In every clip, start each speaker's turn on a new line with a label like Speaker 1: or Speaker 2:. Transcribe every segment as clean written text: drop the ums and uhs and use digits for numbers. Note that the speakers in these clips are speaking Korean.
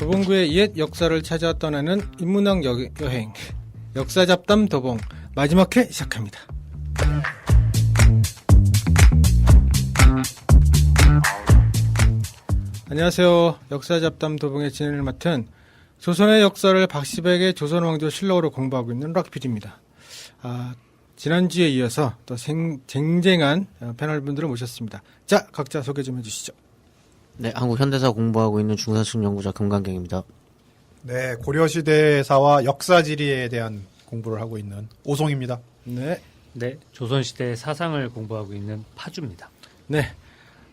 Speaker 1: 도봉구의 옛 역사를 찾아 떠나는 인문학 여행 역사잡담 도봉 마지막 회 시작합니다. 안녕하세요. 역사잡담 도봉의 진행을 맡은 조선의 역사를 박시백의 조선왕조 실록으로 공부하고 있는 락피디입니다. 지난주에 이어서 또 쟁쟁한 패널분들을 모셨습니다. 자, 각자 소개 좀 해주시죠.
Speaker 2: 네, 한국 현대사 공부하고 있는 중사층 연구자 금강경입니다.
Speaker 3: 네, 고려시대사와 역사지리에 대한 공부를 하고 있는 오송입니다.
Speaker 1: 네.
Speaker 4: 네, 조선시대 사상을 공부하고 있는 파주입니다.
Speaker 1: 네.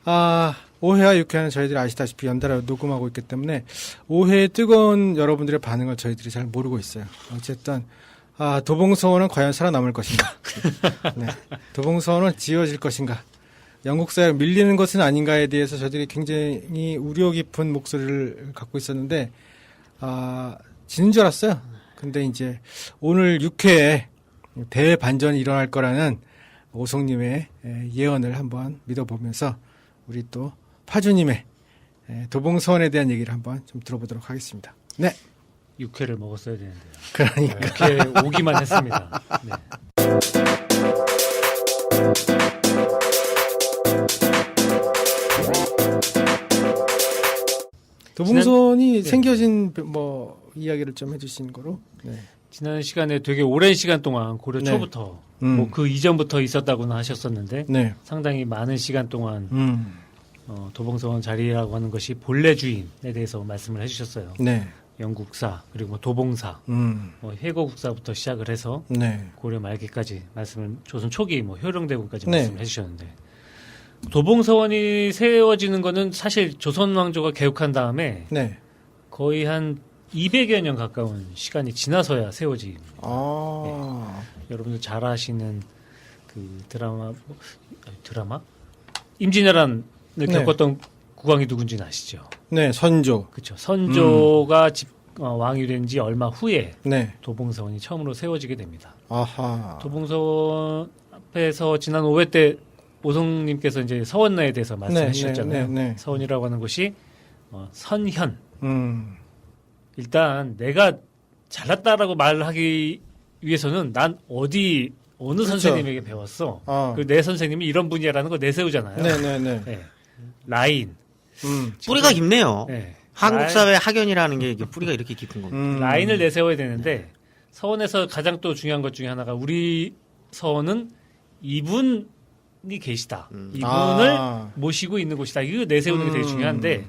Speaker 1: 5회와 6회는 저희들이 아시다시피 연달아 녹음하고 있기 때문에 5회의 뜨거운 여러분들의 반응을 저희들이 잘 모르고 있어요. 어쨌든 도봉서원은 과연 살아남을 것인가? 네. 도봉서원은 지어질 것인가? 영국사에 밀리는 것은 아닌가에 대해서 저희들이 굉장히 우려 깊은 목소리를 갖고 있었는데 지는 줄 알았어요. 근데 이제 오늘 6회에 대반전이 일어날 거라는 오송님의 예언을 한번 믿어보면서 우리 또 파주님의 도봉서원에 대한 얘기를 한번 좀 들어보도록 하겠습니다. 네.
Speaker 4: 6회를 먹었어야 되는데요.
Speaker 1: 그러니까
Speaker 4: 6회 오기만 했습니다. 네.
Speaker 1: 도봉서원이 생겨진 이야기를 좀 해주신 거로. 네.
Speaker 4: 지난 시간에 되게 오랜 시간 동안 고려
Speaker 1: 네.
Speaker 4: 초부터 뭐 그 이전부터 있었다고는 하셨었는데
Speaker 1: 네.
Speaker 4: 상당히 많은 시간 동안 도봉서원 자리라고 하는 것이 본래 주인에 대해서 말씀을 해주셨어요.
Speaker 1: 네.
Speaker 4: 영국사 그리고 뭐 도봉사, 회거국사부터 시작을 해서
Speaker 1: 네.
Speaker 4: 고려 말기까지 말씀을 조선 초기 효령대군까지
Speaker 1: 네.
Speaker 4: 말씀을 해주셨는데 도봉서원이 세워지는 거는 사실 조선 왕조가 개국한 다음에
Speaker 1: 네.
Speaker 4: 거의 한 200여 년 가까운 시간이 지나서야 세워집니다. 여러분들 잘 아시는 그 드라마? 임진왜란을 겪었던 국왕이 누군지는 아시죠?
Speaker 1: 네. 선조.
Speaker 4: 그렇죠. 선조가 왕이 된 지 얼마 후에
Speaker 1: 네.
Speaker 4: 도봉서원이 처음으로 세워지게 됩니다.
Speaker 1: 아하.
Speaker 4: 도봉서원 앞에서 지난 5회 때 오성님께서 이제 서원나에 대해서 말씀해 주셨잖아요.
Speaker 1: 네.
Speaker 4: 서원이라고 하는 것이 선현. 일단 내가 잘났다라고 말하기 위해서는 난 어느
Speaker 1: 그렇죠.
Speaker 4: 선생님에게 배웠어. 그리고 내 선생님이 이런 분이야라는 거 내세우잖아요.
Speaker 1: 네네네.
Speaker 4: 네. 라인.
Speaker 2: 뿌리가 깊네요.
Speaker 4: 네.
Speaker 2: 한국 사회 학연이라는 게 이게 뿌리가 이렇게 깊은 겁니다.
Speaker 4: 라인을 내세워야 되는데 서원에서 가장 또 중요한 것 중에 하나가 우리 서원은 이분이 계시다. 이분을 모시고 있는 곳이다. 이거 내세우는 게 되게 중요한데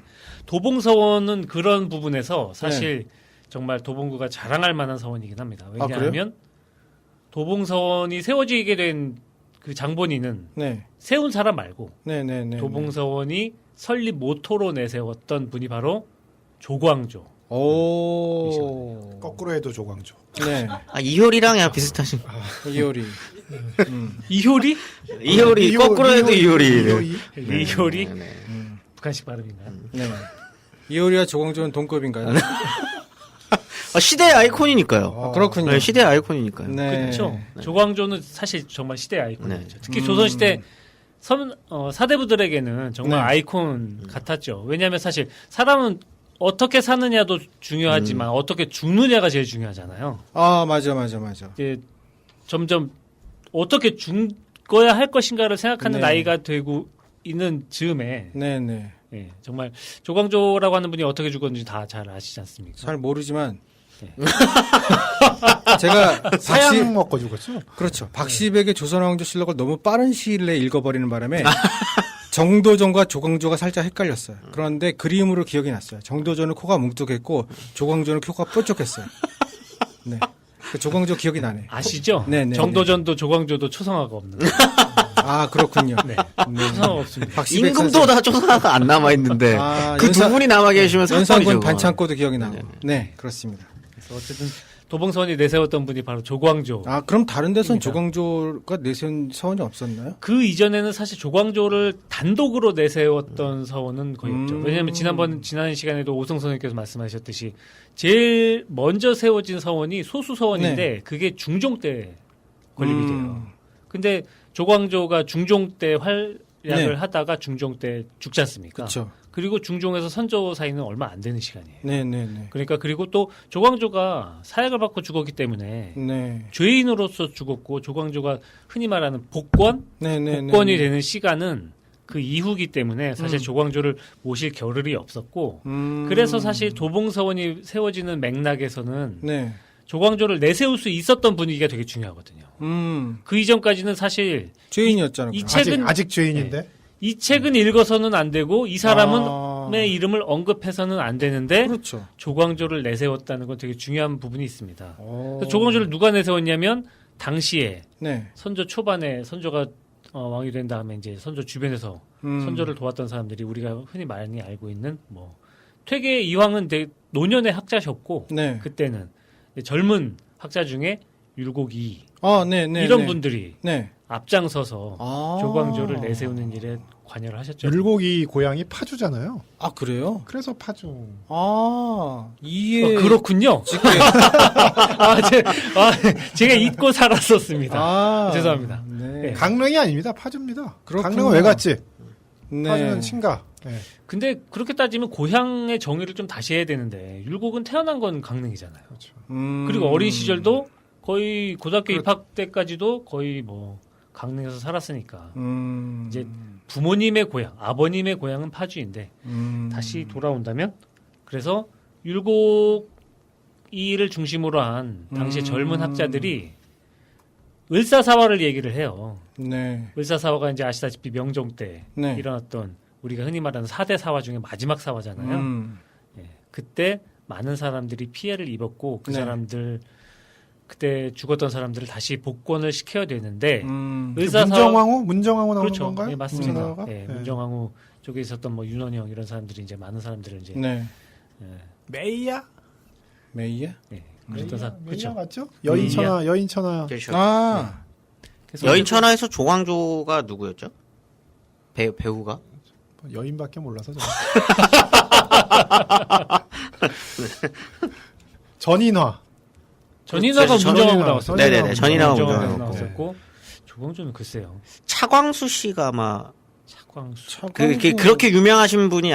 Speaker 4: 도봉서원은 그런 부분에서 사실 정말 도봉구가 자랑할 만한 서원이긴 합니다. 왜냐하면 도봉서원이 세워지게 된 그 장본인은 세운 사람 말고 도봉서원이 설립 모토로 내세웠던 분이 바로 조광조.
Speaker 1: 오.
Speaker 3: 거꾸로 해도 조광조.
Speaker 1: 네.
Speaker 2: 이효리랑 약간 비슷하신.
Speaker 1: 이효리.
Speaker 4: 이효리?
Speaker 2: 이효리 거꾸로 해도 이효리.
Speaker 4: 이효리?
Speaker 2: 네.
Speaker 4: 북한식 발음인가요?
Speaker 1: 네. 이효리와 조광조는 동급인가요?
Speaker 2: 시대의 아이콘이니까요.
Speaker 1: 그렇군요.
Speaker 2: 네, 시대의 아이콘이니까요.
Speaker 1: 네.
Speaker 4: 그렇죠. 조광조는 사실 정말 시대의 아이콘이죠.
Speaker 2: 네.
Speaker 4: 특히 조선시대 사대부들에게는 정말
Speaker 1: 네.
Speaker 4: 아이콘 같았죠. 왜냐하면 사실 사람은 어떻게 사느냐도 중요하지만 어떻게 죽느냐가 제일 중요하잖아요.
Speaker 1: 맞아.
Speaker 4: 이제 점점 어떻게 죽어야 할 것인가를 생각하는 나이가 되고 있는 즈음에
Speaker 1: 네네.
Speaker 4: 예, 정말 조광조라고 하는 분이 어떻게 죽었는지 다 잘 아시지 않습니까?
Speaker 1: 잘 모르지만 제가
Speaker 3: 사양 먹고 죽었죠?
Speaker 1: 그렇죠. 박시백의 조선왕조 실록을 너무 빠른 시일 내에 읽어버리는 바람에 정도전과 조광조가 살짝 헷갈렸어요. 그런데 그림으로 기억이 났어요. 정도전은 코가 뭉툭했고 조광조는 코가 뾰족했어요. 네. 조광조 기억이 나네.
Speaker 4: 아시죠?
Speaker 1: 네네.
Speaker 4: 정도전도 조광조도 초성화가 없는.
Speaker 1: 그렇군요.
Speaker 4: 네. 초성화가 없습니다.
Speaker 2: 임금도 다 조사가 안 남아 있는데 그 두 분이 남아 계시면
Speaker 1: 연산군
Speaker 2: 상관이죠.
Speaker 1: 반창고도 기억이 나고. 네, 그렇습니다.
Speaker 4: 그래서 어쨌든 도봉서원이 내세웠던 분이 바로 조광조.
Speaker 1: 그럼 다른 데선 조광조가 내세운 서원이 없었나요?
Speaker 4: 그 이전에는 사실 조광조를 단독으로 내세웠던 서원은 거의 없죠. 왜냐하면 지난 시간에도 오성 선생님께서 말씀하셨듯이 제일 먼저 세워진 서원이 소수 서원인데 그게 중종 때 건립이 돼요. 근데 조광조가 중종 때
Speaker 1: 네.
Speaker 4: 하다가 중종 때 죽지 않습니까?
Speaker 1: 그렇죠.
Speaker 4: 그리고 중종에서 선조 사이는 얼마 안 되는 시간이에요.
Speaker 1: 네네네.
Speaker 4: 그러니까 그리고 또 조광조가 사약을 받고 죽었기 때문에
Speaker 1: 네.
Speaker 4: 죄인으로서 죽었고 조광조가 흔히 말하는 복권?
Speaker 1: 네네네.
Speaker 4: 복권이 되는 시간은 그 이후기 때문에 사실 조광조를 모실 겨를이 없었고 그래서 사실 도봉서원이 세워지는 맥락에서는
Speaker 1: 네.
Speaker 4: 조광조를 내세울 수 있었던 분위기가 되게 중요하거든요. 그 이전까지는 사실
Speaker 1: 죄인이었잖아요.
Speaker 4: 이
Speaker 1: 그럼.
Speaker 4: 책은
Speaker 3: 아직 죄인인데.
Speaker 4: 이 책은 읽어서는 안 되고 이 사람의 이름을 언급해서는 안 되는데
Speaker 1: 그렇죠.
Speaker 4: 조광조를 내세웠다는 건 되게 중요한 부분이 있습니다.
Speaker 1: 오.
Speaker 4: 그래서 조광조를 누가 내세웠냐면 당시에
Speaker 1: 네.
Speaker 4: 선조 초반에 선조가 왕이 된 다음에 이제 선조 주변에서 선조를 도왔던 사람들이 우리가 흔히 많이 알고 있는 뭐 퇴계 이황은 되게 노년의 학자셨고
Speaker 1: 네.
Speaker 4: 그때는 젊은 학자 중에 율곡이
Speaker 1: 네네.
Speaker 4: 이런 분들이
Speaker 1: 네.
Speaker 4: 앞장서서
Speaker 1: 아.
Speaker 4: 조광조를 내세우는 일에 관여를 하셨죠.
Speaker 3: 율곡이 고향이 파주잖아요.
Speaker 1: 아, 그래요?
Speaker 3: 그래서 파주.
Speaker 1: 이해.
Speaker 4: 그렇군요.
Speaker 1: 직계.
Speaker 4: 제가 잊고 살았었습니다. 죄송합니다.
Speaker 1: 네.
Speaker 4: 네.
Speaker 3: 강릉이 아닙니다. 파주입니다.
Speaker 1: 그렇구나.
Speaker 3: 강릉은 왜 갔지?
Speaker 1: 네.
Speaker 3: 파주는 친가. 네.
Speaker 4: 근데 그렇게 따지면 고향의 정의를 좀 다시 해야 되는데 율곡은 태어난 건 강릉이잖아요.
Speaker 3: 그렇죠.
Speaker 4: 그리고 어린 시절도 거의 고등학교 입학 때까지도 거의 뭐 강릉에서 살았으니까 이제 부모님의 고향, 아버님의 고향은 파주인데 다시 돌아온다면 그래서 율곡이를 중심으로 한 당시 젊은 학자들이 을사사화를 얘기를 해요.
Speaker 1: 네.
Speaker 4: 을사사화가 이제 아시다시피 명종 때
Speaker 1: 네.
Speaker 4: 일어났던 우리가 흔히 말하는 4대 사화 중에 마지막 사화잖아요. 예, 그때 많은 사람들이 피해를 입었고 그
Speaker 1: 네.
Speaker 4: 사람들 그때 죽었던 사람들을 다시 복권을 시켜야 되는데
Speaker 3: 문정왕후 나오는
Speaker 4: 그렇죠.
Speaker 3: 건가요?
Speaker 4: 예, 맞습니다.
Speaker 3: 문정왕후가?
Speaker 4: 예,
Speaker 3: 네.
Speaker 4: 문정왕후 쪽에 있었던 뭐 윤원형 이런 사람들이 이제 많은 사람들을 이제
Speaker 1: 네.
Speaker 3: 메이야?
Speaker 1: 메이야?
Speaker 4: 예, 그랬던 사람
Speaker 3: 메이야
Speaker 4: 그렇죠.
Speaker 3: 맞죠? 여인천하.
Speaker 2: 그렇죠.
Speaker 4: 그래서
Speaker 2: 여인천하에서 조광조가 누구였죠? 배우가?
Speaker 3: 여인밖에 몰라서. 전인화.
Speaker 4: 전인화가
Speaker 2: 그렇죠.
Speaker 4: 문정왕후
Speaker 3: 전인화.
Speaker 4: 나왔어요.
Speaker 2: 네네네. 전인화가
Speaker 4: 문정왕후
Speaker 2: 문정왕후.
Speaker 4: 나왔었고 조광조는 글쎄요.
Speaker 2: 차광수 씨가 아마
Speaker 4: 차광수.
Speaker 2: 그렇게 유명하신 분이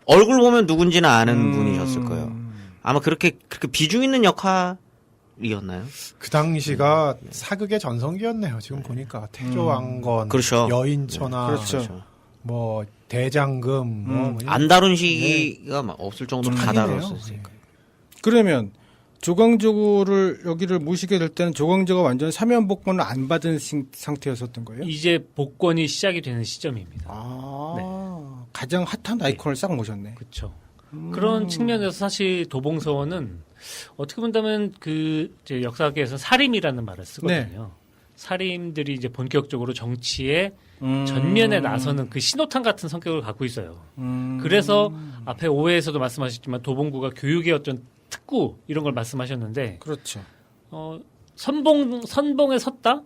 Speaker 2: 얼굴 보면 누군지는 아는 분이셨을 거예요. 아마 그렇게 비중 있는 역할이었나요?
Speaker 3: 그 당시가 사극의 전성기였네요. 지금 보니까 태조왕건,
Speaker 2: 그렇죠.
Speaker 3: 여인천하,
Speaker 1: 그렇죠.
Speaker 3: 뭐 대장금, 뭐
Speaker 2: 안 다룬 시기가 막 없을 정도로 다
Speaker 3: 아니네요.
Speaker 2: 다뤘으니까.
Speaker 1: 그러면 조광조를 여기를 모시게 될 때는 조광조가 완전 사면복권을 안 받은 상태였었던 거예요?
Speaker 4: 이제 복권이 시작이 되는 시점입니다.
Speaker 1: 가장 핫한 아이콘을 싹 모셨네.
Speaker 4: 그렇죠. 그런 측면에서 사실 도봉서원은 어떻게 본다면 그 이제 역사계에서 사림이라는 말을 쓰거든요. 사림들이 이제 본격적으로 정치에 전면에 나서는 그 신호탄 같은 성격을 갖고 있어요. 그래서 앞에 5회에서도 말씀하셨지만 도봉구가 교육의 어떤 특구 이런 걸 말씀하셨는데
Speaker 1: 그렇죠.
Speaker 4: 선봉에 섰다?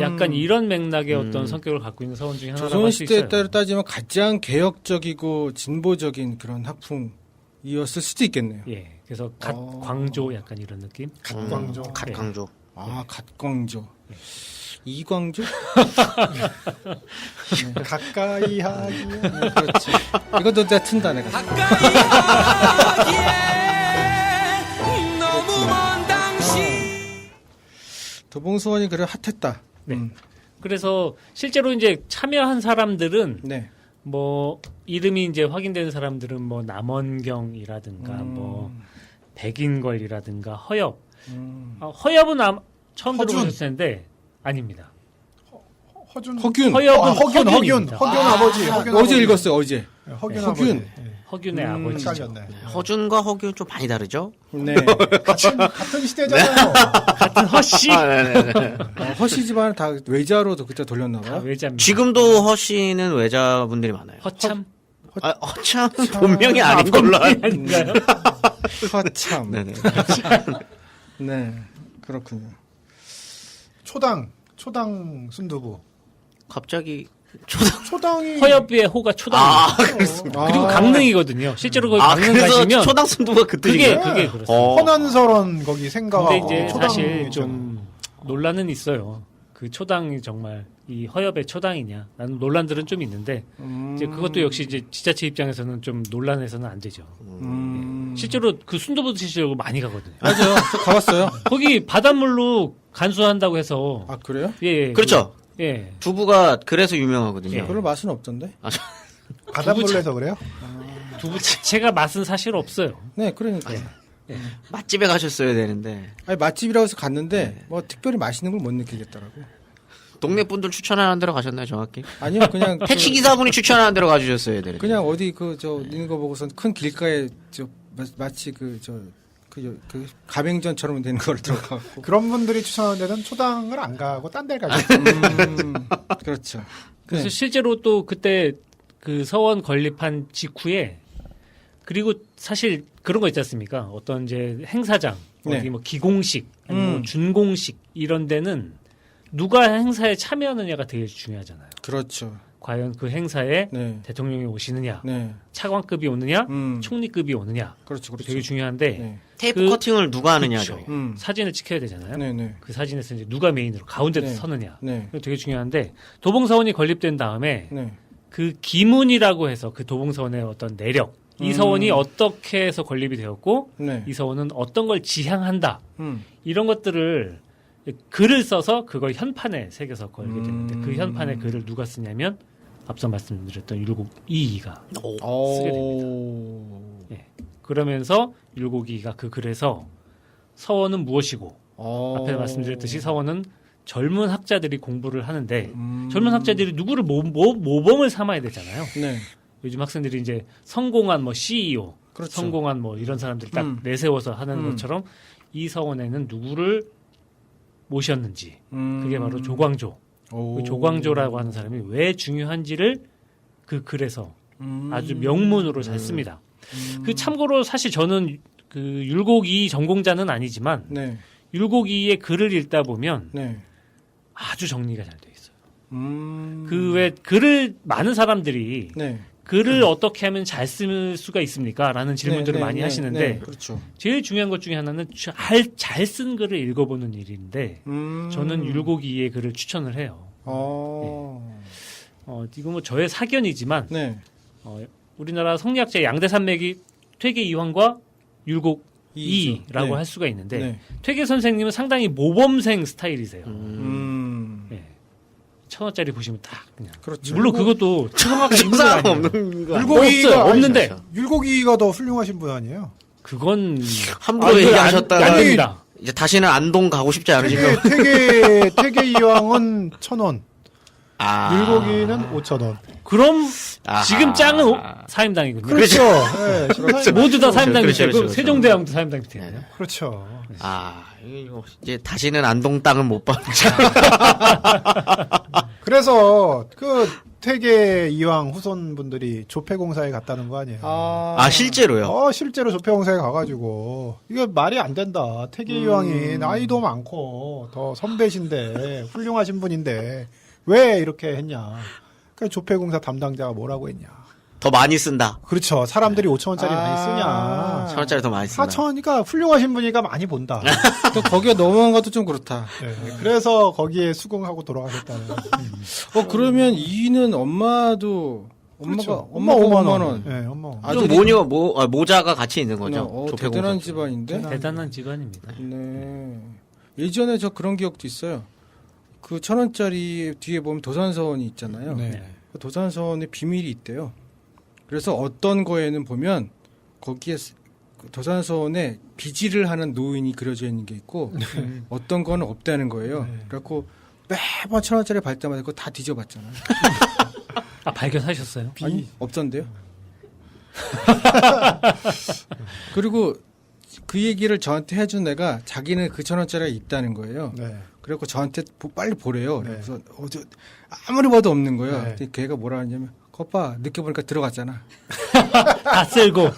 Speaker 4: 약간 이런 맥락의 어떤 성격을 갖고 있는 서원 중에 하나라고 할 수 있어요.
Speaker 1: 조선시대에 따지면 가장 개혁적이고 진보적인 그런 학풍이었을 수도 있겠네요.
Speaker 4: 예. 그래서 갓광조 약간 이런 느낌?
Speaker 3: 갓광조.
Speaker 2: 갓광조.
Speaker 1: 갓광조. 이광조?
Speaker 3: 가까이 하기.
Speaker 1: 그렇지. 이것도 내가 튼다, 내가. 도봉서원이 그래 핫했다.
Speaker 4: 네. 그래서 실제로 이제 참여한 사람들은
Speaker 1: 네.
Speaker 4: 뭐 이름이 이제 확인되는 사람들은 뭐 남원경이라든가 뭐 백인걸이라든가 허엽. 허엽은 처음 들어보셨을 텐데 아닙니다.
Speaker 3: 허균.
Speaker 4: 허엽은
Speaker 3: 허균 아버지. 허균
Speaker 1: 어제
Speaker 3: 아버지.
Speaker 1: 읽었어요, 어제.
Speaker 3: 허균
Speaker 1: 허균.
Speaker 3: 아버지.
Speaker 4: 허균의 아버지죠.
Speaker 3: 헷갈렸네.
Speaker 2: 허준과 허균 좀 많이 다르죠?
Speaker 1: 네.
Speaker 3: 같은 시대잖아요.
Speaker 4: 같은 허씨.
Speaker 1: 허씨 집안은 다 외자로도 그때
Speaker 4: 다
Speaker 1: 돌렸나봐요.
Speaker 4: 외자입니다.
Speaker 2: 지금도 허씨는 외자분들이 많아요.
Speaker 4: 허참
Speaker 2: 허참 본명이 아닌 걸로
Speaker 4: 아닌가요?
Speaker 1: 허참.
Speaker 2: 네네.
Speaker 1: 네. 그렇군요.
Speaker 3: 초당 순두부.
Speaker 2: 갑자기
Speaker 3: 초당이
Speaker 4: 허엽의 호가 초당.
Speaker 1: 그렇습니다.
Speaker 4: 그리고 강릉이거든요. 실제로 거기 강릉
Speaker 2: 그래서
Speaker 4: 가시면
Speaker 2: 초당 순두부가 그
Speaker 4: 그게
Speaker 2: 뜻이에요?
Speaker 4: 그렇습니다.
Speaker 3: 허난설원 거기 생각하고
Speaker 4: 근데 이제
Speaker 3: 초당
Speaker 4: 사실
Speaker 3: 괜찮아요.
Speaker 4: 좀 논란은 있어요. 그 초당이 정말 이 허엽의 초당이냐 라는 논란들은 좀 있는데 이제 그것도 역시 이제 지자체 입장에서는 좀 논란해서는 안 되죠. 실제로 그 순두부 드시려고 많이 가거든요.
Speaker 1: 맞아요. 저 가봤어요.
Speaker 4: 거기 바닷물로 간수한다고 해서
Speaker 1: 아, 그래요?
Speaker 4: 예,
Speaker 2: 그렇죠.
Speaker 4: 예.
Speaker 2: 두부가 그래서 유명하거든요.
Speaker 1: 별로 맛은 없던데?
Speaker 3: 바닷물로 해서 그래요?
Speaker 4: 두부 자체가 맛은 사실 없어요.
Speaker 1: 네, 그러니까.
Speaker 2: 맛집에 가셨어야 되는데
Speaker 1: 아니, 맛집이라고 해서 갔는데, 뭐, 특별히 맛있는 걸 못 느끼겠더라고.
Speaker 2: 동네 분들 추천하는 데로 가셨나요, 정확히?
Speaker 1: 아니요, 그냥.
Speaker 2: 택시 기사분이 추천하는 데로 가주셨어야 되는데.
Speaker 1: 그냥 어디 있는 거 보고선 큰 길가에, 마치 가맹전처럼 되는 걸 들어가고.
Speaker 3: 그런 분들이 추천하는 데는 초당을 안 가고 딴 데를 가죠.
Speaker 1: 그렇죠.
Speaker 4: 그래서
Speaker 1: 네.
Speaker 4: 실제로 또 그때 그 서원 건립한 직후에 그리고 사실 그런 거 있지 않습니까? 어떤 이제 행사장,
Speaker 1: 네.
Speaker 4: 어디 뭐 기공식, 아니면 뭐 준공식 이런 데는 누가 행사에 참여하느냐가 되게 중요하잖아요.
Speaker 1: 그렇죠.
Speaker 4: 과연 그 행사에
Speaker 1: 네.
Speaker 4: 대통령이 오시느냐,
Speaker 1: 네.
Speaker 4: 차관급이 오느냐,
Speaker 1: 음.
Speaker 4: 총리급이 오느냐,
Speaker 1: 그렇죠, 그렇죠.
Speaker 4: 되게 중요한데
Speaker 1: 네.
Speaker 2: 테이프 커팅을 누가 하느냐죠.
Speaker 4: 그렇죠. 사진을 찍혀야 되잖아요.
Speaker 1: 네네.
Speaker 4: 그 사진에서 이제 누가 메인으로 가운데
Speaker 1: 네.
Speaker 4: 서느냐,
Speaker 1: 네.
Speaker 4: 그거 되게 중요한데 도봉서원이 건립된 다음에
Speaker 1: 네.
Speaker 4: 그 기문이라고 해서 그 도봉서원의 어떤 내력, 이 서원이 어떻게 해서 건립이 되었고
Speaker 1: 네.
Speaker 4: 이 서원은 어떤 걸 지향한다
Speaker 1: 음.
Speaker 4: 이런 것들을 글을 써서 그걸 현판에 새겨서 걸게 되는데 그 현판에 글을 누가 쓰냐면 앞서 말씀드렸던 율곡 이이가 쓰게 됩니다. 예. 그러면서 율곡 이이가 그 글에서 서원은 무엇이고 앞에 말씀드렸듯이 서원은 젊은 학자들이 공부를 하는데 젊은 학자들이 누구를 모범을 삼아야 되잖아요.
Speaker 1: 네.
Speaker 4: 요즘 학생들이 이제 성공한 뭐 CEO,
Speaker 1: 그렇죠.
Speaker 4: 성공한 뭐 이런 사람들 딱 내세워서 하는 것처럼 이 서원에는 누구를 모셨는지 그게 바로 조광조. 그 조광조라고 하는 사람이 왜 중요한지를 그 글에서 아주 명문으로 잘 씁니다. 그 참고로 사실 저는 그 율곡이 전공자는 아니지만
Speaker 1: 네.
Speaker 4: 율곡이의 글을 읽다 보면
Speaker 1: 네.
Speaker 4: 아주 정리가 잘 돼 있어요.
Speaker 1: 음.
Speaker 4: 그 왜 글을 많은 사람들이
Speaker 1: 네.
Speaker 4: 글을 어떻게 하면 잘 쓸 수가 있습니까? 라는 질문들을
Speaker 1: 네,
Speaker 4: 많이
Speaker 1: 네,
Speaker 4: 하시는데
Speaker 1: 네, 그렇죠.
Speaker 4: 제일 중요한 것 중에 하나는 잘 쓴 글을 읽어보는 일인데 저는 율곡이의 글을 추천을 해요. 이거 뭐 저의 사견이지만
Speaker 1: 네.
Speaker 4: 우리나라 성리학자 양대 산맥이 퇴계 이황과 율곡
Speaker 1: 이이죠.
Speaker 4: 이라고
Speaker 1: 네.
Speaker 4: 할 수가 있는데
Speaker 1: 네.
Speaker 4: 퇴계 선생님은 상당히 모범생 스타일이세요. 예. 1,000원짜리 보시면 딱 그냥.
Speaker 1: 그렇죠.
Speaker 4: 물론 그것도 추성화가 있는 건
Speaker 2: 사람
Speaker 4: 아니에요.
Speaker 2: 없는 거.
Speaker 3: 율곡이가
Speaker 4: 없어요. 없는데
Speaker 3: 율곡이가 더 훌륭하신 분 아니에요?
Speaker 4: 그건
Speaker 2: 함부로 얘기하셨다가
Speaker 4: 안 됩니다.
Speaker 2: 이제 다시는 안동 가고 싶지 않으신가?
Speaker 3: 태계 이왕은 1,000원,
Speaker 2: 아.
Speaker 3: 율곡이는 5,000원.
Speaker 4: 그럼
Speaker 2: 아하.
Speaker 4: 지금 짱은 사임당이군요.
Speaker 3: 그렇죠. 네, 심사위원.
Speaker 4: 모두 다 사임당
Speaker 2: 그렇죠,
Speaker 4: 밑에고
Speaker 2: 그렇죠.
Speaker 4: 세종대왕도 사임당 밑에요.
Speaker 3: 그렇죠.
Speaker 2: 아, 이거 이제 다시는 안동 땅은 못 받는.
Speaker 3: 그래서 그 태계 이왕 후손분들이 조폐공사에 갔다는 거 아니에요?
Speaker 2: 아, 실제로요?
Speaker 3: 실제로 조폐공사에 가가지고 이게 말이 안 된다. 태계 이왕이 나이도 많고 더 선배신데 훌륭하신 분인데 왜 이렇게 했냐? 그 조폐공사 담당자가 뭐라고 했냐?
Speaker 2: 더 많이 쓴다.
Speaker 3: 그렇죠. 사람들이 5,000원짜리 많이 쓰냐?
Speaker 2: 1,000원짜리 더 많이 쓴다.
Speaker 3: 4,000원이니까 훌륭하신 분이니까 많이 본다.
Speaker 1: 또 거기가 넘어간 것도 좀 그렇다.
Speaker 3: 네, 그래서 거기에 수긍하고 돌아가셨다는.
Speaker 1: 그러면 이는 엄마가
Speaker 3: 그렇죠.
Speaker 1: 엄마가 5만 원.
Speaker 3: 네, 엄마.
Speaker 1: 아들이-
Speaker 2: 좀 모자가 같이 있는 거죠. 조폐공사.
Speaker 1: 대단한 집안인데.
Speaker 4: 대단한 집안입니다.
Speaker 1: 네. 예전에 저 그런 기억도 있어요. 그 1,000원짜리 뒤에 보면 도산서원이 있잖아요.
Speaker 3: 네.
Speaker 1: 그 도산서원에 비밀이 있대요. 그래서 어떤 거에는 보면 거기에 그 도산서원에 비지를 하는 노인이 그려져 있는 게 있고 어떤 거는 없다는 거예요. 그래갖고 매번 1,000원짜리 발 때마다 그거 다 뒤져봤잖아요.
Speaker 4: 아, 발견하셨어요?
Speaker 1: 아니, 없던데요. 그리고 그 얘기를 저한테 해준 애가 자기는 그 1,000원짜리가 있다는 거예요.
Speaker 3: 네.
Speaker 1: 그래고 저한테 빨리 보래요.
Speaker 3: 네.
Speaker 1: 그래서 아무리 봐도 없는 거예요.
Speaker 3: 네.
Speaker 1: 근데 걔가 뭐라 하냐면 거봐 늦게 보니까 들어갔잖아.
Speaker 4: 다 쓸고.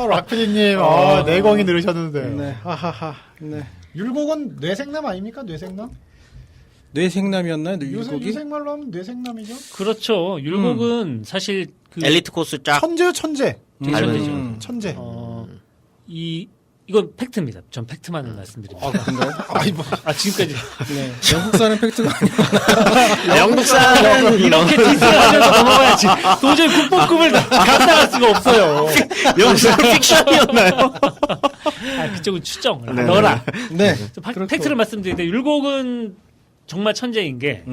Speaker 3: 락피디님, 내공이 늘으셨는데.
Speaker 1: 네, 하하하. 네.
Speaker 3: 율곡은 뇌생남 아닙니까? 뇌생남?
Speaker 1: 뇌생남이었나요? 율곡이?
Speaker 3: 유생말로 하면 뇌생남이죠?
Speaker 4: 그렇죠. 율곡은 사실 그
Speaker 2: 엘리트 코스 쫙.
Speaker 3: 천재요, 천재.
Speaker 4: 천재죠.
Speaker 1: 음.
Speaker 3: 천재.
Speaker 4: 이 이건 팩트입니다. 전 팩트만을 말씀드립니다.
Speaker 1: 아, 그런가요?
Speaker 4: 지금까지
Speaker 1: 네. 영국사는 팩트가 아니야.
Speaker 2: 영국사는
Speaker 4: 이렇게 디스하면서 넘어가야지. 도저히 국뽕급을 감당할 수가 없어요.
Speaker 2: 영국사는 픽션이었나요?
Speaker 4: 그쪽은 추정.
Speaker 2: 네.
Speaker 4: 너라.
Speaker 1: 네.
Speaker 4: 팩트를 말씀드리는데 율곡은 정말 천재인 게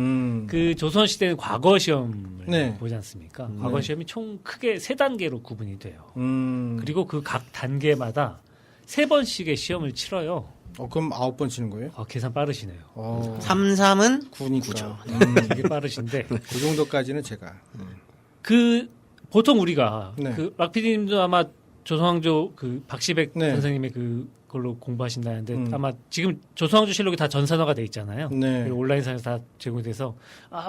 Speaker 4: 그 조선 시대는 과거 시험을
Speaker 1: 네.
Speaker 4: 보지 않습니까? 과거 시험이 총 크게 3단계로 구분이 돼요. 그리고 그 각 단계마다 3번씩의 시험을 치러요.
Speaker 1: 그럼 9번 치는 거예요?
Speaker 4: 계산 빠르시네요.
Speaker 2: 3-3은
Speaker 1: 9니까.
Speaker 4: 되게 빠르신데
Speaker 1: 그 정도까지는 제가.
Speaker 4: 그 보통 우리가
Speaker 1: 네.
Speaker 4: 그 락피디님도 아마 조선왕조 그 박시백
Speaker 1: 네.
Speaker 4: 선생님의 그걸로 공부하신다는데 아마 지금 조선왕조 실록이 다 전산화가 돼 있잖아요.
Speaker 1: 네.
Speaker 4: 그리고 온라인상에서 다 제공돼서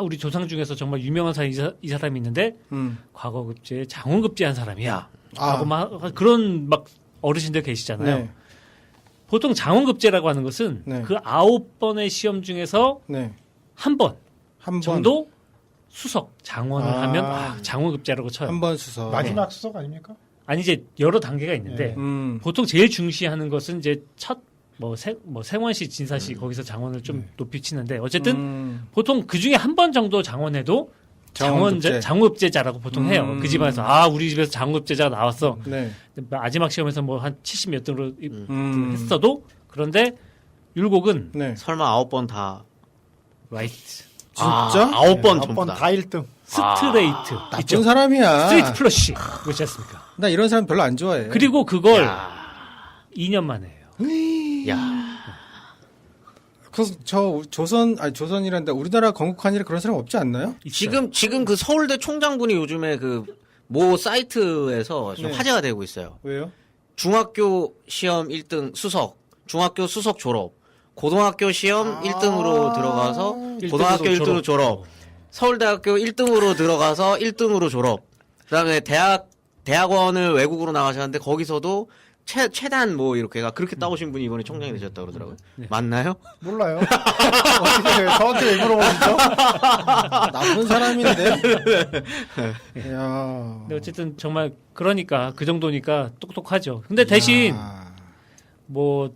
Speaker 4: 우리 조상 중에서 정말 유명한 사람이 이 사람이 있는데 과거 급제 장원급제한 사람이야. 하고 막 그런 막 어르신들 계시잖아요.
Speaker 1: 네.
Speaker 4: 보통 장원급제라고 하는 것은
Speaker 1: 네.
Speaker 4: 그 9번의 시험 중에서
Speaker 1: 네.
Speaker 4: 한 번
Speaker 1: 한 번.
Speaker 4: 정도 수석 장원을 하면 장원급제라고 쳐요.
Speaker 1: 한 번 수석.
Speaker 3: 마지막 수석 아닙니까?
Speaker 4: 아니 이제 여러 단계가 있는데 보통 제일 중시하는 것은 이제 첫 생원시 진사시 거기서 장원을 좀 높이 치는데 어쨌든 보통 그 중에 한 번 정도 장원해도 장원급제자라고 보통 해요. 그 집안에서 우리 집에서 장원급제자가 나왔어.
Speaker 1: 네.
Speaker 4: 마지막 시험에서 뭐 한 70 몇 등으로 했어도 그런데 율곡은
Speaker 1: 네.
Speaker 2: 설마 9번 다
Speaker 4: 라이트
Speaker 1: 진짜?
Speaker 2: 9번 전부
Speaker 3: 9번
Speaker 2: 다.
Speaker 3: 다 1등.
Speaker 4: 스트레이트
Speaker 1: 나쁜 사람이야.
Speaker 4: 스트레이트 플러시 그렇지 않습니까?
Speaker 1: 나 이런 사람 별로 안 좋아해.
Speaker 4: 그리고 그걸 2년 만에 해요.
Speaker 2: 야.
Speaker 1: 그래서 조선이란다. 우리나라 건국한일에 그런 사람 없지 않나요?
Speaker 2: 지금 그 서울대 총장분이 요즘에 그 모 사이트에서 좀
Speaker 1: 네.
Speaker 2: 화제가 되고 있어요.
Speaker 1: 왜요?
Speaker 2: 중학교 시험 1등 수석, 중학교 수석 졸업, 고등학교 시험 1등으로 들어가서 고등학교 1등으로 졸업, 서울대학교 1등으로 들어가서 1등으로 졸업. 그다음에 대학원을 외국으로 나가셨는데 거기서도 최단 뭐 이렇게가 그렇게 따오신 분이 이번에 총장이 되셨다고 그러더라고요. 맞나요?
Speaker 3: 몰라요. 어떻게 저한테 왜 물어보시죠?
Speaker 1: 나쁜 사람인데. 야.
Speaker 4: 근데 어쨌든 정말 그러니까 그 정도니까 똑똑하죠. 근데 대신 뭐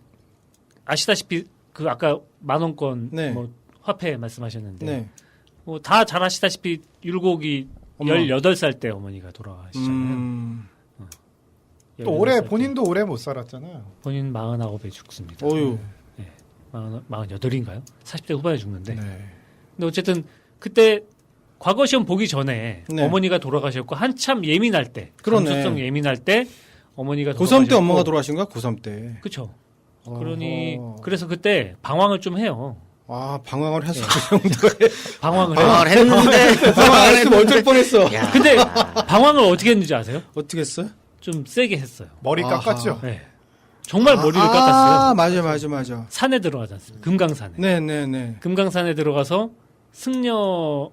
Speaker 4: 아시다시피 그 아까 10,000원권
Speaker 1: 네.
Speaker 4: 뭐 화폐 말씀하셨는데
Speaker 1: 네.
Speaker 4: 뭐 다 잘 아시다시피 율곡이
Speaker 1: 어머.
Speaker 4: 18살 때 어머니가 돌아가시잖아요.
Speaker 3: 또 올해
Speaker 4: 18살 때.
Speaker 3: 본인도 오래 못 살았잖아요.
Speaker 4: 본인 49에 죽습니다.
Speaker 1: 어유.
Speaker 4: 48인가요? 40대 후반에 죽는데.
Speaker 3: 네.
Speaker 4: 근데 어쨌든 그때 과거 시험 보기 전에
Speaker 1: 네.
Speaker 4: 어머니가 돌아가셨고 한참 예민할 때,
Speaker 1: 그러네.
Speaker 4: 감수성 예민할 때 어머니가
Speaker 1: 고3 때 엄마가 돌아가신 거야? 고3 때.
Speaker 4: 그렇죠. 그러니 그래서 그때 방황을 좀 해요.
Speaker 1: 방황을 해서 그 정도에.
Speaker 4: 방황을 해요.
Speaker 2: 방황을 했는데
Speaker 1: 방황 안 했으면 어쩔 뻔했어.
Speaker 2: 야.
Speaker 4: 근데 방황을 어떻게 했는지 아세요?
Speaker 1: 어떻게 했어요?
Speaker 4: 좀 세게 했어요.
Speaker 3: 머리
Speaker 1: 아하.
Speaker 3: 깎았죠.
Speaker 4: 네. 정말 머리를 깎았어요.
Speaker 1: 맞아.
Speaker 4: 산에 들어가지 않습니까? 금강산에.
Speaker 1: 네네네.
Speaker 4: 금강산에 들어가서 승려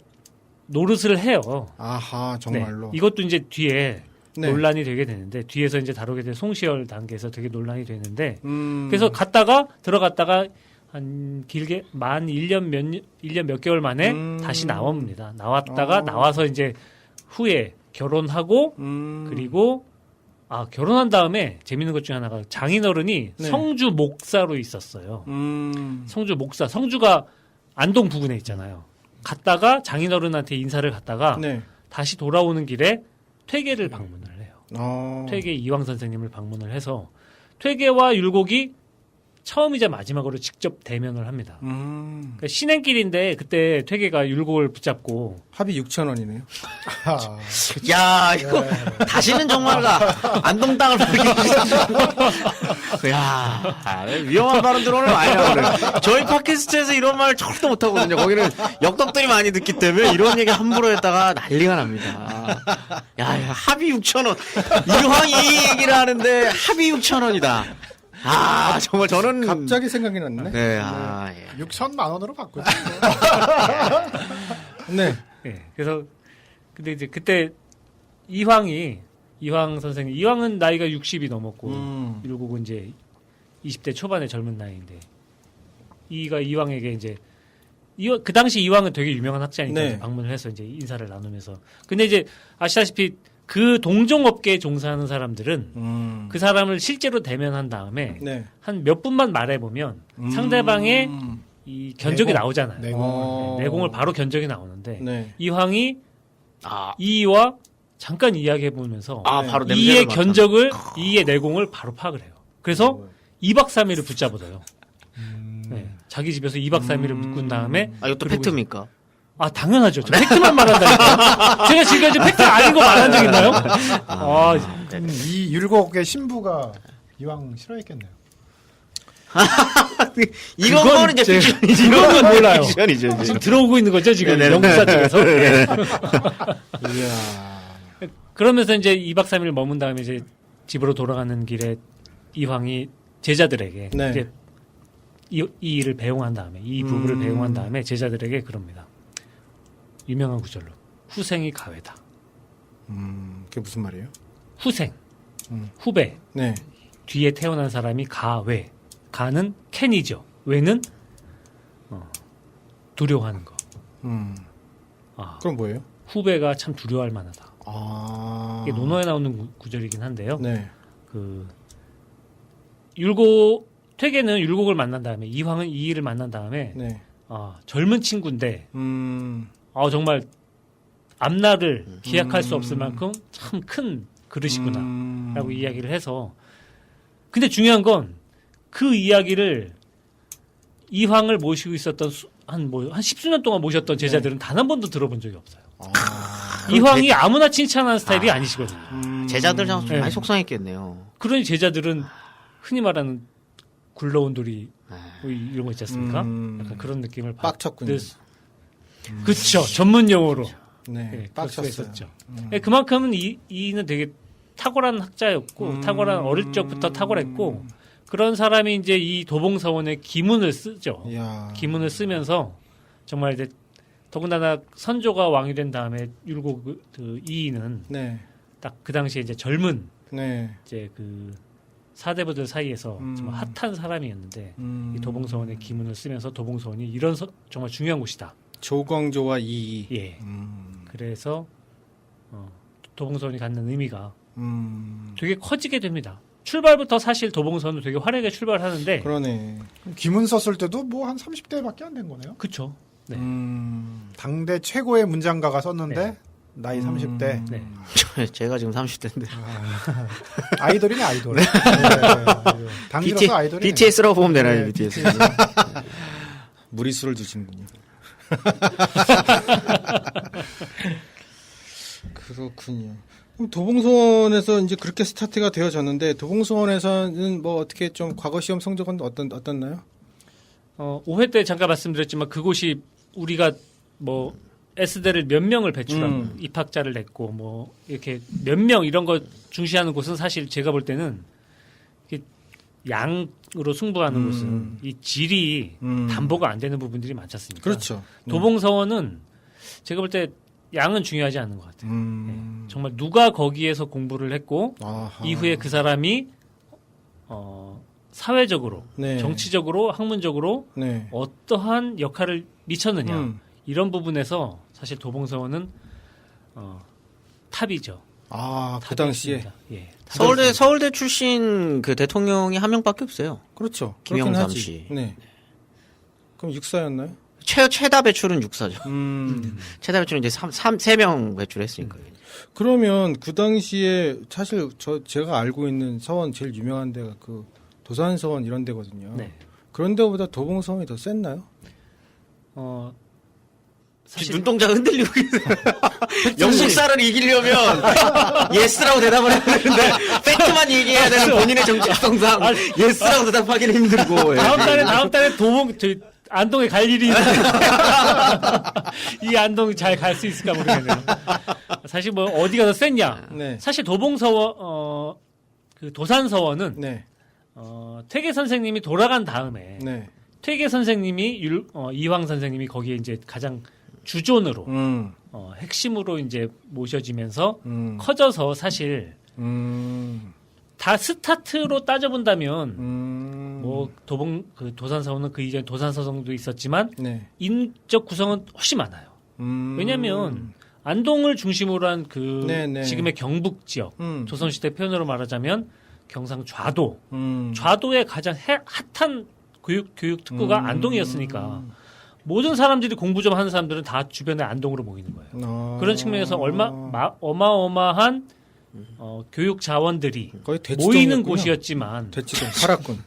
Speaker 4: 노릇을 해요.
Speaker 1: 아하, 정말로.
Speaker 4: 네. 이것도 이제 뒤에
Speaker 1: 네.
Speaker 4: 논란이 되게 되는데 뒤에서 이제 다루게 된 송시열 단계에서 되게 논란이 되는데
Speaker 1: 음.
Speaker 4: 그래서 들어갔다가 한 길게 만 1년 몇 개월 만에 다시 나옵니다. 나왔다가 나와서 이제 후에 결혼하고 그리고 결혼한 다음에 재밌는 것 중에 하나가 장인어른이
Speaker 1: 네.
Speaker 4: 성주 목사로 있었어요. 성주 목사. 성주가 안동 부근에 있잖아요. 갔다가 장인어른한테 인사를 갔다가
Speaker 1: 네.
Speaker 4: 다시 돌아오는 길에 퇴계를 방문을 해요.
Speaker 1: 퇴계.
Speaker 4: 퇴계 이황 선생님을 방문을 해서 퇴계와 율곡이 처음이자 마지막으로 직접 대면을 합니다. 그러니까 신행길인데 그때 퇴계가 율곡을 붙잡고
Speaker 1: 합이 6,000원이네요.
Speaker 2: 야, 이거 다시는 정말가 안동 땅을 버리기. 야, 위험한 발언들 오늘 많이 나오네. 저희 팟캐스트에서 이런 말 절대 못 하거든요. 거기는 역덕들이 많이 듣기 때문에 이런 얘기 함부로 했다가 난리가 납니다. 야, 합이 6,000원. 이왕 이 얘기를 하는데 합이 6,000원이다. 정말 저는
Speaker 1: 갑자기 생각이 났네.
Speaker 2: 네,
Speaker 3: 6천만 원으로 바꾸죠.
Speaker 1: 네.
Speaker 4: 네, 그래서 근데 이제 그때 이황 선생님 이황은 나이가 60이 넘었고 율곡은 이제 20대 초반의 젊은 나이인데 이황에게 이제 그 당시 이황은 되게 유명한 학자니까
Speaker 1: 네.
Speaker 4: 이제 방문을 해서 이제 인사를 나누면서 근데 이제 아시다시피 그 동종업계에 종사하는 사람들은 그 사람을 실제로 대면한 다음에
Speaker 1: 네.
Speaker 4: 한 몇 분만 말해보면 상대방의 이 견적이 나오잖아요. 내공을 바로 견적이 나오는데
Speaker 1: 네.
Speaker 4: 이황이
Speaker 2: 아,
Speaker 4: 이의와 잠깐 이야기해보면서
Speaker 2: 바로
Speaker 4: 이의
Speaker 2: 냄새를 맡아.
Speaker 4: 견적을 이의 내공을 바로 파악을 해요. 그래서 2박 3일을 붙잡아둬요. 네. 자기 집에서 2박 3일을 묵은 다음에
Speaker 2: 이것도
Speaker 4: 그리고
Speaker 2: 팩트입니까?
Speaker 4: 당연하죠. 저 팩트만 말한다니까. 제가 지금까지 팩트 아닌 거 말한 적 있나요?
Speaker 3: 이 율곡의 신부가 이왕 싫어했겠네요.
Speaker 2: 이건 이제
Speaker 4: 제-
Speaker 2: 픽션이지.
Speaker 4: 그건 몰라요.
Speaker 2: 픽션이죠.
Speaker 4: 지금 들어오고 있는 거죠, 지금
Speaker 2: 네네.
Speaker 4: 영국사 쪽에서. 네.
Speaker 1: 이야.
Speaker 4: 그러면서 이제 2박 3일 머문 다음에 이제 집으로 돌아가는 길에 이황이 제자들에게
Speaker 1: 네.
Speaker 4: 이제 이 일을 배웅한 다음에 이 부부를 배웅한 다음에 제자들에게 그럽니다. 유명한 구절로 후생이 가외다.
Speaker 1: 그게 무슨 말이에요?
Speaker 4: 후생, 후배,
Speaker 1: 네.
Speaker 4: 뒤에 태어난 사람이 가외. 가는 캔이죠. 외는 두려워하는 거.
Speaker 1: 그럼 뭐예요?
Speaker 4: 후배가 참 두려워할 만하다.
Speaker 1: 아.
Speaker 4: 이게 논어에 나오는 구절이긴 한데요.
Speaker 1: 네.
Speaker 4: 그 퇴계는 율곡을 만난 다음에 이황은 이의를 만난 다음에
Speaker 1: 네.
Speaker 4: 젊은 친구인데 정말 앞날을 기약할 수 없을 만큼 참 큰 그릇이구나라고 이야기를 해서 근데 중요한 건 그 이야기를 이황을 모시고 있었던 한 10수년 동안 모셨던 제자들은 단 한 번도 들어본 적이 없어요. 이황이 아무나 칭찬하는 스타일이 아니시거든요.
Speaker 2: 제자들 좀
Speaker 4: 네.
Speaker 2: 많이 속상했겠네요.
Speaker 4: 그러니 제자들은 흔히 말하는 굴러온 돌이 뭐 이런 거 있지 않습니까? 약간 그런 느낌을
Speaker 1: 빡쳤군요.
Speaker 4: 그렇죠. 전문 용어로
Speaker 1: 네.
Speaker 4: 그럴 수가
Speaker 1: 빡쳤어요.
Speaker 4: 있었죠. 네, 그만큼은 이는 되게 탁월한 학자였고 탁월한 어릴 적부터 탁월했고 그런 사람이 이제 이 도봉서원의 기문을 쓰죠.
Speaker 1: 이야.
Speaker 4: 기문을 쓰면서 정말 이제 더군다나 선조가 왕이 된 다음에 율곡 그 이이는
Speaker 1: 네.
Speaker 4: 딱 그 당시에 이제 젊은
Speaker 1: 네.
Speaker 4: 이제 그 사대부들 사이에서 정말 핫한 사람이었는데 이 도봉서원의 기문을 쓰면서 도봉서원이 이런 정말 중요한 곳이다.
Speaker 1: 조광조와 이이.
Speaker 4: 예. 그래서 도봉서원이 갖는 의미가 되게 커지게 됩니다. 출발부터 사실 도봉서원은 되게 화려하게 출발하는데
Speaker 1: 그러네.
Speaker 3: 기문 썼을 때도 뭐 한 30대밖에 안 된 거네요.
Speaker 4: 그렇죠. 네.
Speaker 3: 당대 최고의 문장가가 썼는데
Speaker 4: 네.
Speaker 3: 나이 30대.
Speaker 4: 네.
Speaker 2: 제가 지금 30대인데.
Speaker 3: 아이돌이네 아이돌. 네, 당시로서 아이돌이네.
Speaker 2: BTS라고 보면 되나요,
Speaker 3: 네,
Speaker 2: BTS.
Speaker 1: 무리수를 두시는군요. 그렇군요. 그럼 도봉서원에서 이제 그렇게 스타트가 되어졌는데 도봉서원에서는 뭐 어떻게 좀 과거 시험 성적은 어떻나요?
Speaker 4: 5회 때 잠깐 말씀드렸지만 그곳이 우리가 뭐 S대를 몇 명을 배출한 입학자를 냈고 뭐 이렇게 몇 명 이런 거 중시하는 곳은 사실 제가 볼 때는 이게 양으로 승부하는 곳은 이 질이 담보가 안 되는 부분들이 많지 않습니까?
Speaker 1: 그렇죠.
Speaker 4: 도봉서원은 제가 볼 때 양은 중요하지 않는 것 같아요. 네. 정말 누가 거기에서 공부를 했고
Speaker 1: 아하.
Speaker 4: 이후에 그 사람이 사회적으로,
Speaker 1: 네.
Speaker 4: 정치적으로, 학문적으로
Speaker 1: 네.
Speaker 4: 어떠한 역할을 미쳤느냐 이런 부분에서 사실 도봉서원은 탑이죠.
Speaker 1: 그 당시에.
Speaker 4: 예.
Speaker 2: 서울대 출신 그 대통령이 한 명밖에 없어요.
Speaker 1: 그렇죠.
Speaker 2: 김영삼
Speaker 1: 그렇긴 하지.
Speaker 2: 씨.
Speaker 1: 네. 그럼 육사였나요?
Speaker 2: 최다 배출은 6사죠. 최다 배출은 이제 3명 배출했으니까.
Speaker 1: 그러면 그 당시에 사실 제가 알고 있는 서원 제일 유명한 데가 그 도산서원 이런 데거든요.
Speaker 4: 네.
Speaker 1: 그런 데보다 도봉서원이 더 셌나요?
Speaker 4: 사실
Speaker 2: 눈동자가 흔들리고 있어요. 영국사를 이기려면 예스라고 대답을 해야 되는데 팩트만 얘기해야 되는 본인의 정체성상 예스라고 대답하기는 힘들고.
Speaker 4: 다음 달에 안동에 갈 일이 있는데 이 안동 잘 갈 수 있을까 모르겠네요. 사실 뭐 어디가 더 셌냐?
Speaker 1: 네.
Speaker 4: 사실 도봉서원 그 도산서원은
Speaker 1: 네.
Speaker 4: 퇴계 선생님이 돌아간 다음에
Speaker 1: 네.
Speaker 4: 퇴계 선생님이 이황 선생님이 거기에 이제 가장 주존으로 핵심으로 이제 모셔지면서 커져서 사실 다 스타트로 따져본다면 뭐 도산서원은 그 이전 도산서성도 있었지만
Speaker 1: 네.
Speaker 4: 인적 구성은 훨씬 많아요. 왜냐하면 안동을 중심으로 한 그
Speaker 1: 네네.
Speaker 4: 지금의 경북 지역, 조선시대 표현으로 말하자면 경상 좌도,
Speaker 1: 음.
Speaker 4: 좌도의 가장 핫한 교육 특구가 안동이었으니까 모든 사람들이 공부 좀 하는 사람들은 다 주변에 안동으로 모이는 거예요. 그런 측면에서 어마어마한 교육 자원들이
Speaker 1: 거의
Speaker 4: 모이는
Speaker 1: 대치동이었군요.
Speaker 4: 곳이었지만
Speaker 1: 대치동, 파라군.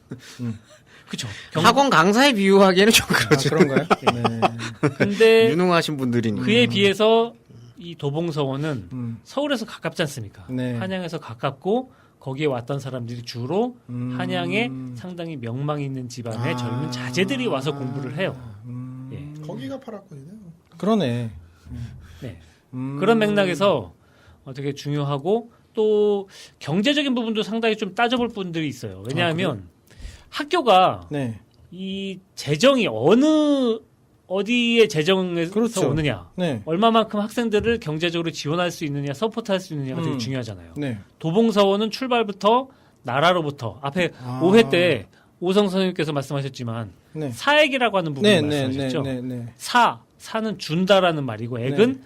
Speaker 4: 그쵸.
Speaker 2: 학원 강사에 비유하기에는 좀 그렇죠.
Speaker 1: 그런가요? 네.
Speaker 4: 근데
Speaker 2: 유능하신 분들이니.
Speaker 4: 그에 비해서 이 도봉서원은
Speaker 1: 음.
Speaker 4: 서울에서 가깝지 않습니까?
Speaker 1: 네.
Speaker 4: 한양에서 가깝고 거기에 왔던 사람들이 주로 한양에
Speaker 1: 음.
Speaker 4: 상당히 명망 있는 집안의 젊은 자제들이 와서 공부를 해요. 예.
Speaker 3: 거기가 파라군이네요.
Speaker 1: 그러네.
Speaker 4: 네.
Speaker 1: 음.
Speaker 4: 그런 맥락에서 되게 중요하고 또 경제적인 부분도 상당히 좀 따져볼 분들이 있어요. 왜냐하면 학교가
Speaker 1: 네.
Speaker 4: 이 재정이 어디에 재정에서
Speaker 1: 그렇죠.
Speaker 4: 오느냐,
Speaker 1: 네.
Speaker 4: 얼마만큼 학생들을 경제적으로 지원할 수 있느냐, 서포트할 수 있느냐가 되게
Speaker 1: 음.
Speaker 4: 중요하잖아요.
Speaker 1: 네.
Speaker 4: 도봉서원은 출발부터 나라로부터 앞에 5회 때 오성 선생님께서 말씀하셨지만
Speaker 1: 네.
Speaker 4: 사액이라고 하는 부분을 말씀하셨죠.
Speaker 1: 네.
Speaker 4: 사는 준다라는 말이고 액은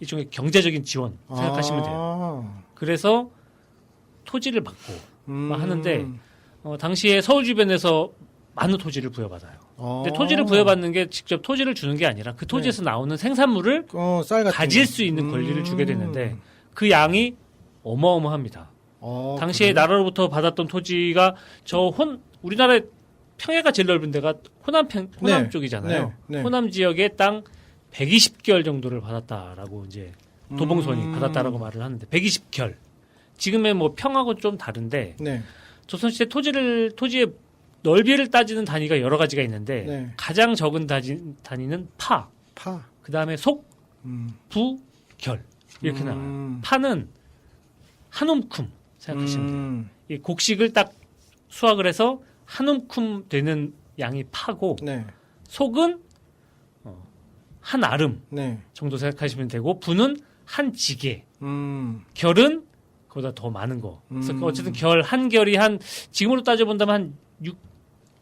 Speaker 4: 일종의 경제적인 지원 생각하시면 돼요. 그래서 토지를 받고 하는데 당시에 서울 주변에서 많은 토지를 부여받아요. 근데 토지를 부여받는 게 직접 토지를 주는 게 아니라 그 토지에서 나오는 생산물을
Speaker 1: 쌀 같은
Speaker 4: 가질
Speaker 1: 거.
Speaker 4: 수 있는 권리를 주게 되는데 그 양이 어마어마합니다.
Speaker 1: 어,
Speaker 4: 당시에
Speaker 1: 그래요?
Speaker 4: 나라로부터 받았던 토지가 우리나라의 평야가 제일 넓은 데가 호남
Speaker 1: 네.
Speaker 4: 쪽이잖아요.
Speaker 1: 네. 네.
Speaker 4: 호남 지역의 땅 120결 정도를 받았다라고 이제 도봉선이 받았다라고 말을 하는데 120결. 지금의 뭐 평하고 좀 다른데
Speaker 1: 네.
Speaker 4: 조선시대 토지의 넓이를 따지는 단위가 여러 가지가 있는데
Speaker 1: 네.
Speaker 4: 가장 적은 단위는 파,
Speaker 1: 파.
Speaker 4: 그 다음에 속,
Speaker 1: 음.
Speaker 4: 부, 결 이렇게 나와요.
Speaker 1: 음.
Speaker 4: 파는 한 움큼 생각하시면 돼요.
Speaker 1: 음.
Speaker 4: 이 곡식을 딱 수확을 해서 한 움큼 되는 양이 파고
Speaker 1: 네.
Speaker 4: 속은 한 아름
Speaker 1: 네.
Speaker 4: 정도 생각하시면 되고 부는 한 지게 결은 그보다 더 많은 거. 그래서 어쨌든 결 한 결이 지금으로 따져본다면 한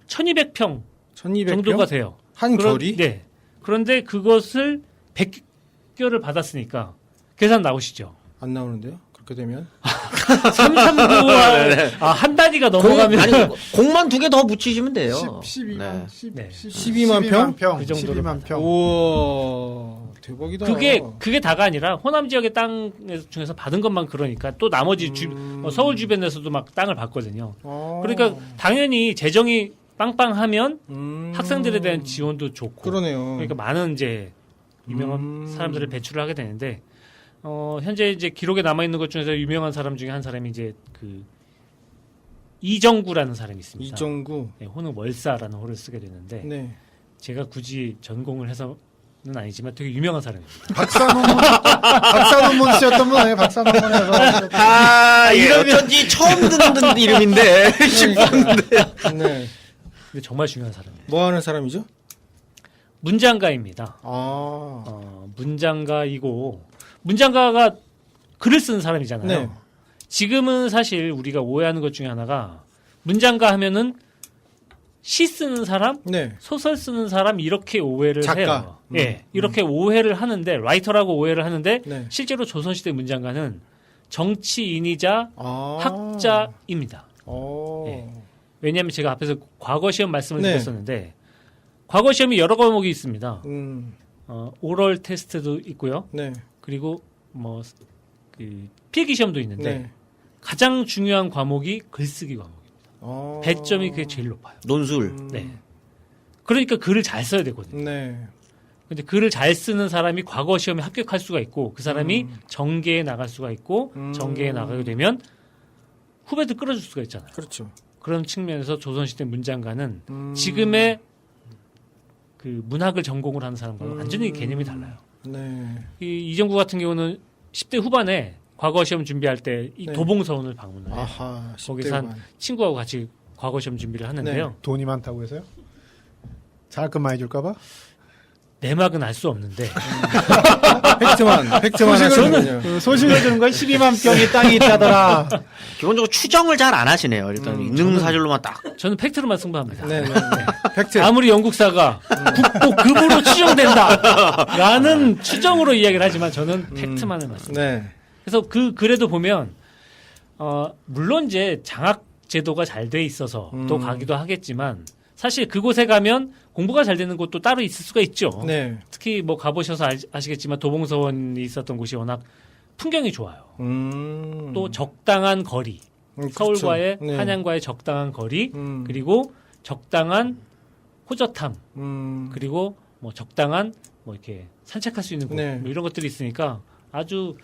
Speaker 4: 1200평
Speaker 1: 1200평
Speaker 4: 정도가 돼요.
Speaker 1: 한 결이?
Speaker 4: 네. 그런데 그것을 100결을 받았으니까 계산 나오시죠?
Speaker 1: 안 나오는데요. 그렇게 되면
Speaker 4: 339와 한 단위가 넘어가면
Speaker 2: 공만 2개 더 붙이시면 돼요.
Speaker 3: 12만,
Speaker 2: 네.
Speaker 1: 12만 평?
Speaker 4: 그 정도로
Speaker 3: 12만 평.
Speaker 1: 우와. 대박이다.
Speaker 4: 그게 다가 아니라 호남 지역의 땅 중에서 받은 것만 그러니까 또 나머지 서울 주변에서도 막 땅을 받거든요. 그러니까 당연히 재정이 빵빵하면 학생들에 대한 지원도 좋고.
Speaker 1: 그러네요.
Speaker 4: 그러니까 많은 이제 유명한 사람들을 배출을 하게 되는데 현재 이제 기록에 남아 있는 것 중에서 유명한 사람 중에 한 사람이 이제 그 이정구라는 사람이 있습니다.
Speaker 1: 이정구.
Speaker 4: 네, 호는 월사라는 호를 쓰게 되는데
Speaker 1: 네.
Speaker 4: 제가 굳이 전공을 해서는 아니지만 되게 유명한 사람입니다.
Speaker 3: 박사논문 쓰셨던 분 아니에요? 박사논문에서.
Speaker 2: 이름이 어쩐지 처음 듣는 이름인데 싶었는데.
Speaker 1: 네.
Speaker 4: 근데 정말 중요한 사람이에요.
Speaker 1: 뭐 하는 사람이죠?
Speaker 4: 문장가입니다. 문장가이고 문장가가 글을 쓰는 사람이잖아요.
Speaker 1: 네.
Speaker 4: 지금은 사실 우리가 오해하는 것 중에 하나가 문장가 하면은 시 쓰는 사람,
Speaker 1: 네.
Speaker 4: 소설 쓰는 사람 이렇게 오해를
Speaker 1: 작가.
Speaker 4: 해요. 예, 이렇게 오해를 하는데 라이터라고 오해를 하는데
Speaker 1: 네.
Speaker 4: 실제로 조선시대 문장가는 정치인이자 학자입니다. 예. 왜냐하면 제가 앞에서 과거 시험 말씀을
Speaker 1: 네.
Speaker 4: 드렸었는데 과거 시험이 여러 과목이 있습니다.
Speaker 1: 음.
Speaker 4: 오럴 테스트도 있고요.
Speaker 1: 네.
Speaker 4: 그리고 필기 시험도 있는데
Speaker 1: 네.
Speaker 4: 가장 중요한 과목이 글쓰기 과목입니다. 배점이 그게 제일 높아요.
Speaker 2: 논술.
Speaker 4: 네. 그러니까 글을 잘 써야 되거든요.
Speaker 1: 네.
Speaker 4: 근데 글을 잘 쓰는 사람이 과거 시험에 합격할 수가 있고 그 사람이 정계에 나갈 수가 있고 정계에 나가게 되면 후배들 끌어줄 수가 있잖아요.
Speaker 1: 그렇죠.
Speaker 4: 그런 측면에서 조선시대 문장가는 지금의 그 문학을 전공을 하는 사람과는 완전히 개념이 달라요.
Speaker 1: 네.
Speaker 4: 이정구 같은 경우는 10대 후반에 과거 시험 준비할 때 이
Speaker 1: 네.
Speaker 4: 도봉서원을 방문을 해요.
Speaker 1: 아하.
Speaker 4: 거기서 한 친구하고 같이 과거 시험 준비를 하는데요.
Speaker 3: 돈이 많다고 해서요? 장학금 많이 줄까봐?
Speaker 4: 내막은 알 수 없는데
Speaker 1: 팩트만 하시는군요.
Speaker 3: 그 소식을 들은 건 12만 평의 땅이 있다더라.
Speaker 2: 기본적으로 추정을 잘 안 하시네요. 일단 있는 사실로만 딱.
Speaker 4: 저는 팩트로만 승부합니다.
Speaker 1: 네. 팩트.
Speaker 4: 아무리 영국사가 국보급으로 추정된다라는 추정으로 이야기를 하지만 저는 팩트만을 말씀드립니다.
Speaker 1: 네.
Speaker 4: 그래서 그 글에도 보면 물론 이제 장학 제도가 잘 돼 있어서 또 가기도 하겠지만 사실 그곳에 가면 공부가 잘 되는 곳도 따로 있을 수가 있죠.
Speaker 1: 네.
Speaker 4: 특히 뭐 가보셔서 아시겠지만 도봉서원이 있었던 곳이 워낙 풍경이 좋아요. 또 적당한 거리, 서울과의
Speaker 1: 그렇죠. 네.
Speaker 4: 한양과의 적당한 거리, 그리고 적당한 호젓함, 그리고 뭐 적당한 뭐 이렇게 산책할 수 있는 곳,
Speaker 1: 네.
Speaker 4: 뭐 이런 것들이 있으니까 아주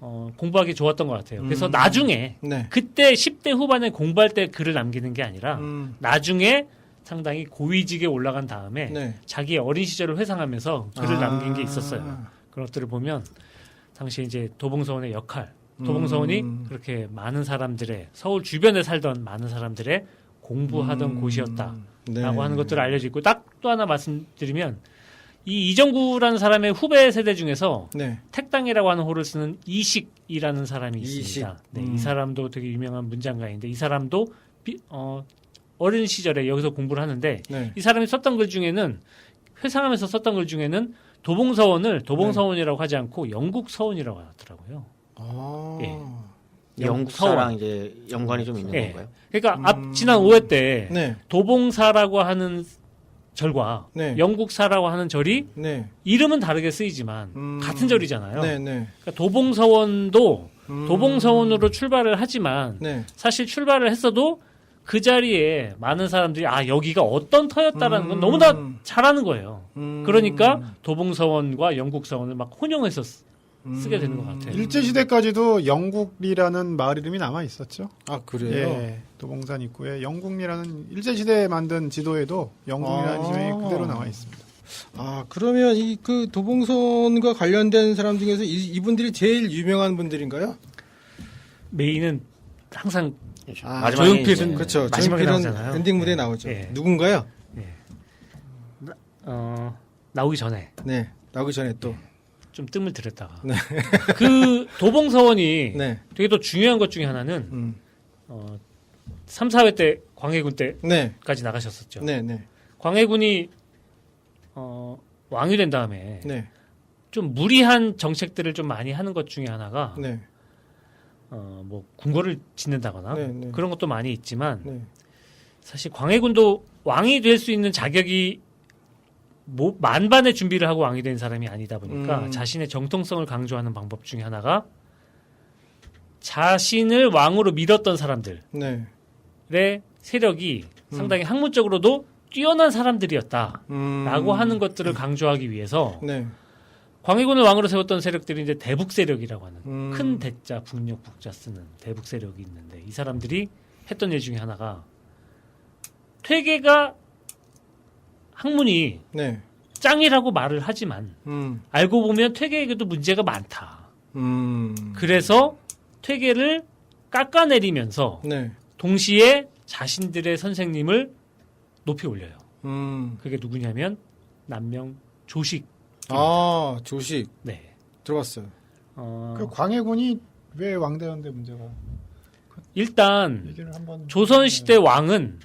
Speaker 4: 공부하기 좋았던 것 같아요. 그래서 나중에
Speaker 1: 네.
Speaker 4: 그때 10대 후반에 공부할 때 글을 남기는 게 아니라 나중에 상당히 고위직에 올라간 다음에
Speaker 1: 네.
Speaker 4: 자기의 어린 시절을 회상하면서 글을 남긴 게 있었어요.
Speaker 1: 아.
Speaker 4: 그런 것들을 보면 당시 이제 도봉서원의 역할, 도봉서원이 그렇게 많은 사람들의 서울 주변에 살던 많은 사람들의 공부하던 곳이었다라고
Speaker 1: 네.
Speaker 4: 하는 것들을 알려져 있고 딱 또 하나 말씀드리면 이 이정구라는 사람의 후배 세대 중에서
Speaker 1: 네.
Speaker 4: 택당이라고 하는 호를 쓰는 이식이라는 사람이 있습니다.
Speaker 1: 이식.
Speaker 4: 네, 이 사람도 되게 유명한 문장가인데 이 사람도 어린 시절에 여기서 공부를 하는데
Speaker 1: 네.
Speaker 4: 이 사람이 썼던 글 중에는 회상하면서 썼던 글 중에는 도봉서원을 도봉서원이라고 하지 않고 영국서원이라고 하더라고요.
Speaker 1: 아.
Speaker 4: 예.
Speaker 2: 영국사랑 이제 연관이 좀 있는
Speaker 4: 예.
Speaker 2: 건가요?
Speaker 4: 그러니까 지난 5회 때
Speaker 1: 네.
Speaker 4: 도봉사라고 하는 절과
Speaker 1: 네.
Speaker 4: 영국사라고 하는 절이
Speaker 1: 네.
Speaker 4: 이름은 다르게 쓰이지만 같은 절이잖아요.
Speaker 1: 네, 네.
Speaker 4: 그러니까 도봉서원도 도봉서원으로 출발을 하지만
Speaker 1: 네.
Speaker 4: 사실 출발을 했어도 그 자리에 많은 사람들이 여기가 어떤 터였다라는 건 너무나 잘 아는 거예요. 그러니까 도봉서원과 영국서원을 막 혼용해서 쓰게 되는 것 같아요.
Speaker 3: 일제시대까지도 영국리라는 마을 이름이 남아 있었죠.
Speaker 1: 아, 그래요?
Speaker 3: 예, 도봉산 입구에 영국리라는 일제시대에 만든 지도에도 영국리라는 이름이 그대로 나와 있습니다.
Speaker 1: 아, 그러면 이 그 도봉선과 관련된 사람 중에서 이분들이 제일 유명한 분들인가요?
Speaker 4: 메인은 항상
Speaker 2: 마지막에
Speaker 4: 조용필은
Speaker 2: 이제
Speaker 1: 그렇죠.
Speaker 4: 마지막에
Speaker 1: 조용필은
Speaker 4: 나오잖아요.
Speaker 1: 엔딩 무대에
Speaker 4: 예.
Speaker 1: 나오죠.
Speaker 4: 예.
Speaker 1: 누군가요?
Speaker 4: 나오기 전에
Speaker 1: 네. 나오기 전에 또.
Speaker 4: 좀 뜸을 들였다가
Speaker 1: 네.
Speaker 4: 그 도봉서원이
Speaker 1: 네.
Speaker 4: 되게 또 중요한 것 중에 하나는 3, 4회 때 광해군
Speaker 1: 네.
Speaker 4: 때까지 나가셨었죠.
Speaker 1: 네, 네.
Speaker 4: 광해군이 왕이 된 다음에
Speaker 1: 네.
Speaker 4: 좀 무리한 정책들을 좀 많이 하는 것 중에 하나가
Speaker 1: 네.
Speaker 4: 뭐 궁궐을 짓는다거나
Speaker 1: 네, 네.
Speaker 4: 그런 것도 많이 있지만
Speaker 1: 네.
Speaker 4: 사실 광해군도 왕이 될 수 있는 자격이 만반의 준비를 하고 왕이 된 사람이 아니다 보니까 자신의 정통성을 강조하는 방법 중에 하나가 자신을 왕으로 밀었던 사람들의
Speaker 1: 네.
Speaker 4: 세력이 상당히 학문적으로도 뛰어난 사람들이었다라고 하는 것들을 강조하기 위해서
Speaker 1: 네.
Speaker 4: 광해군을 왕으로 세웠던 세력들이 이제 대북 세력이라고 하는
Speaker 1: 음.
Speaker 4: 큰 대자 북녘 북자 쓰는 대북 세력이 있는데 이 사람들이 했던 일 중에 하나가 퇴계가 학문이
Speaker 1: 네.
Speaker 4: 짱이라고 말을 하지만 알고 보면 퇴계에게도 문제가 많다. 그래서 퇴계를 깎아내리면서
Speaker 1: 네.
Speaker 4: 동시에 자신들의 선생님을 높이 올려요. 그게 누구냐면 남명 조식.
Speaker 1: 아, 조식.
Speaker 4: 네.
Speaker 1: 들어봤어요.
Speaker 3: 그 광해군이 왜 왕되었는데 문제가?
Speaker 4: 일단
Speaker 3: 얘기를 한번.
Speaker 4: 조선시대 왕은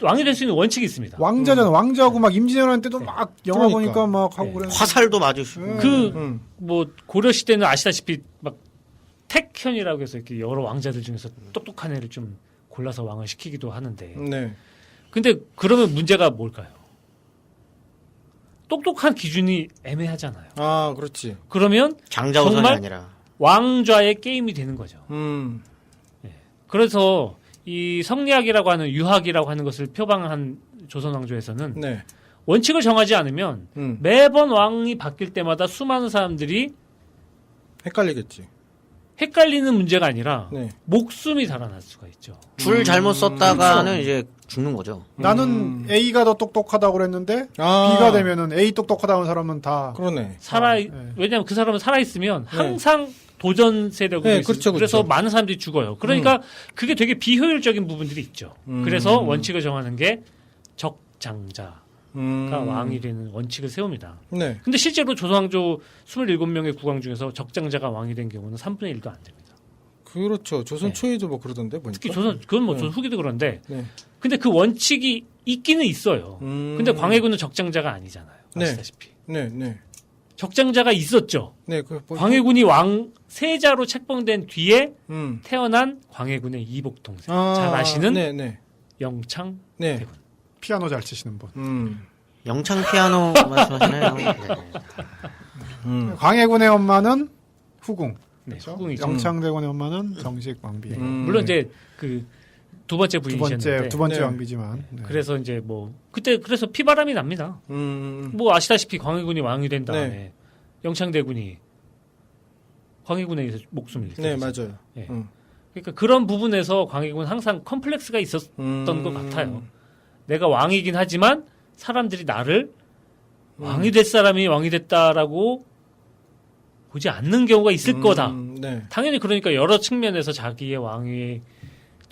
Speaker 4: 왕이 될 수 있는 원칙이 있습니다.
Speaker 3: 왕자잖아. 왕자하고 막 임진왜란 때도 막 영화
Speaker 1: 그러니까.
Speaker 3: 보니까 막 하고
Speaker 4: 네.
Speaker 3: 그랬는데.
Speaker 2: 화살도 맞으시고.
Speaker 4: 뭐 고려 시대는 아시다시피 막 택현이라고 해서 이렇게 여러 왕자들 중에서 똑똑한 애를 좀 골라서 왕을 시키기도 하는데.
Speaker 1: 네.
Speaker 4: 근데 그러면 문제가 뭘까요? 똑똑한 기준이 애매하잖아요.
Speaker 1: 아, 그렇지.
Speaker 4: 그러면
Speaker 2: 장자우선이
Speaker 4: 정말
Speaker 2: 아니라.
Speaker 4: 왕좌의 게임이 되는 거죠. 그래서 이 성리학이라고 하는 유학이라고 하는 것을 표방한 조선 왕조에서는
Speaker 1: 네.
Speaker 4: 원칙을 정하지 않으면 매번 왕이 바뀔 때마다 수많은 사람들이
Speaker 1: 헷갈리겠지.
Speaker 4: 헷갈리는 문제가 아니라
Speaker 1: 네.
Speaker 4: 목숨이 달아날 수가 있죠.
Speaker 2: 줄 잘못 썼다가는 이제 죽는 거죠.
Speaker 3: 나는 A가 더 똑똑하다고 그랬는데
Speaker 1: 아.
Speaker 3: B가 되면은 A 똑똑하다는 사람은 다
Speaker 1: 그러네.
Speaker 4: 왜냐하면 그 사람은 살아있으면 항상 도전 세력으로
Speaker 1: 네,
Speaker 4: 있어요.
Speaker 1: 그렇죠,
Speaker 4: 그래서
Speaker 1: 그렇죠.
Speaker 4: 많은 사람들이 죽어요. 그러니까 그게 되게 비효율적인 부분들이 있죠. 그래서 원칙을 정하는 게 적장자, 왕이 되는 원칙을 세웁니다.
Speaker 1: 네.
Speaker 4: 근데 실제로 조선왕조 27명의 국왕 중에서 적장자가 왕이 된 경우는 3분의 1도 안 됩니다.
Speaker 1: 그렇죠. 조선
Speaker 4: 네.
Speaker 1: 초에도 뭐 그러던데 보니까.
Speaker 4: 특히 조선, 그건 뭐
Speaker 1: 네.
Speaker 4: 조선 후기도 그런데,
Speaker 1: 네.
Speaker 4: 근데 그 원칙이 있기는 있어요. 근데 광해군은 적장자가 아니잖아요.
Speaker 1: 네.
Speaker 4: 아시다시피.
Speaker 1: 네, 네.
Speaker 4: 적장자가 있었죠.
Speaker 1: 네, 그
Speaker 4: 광해군이 세자로 책봉된 뒤에
Speaker 1: 음.
Speaker 4: 태어난 광해군의 이복 동생.
Speaker 1: 아,
Speaker 4: 잘 아시는
Speaker 1: 네, 네.
Speaker 4: 영창
Speaker 1: 네.
Speaker 4: 대군.
Speaker 3: 피아노 잘 치시는 분.
Speaker 2: 영창 피아노 말씀하시나요? 네.
Speaker 3: 광해군의 엄마는 후궁.
Speaker 4: 네,
Speaker 3: 그렇죠?
Speaker 4: 후궁이죠.
Speaker 3: 영창대군의 엄마는 정식 왕비.
Speaker 4: 네. 물론 이제 그 두 번째 부인이셨는데.
Speaker 3: 두 번째
Speaker 1: 네.
Speaker 3: 왕비지만. 네.
Speaker 4: 그래서 이제 뭐 그때 그래서 피바람이 납니다.
Speaker 1: 음.
Speaker 4: 뭐 아시다시피 광해군이 왕이 된 다음에
Speaker 1: 네.
Speaker 4: 영창대군이 광해군에 의해서 목숨을 잃게
Speaker 1: 네,
Speaker 4: 되죠.
Speaker 1: 맞아요.
Speaker 4: 예.
Speaker 1: 음.
Speaker 4: 그러니까 그런 부분에서 광해군은 항상 컴플렉스가 있었던 것 같아요. 내가 왕이긴 하지만 사람들이 나를 왕이 될 사람이 왕이 됐다라고 보지 않는 경우가 있을 거다.
Speaker 1: 네.
Speaker 4: 당연히 그러니까 여러 측면에서 자기의 왕위의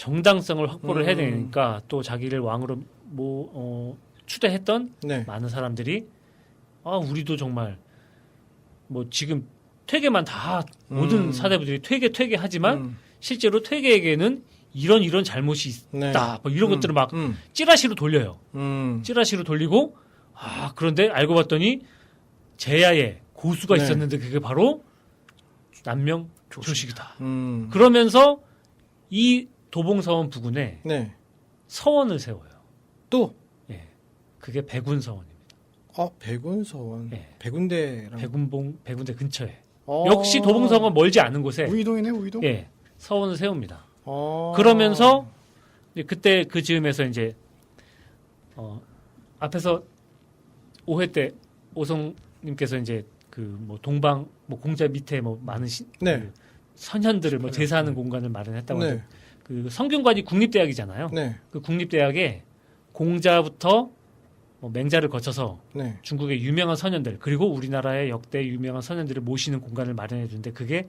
Speaker 4: 정당성을 확보를 해야 되니까 또 자기를 왕으로 추대했던
Speaker 1: 네.
Speaker 4: 많은 사람들이 우리도 정말 뭐 지금 퇴계만 다 모든 사대부들이 퇴계하지만 실제로 퇴계에게는 이런 잘못이 있다.
Speaker 1: 네.
Speaker 4: 뭐 이런 것들을 막 찌라시로 돌려요.
Speaker 1: 음.
Speaker 4: 찌라시로 돌리고 그런데 알고 봤더니 제야에 고수가
Speaker 1: 네.
Speaker 4: 있었는데 그게 바로 남명 조식이다.
Speaker 1: 그러면서
Speaker 4: 이 도봉서원 부근에
Speaker 1: 네.
Speaker 4: 서원을 세워요.
Speaker 1: 또
Speaker 4: 예. 그게 백운서원입니다.
Speaker 1: 백운서원.
Speaker 4: 네.
Speaker 1: 백운대랑
Speaker 4: 백운대 근처에.
Speaker 1: 어.
Speaker 4: 역시 도봉서원과 멀지 않은 곳에
Speaker 3: 우이동이네, 우이동.
Speaker 4: 예. 서원을 세웁니다.
Speaker 1: 어.
Speaker 4: 그러면서 이제 그때 그 즈음에서 이제 앞에서 5회 때 오성님께서 이제 그 뭐 동방 뭐 공자 밑에 뭐 많은
Speaker 1: 네.
Speaker 4: 그 선현들을 뭐 제사하는 공간을 마련했다고
Speaker 1: 네.
Speaker 4: 하는데 그 성균관이 국립대학이잖아요.
Speaker 1: 네.
Speaker 4: 그 국립대학에 공자부터 뭐 맹자를 거쳐서
Speaker 1: 네.
Speaker 4: 중국의 유명한 선현들 그리고 우리나라의 역대 유명한 선현들을 모시는 공간을 마련해 주는데 그게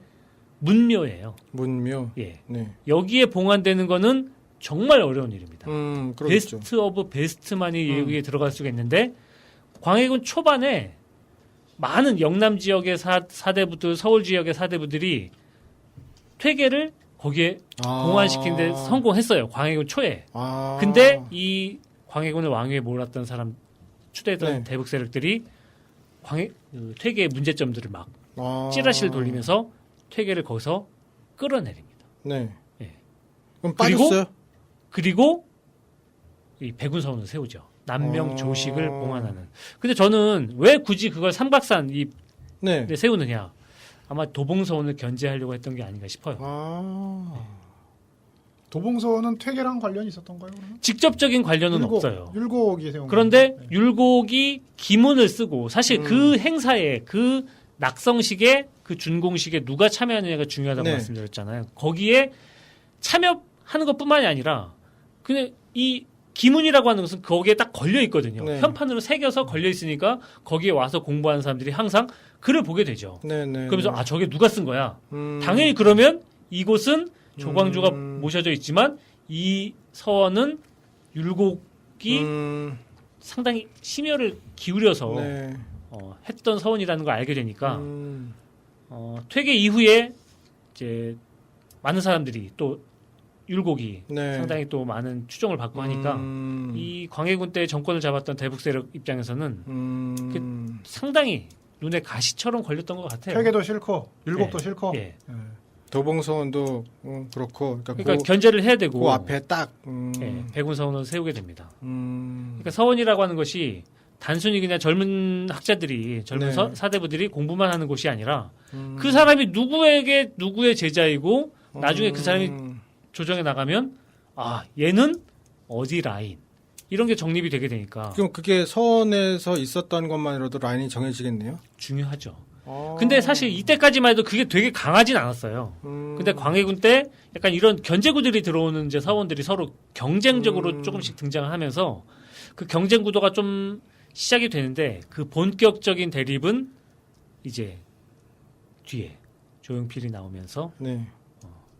Speaker 4: 문묘예요.
Speaker 1: 문묘.
Speaker 4: 예.
Speaker 1: 네.
Speaker 4: 여기에 봉안되는 거는 정말 어려운 일입니다.
Speaker 1: 그렇죠.
Speaker 4: 베스트 오브 베스트만이 여기에 들어갈 수가 있는데 광해군 초반에 많은 영남 지역의 사대부들, 서울 지역의 사대부들이 퇴계를 거기에 봉안시키는데 성공했어요. 광해군 초에. 근데 이 광해군을 왕위에 몰았던 사람 추대했던
Speaker 1: 네.
Speaker 4: 대북 세력들이 퇴계의 문제점들을 막 찌라시를 돌리면서 퇴계를 거기서 끌어내립니다.
Speaker 1: 네.
Speaker 4: 예.
Speaker 1: 그럼
Speaker 4: 그리고
Speaker 1: 빠졌어요?
Speaker 4: 그리고 이 백운서원을 세우죠. 남명 조식을 봉안하는. 근데 저는 왜 굳이 그걸 삼각산
Speaker 1: 네.
Speaker 4: 세우느냐? 아마 도봉서원을 견제하려고 했던 게 아닌가 싶어요.
Speaker 3: 도봉서원은 퇴계랑 관련이 있었던가요? 그러면?
Speaker 4: 직접적인 관련은 없어요.
Speaker 3: 율곡이 세운
Speaker 4: 그런데
Speaker 3: 거예요?
Speaker 4: 율곡이 기문을 쓰고 사실 그 행사에 그 낙성식에 그 준공식에 누가 참여하느냐가 중요하다고
Speaker 1: 네.
Speaker 4: 말씀드렸잖아요. 거기에 참여하는 것뿐만이 아니라 그냥 이 기문이라고 하는 것은 거기에 딱 걸려 있거든요.
Speaker 1: 네.
Speaker 4: 현판으로 새겨서 걸려 있으니까 거기에 와서 공부하는 사람들이 항상 글을 보게 되죠.
Speaker 1: 네, 네.
Speaker 4: 그러면서 저게 누가 쓴 거야? 당연히 그러면 이곳은 조광조가
Speaker 1: 음.
Speaker 4: 모셔져 있지만 이 서원은 율곡이 상당히 심혈을 기울여서
Speaker 1: 네.
Speaker 4: 했던 서원이라는 걸 알게 되니까 퇴계 이후에 이제 많은 사람들이 또 율곡이
Speaker 1: 네.
Speaker 4: 상당히 또 많은 추종을 받고 하니까 이 광해군 때 정권을 잡았던 대북 세력 입장에서는 상당히 눈에 가시처럼 걸렸던 것 같아요.
Speaker 3: 퇴계도 싫고 율곡도
Speaker 4: 예.
Speaker 3: 싫고.
Speaker 4: 예.
Speaker 1: 도봉서원도 그렇고.
Speaker 4: 그러니까 견제를 해야 되고
Speaker 1: 그 앞에 딱.
Speaker 4: 예, 백운서원을 세우게 됩니다.
Speaker 1: 음.
Speaker 4: 그러니까 서원이라고 하는 것이 단순히 그냥 젊은 학자들이 젊은
Speaker 1: 네.
Speaker 4: 사대부들이 공부만 하는 곳이 아니라 그 사람이 누구의 제자이고 나중에 그 사람이 조정해 나가면 얘는 어디 라인 이런 게 정립이 되게 되니까
Speaker 1: 그럼 그게 서원에서 있었던 것만으로도 라인이 정해지겠네요.
Speaker 4: 중요하죠. 근데 사실 이때까지만 해도 그게 되게 강하진 않았어요. 근데 광해군 때 약간 이런 견제구들이 들어오는 이제 사원들이 서로 경쟁적으로 조금씩 등장하면서 그 경쟁 구도가 좀 시작이 되는데 그 본격적인 대립은 이제 뒤에 조용필이 나오면서
Speaker 1: 네.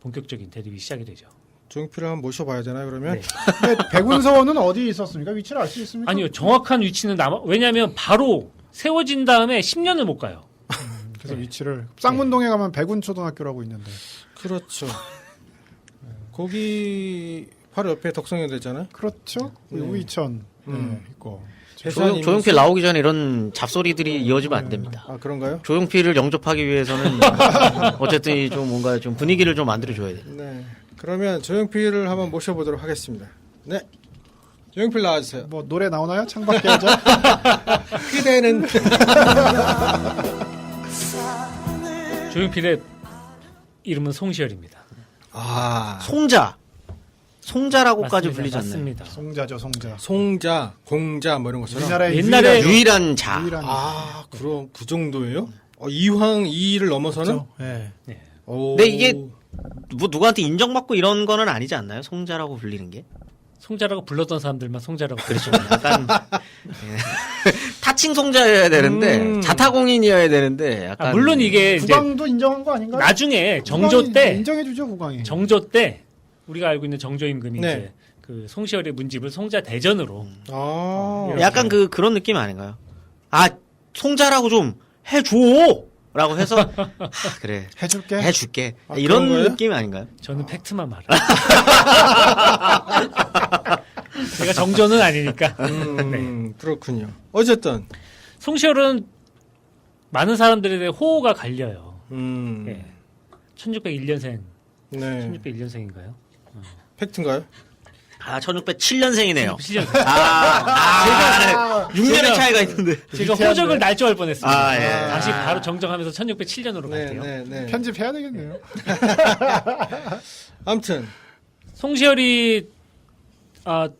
Speaker 4: 본격적인 대립이 시작이 되죠.
Speaker 1: 조용필을 한번 모셔봐야 되나 그러면?
Speaker 4: 네.
Speaker 3: 근데 백운서원은 어디 있었습니까? 위치를 알 수 있습니까?
Speaker 4: 아니요, 정확한 위치는 왜냐하면 바로 세워진 다음에 10년을 못 가요.
Speaker 3: 그래서 위치를 쌍문동에 가면 백운초등학교라고 있는데.
Speaker 1: 그렇죠. 거기 바로 옆에 덕성여대잖아요.
Speaker 3: 그렇죠.
Speaker 1: 네.
Speaker 3: 우이천 있고.
Speaker 2: 조용필 나오기 전에 이런 잡소리들이 이어지면 안 됩니다.
Speaker 1: 아 그런가요?
Speaker 2: 조용필을 영접하기 위해서는 어쨌든 좀 뭔가 좀 분위기를 좀 만들어줘야 돼요.
Speaker 1: 네. 그러면 조용필을 한번 모셔보도록 하겠습니다. 네. 조용필 나와주세요.
Speaker 3: 뭐 노래 나오나요? 창밖에 여자?
Speaker 1: 그대는
Speaker 4: 조용필의 이름은 송시열입니다.
Speaker 1: 아
Speaker 2: 송자라고까지
Speaker 4: 맞습니다.
Speaker 2: 불리지 않나요?
Speaker 4: 맞습니다.
Speaker 3: 송자죠, 송자.
Speaker 1: 송자, 공자 뭐 이런 것처럼.
Speaker 3: 우리나라의
Speaker 4: 옛날에
Speaker 2: 유일한 자.
Speaker 3: 유일한
Speaker 1: 아 그럼 그 정도예요? 이황 이를 넘어서는?
Speaker 3: 네.
Speaker 1: 오.
Speaker 2: 근데 이게 뭐 누구한테 인정받고 이런 거는 아니지 않나요? 송자라고 불리는 게?
Speaker 4: 송자라고 불렀던 사람들만 송자라고
Speaker 2: 그렇죠. 약간 타칭 송자여야 되는데 자타공인이어야 되는데 약간
Speaker 4: 물론 이게 이제
Speaker 3: 국왕도 인정한 거 아닌가요?
Speaker 4: 나중에 정조 때
Speaker 3: 인정해주죠, 국왕이.
Speaker 4: 정조 때 우리가 알고 있는 정조 임금이
Speaker 1: 네.
Speaker 4: 이제 그 송시열의 문집을 송자 대전으로
Speaker 1: 아.
Speaker 2: 약간 그런 느낌 아닌가요? 아 송자라고 좀 해줘! 라고 해서 그래
Speaker 3: 해줄게.
Speaker 2: 해줄게
Speaker 1: 아,
Speaker 2: 이런
Speaker 1: 그런 거예요?
Speaker 2: 느낌 아닌가요?
Speaker 4: 저는 팩트만 말해요. 제가 정조는 아니니까.
Speaker 1: 그렇군요. 어쨌든
Speaker 4: 송시열은 많은 사람들에 대해 호호가 갈려요.
Speaker 1: 네.
Speaker 4: 1601년생, 1601년생인가요?
Speaker 1: 팩트인가요?
Speaker 2: 아 1607년생이네요
Speaker 4: 7년생.
Speaker 2: 아 6년의 차이가 있는데
Speaker 4: 제가 호적을 날조할 뻔했습니다.
Speaker 2: 아, 예.
Speaker 4: 다시 바로 정정하면서 1607년으로 갈게요.
Speaker 1: 네.
Speaker 3: 편집해야 되겠네요.
Speaker 1: 아무튼
Speaker 4: 송시열이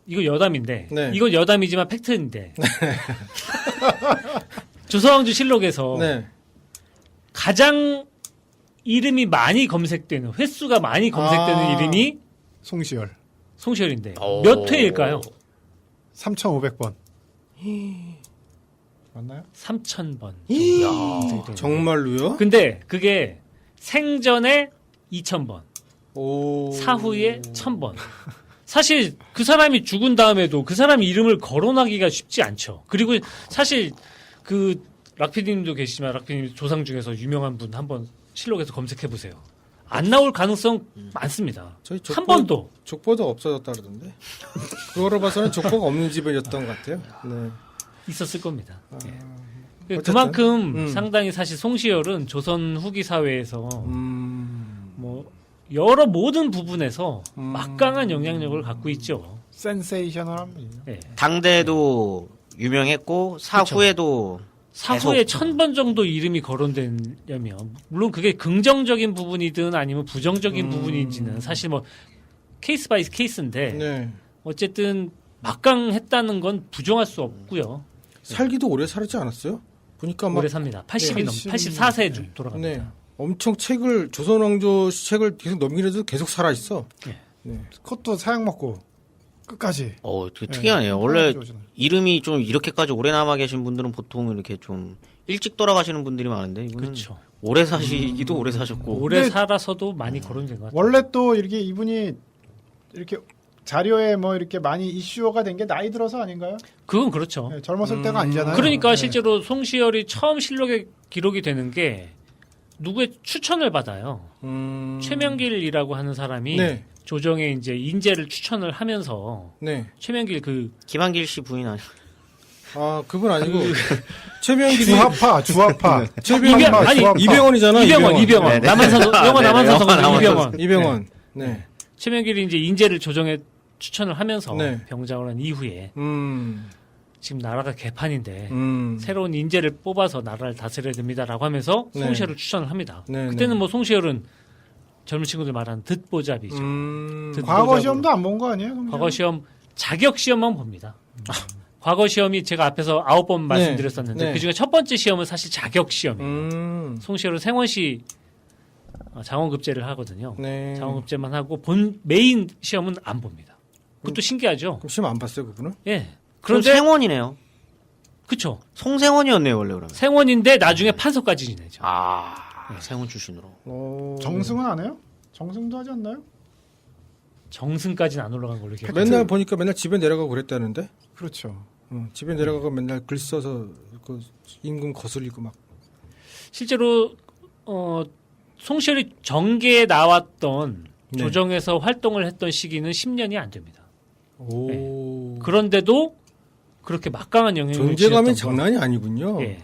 Speaker 4: 이거 여담인데
Speaker 1: 네.
Speaker 4: 이건 여담이지만 팩트인데 조선왕조 실록에서
Speaker 1: 네.
Speaker 4: 가장 이름이 많이 검색되는 횟수가 많이 검색되는 이름이
Speaker 3: 송시열.
Speaker 4: 송시열인데
Speaker 2: 오.
Speaker 4: 몇 회일까요?
Speaker 3: 3,500번. 맞나요?
Speaker 4: 3,000번.
Speaker 1: 정말로요?
Speaker 4: 근데 그게 생전에 2,000번,
Speaker 1: 오.
Speaker 4: 사후에 1,000번. 사실 그 사람이 죽은 다음에도 그 사람 이름을 거론하기가 쉽지 않죠. 그리고 사실 그 락피디님도 계시지만 락피디님 조상 중에서 유명한 분 한번 실록에서 검색해 보세요. 안 나올 가능성 많습니다.
Speaker 1: 저희
Speaker 4: 한 번도.
Speaker 1: 족보도 없어졌다 그러던데. 그거로 봐서는 족보가 없는 집이었던 것 같아요. 네.
Speaker 4: 있었을 겁니다. 예.
Speaker 1: 어쨌든.
Speaker 4: 그만큼 상당히 사실 송시열은 조선 후기 사회에서 뭐 여러 모든 부분에서 막강한 영향력을 갖고 있죠.
Speaker 3: 센세이셔널합니다.
Speaker 4: 예.
Speaker 2: 당대도 유명했고 사후에도
Speaker 4: 사후에
Speaker 2: 계속.
Speaker 4: 1,000번 정도 이름이 거론되려면 물론 그게 긍정적인 부분이든 아니면 부정적인 부분인지는 사실 뭐 케이스 바이 케이스인데
Speaker 1: 네.
Speaker 4: 어쨌든 막강했다는 건 부정할 수 없고요.
Speaker 1: 살기도 오래 살지 않았어요? 보니까 막
Speaker 4: 오래 삽니다. 80이 넘 84세 돌아갑니다.
Speaker 1: 네. 엄청 책을 조선왕조 책을 계속 넘기는데도 계속 살아 있어.
Speaker 3: 그것도 사약 먹고 끝까지.
Speaker 2: 되게 특이하네요. 원래
Speaker 3: 좋으시네.
Speaker 2: 이름이 좀 이렇게까지 오래 남아 계신 분들은 보통 이렇게 좀 일찍 돌아가시는 분들이 많은데 이분은
Speaker 4: 그렇죠.
Speaker 2: 오래 사시기도 오래 사셨고
Speaker 4: 오래
Speaker 3: 근데-
Speaker 4: 살아서도 많이 거론된 것 같아요.
Speaker 3: 원래 또 이렇게 이분이 이렇게 자료에 뭐 이렇게 많이 이슈가 된 게 나이 들어서 아닌가요?
Speaker 4: 그건 그렇죠.
Speaker 3: 네, 젊었을 때가 아니잖아요.
Speaker 4: 그러니까
Speaker 3: 네.
Speaker 4: 실제로 송시열이 처음 실록에 기록이 되는 게 누구의 추천을 받아요. 최명길이라고 하는 사람이
Speaker 1: 네.
Speaker 4: 조정에 이제 인재를 추천을 하면서
Speaker 1: 네.
Speaker 4: 최명길
Speaker 2: 김한길 씨 부인 아니
Speaker 1: 아, 그분 아니고 최명길이
Speaker 3: 주화파.
Speaker 1: 최명길
Speaker 4: 아니,
Speaker 1: 이병헌이잖아.
Speaker 4: 이병헌.
Speaker 2: 네네.
Speaker 4: 남한산성 영화
Speaker 2: 네네.
Speaker 4: 남한산성
Speaker 2: 영화
Speaker 4: 이병헌.
Speaker 1: 이병헌. 네.
Speaker 4: 최명길이 이제 인재를 조정에 추천을 하면서
Speaker 1: 네.
Speaker 4: 병장을 한 이후에
Speaker 1: 음.
Speaker 4: 지금 나라가 개판인데
Speaker 1: 음.
Speaker 4: 새로운 인재를 뽑아서 나라를 다스려야 됩니다라고 하면서
Speaker 1: 네.
Speaker 4: 송시열을 추천을 합니다.
Speaker 1: 네,
Speaker 4: 그때는
Speaker 1: 네.
Speaker 4: 뭐 송시열은 젊은 친구들 말하는 듣보잡이죠. 듣보잡으로.
Speaker 3: 과거 시험도 안 본 거 아니에요? 송시열?
Speaker 4: 과거 시험 자격 시험만 봅니다. 과거 시험이 제가 앞에서 9번 말씀드렸었는데
Speaker 1: 네.
Speaker 4: 그중에 첫 번째 시험은 사실 자격 시험이에요. 송시열은 생원시 장원급제를 하거든요.
Speaker 1: 네.
Speaker 4: 장원급제만 하고 본 메인 시험은 안 봅니다. 그것도 신기하죠.
Speaker 1: 그럼 시험 안 봤어요, 그분은?
Speaker 4: 예.
Speaker 2: 그럼
Speaker 4: 그런데
Speaker 2: 생원이네요.
Speaker 4: 그쵸.
Speaker 2: 송생원이었네요 원래 그러면.
Speaker 4: 생원인데 나중에 판서까지 지내죠.
Speaker 2: 생원 출신으로.
Speaker 1: 어.
Speaker 3: 정승은 안 해요? 정승도 하지 않나요?
Speaker 4: 정승까지는 안 올라간 걸로 기억해요.
Speaker 1: 맨날 보니까 맨날 집에 내려가고 그랬다는데.
Speaker 3: 그렇죠.
Speaker 1: 집에 내려가고 맨날 글 써서 그 임금 거슬리고 막.
Speaker 4: 실제로 송시열이 정계에 나왔던
Speaker 1: 네.
Speaker 4: 조정에서 활동을 했던 시기는 10년이 안 됩니다.
Speaker 1: 오.
Speaker 4: 그런데도 그렇게 막강한 영향을
Speaker 1: 존재감이
Speaker 4: 지녔던
Speaker 1: 장난이 아니군요.
Speaker 4: 거. 예.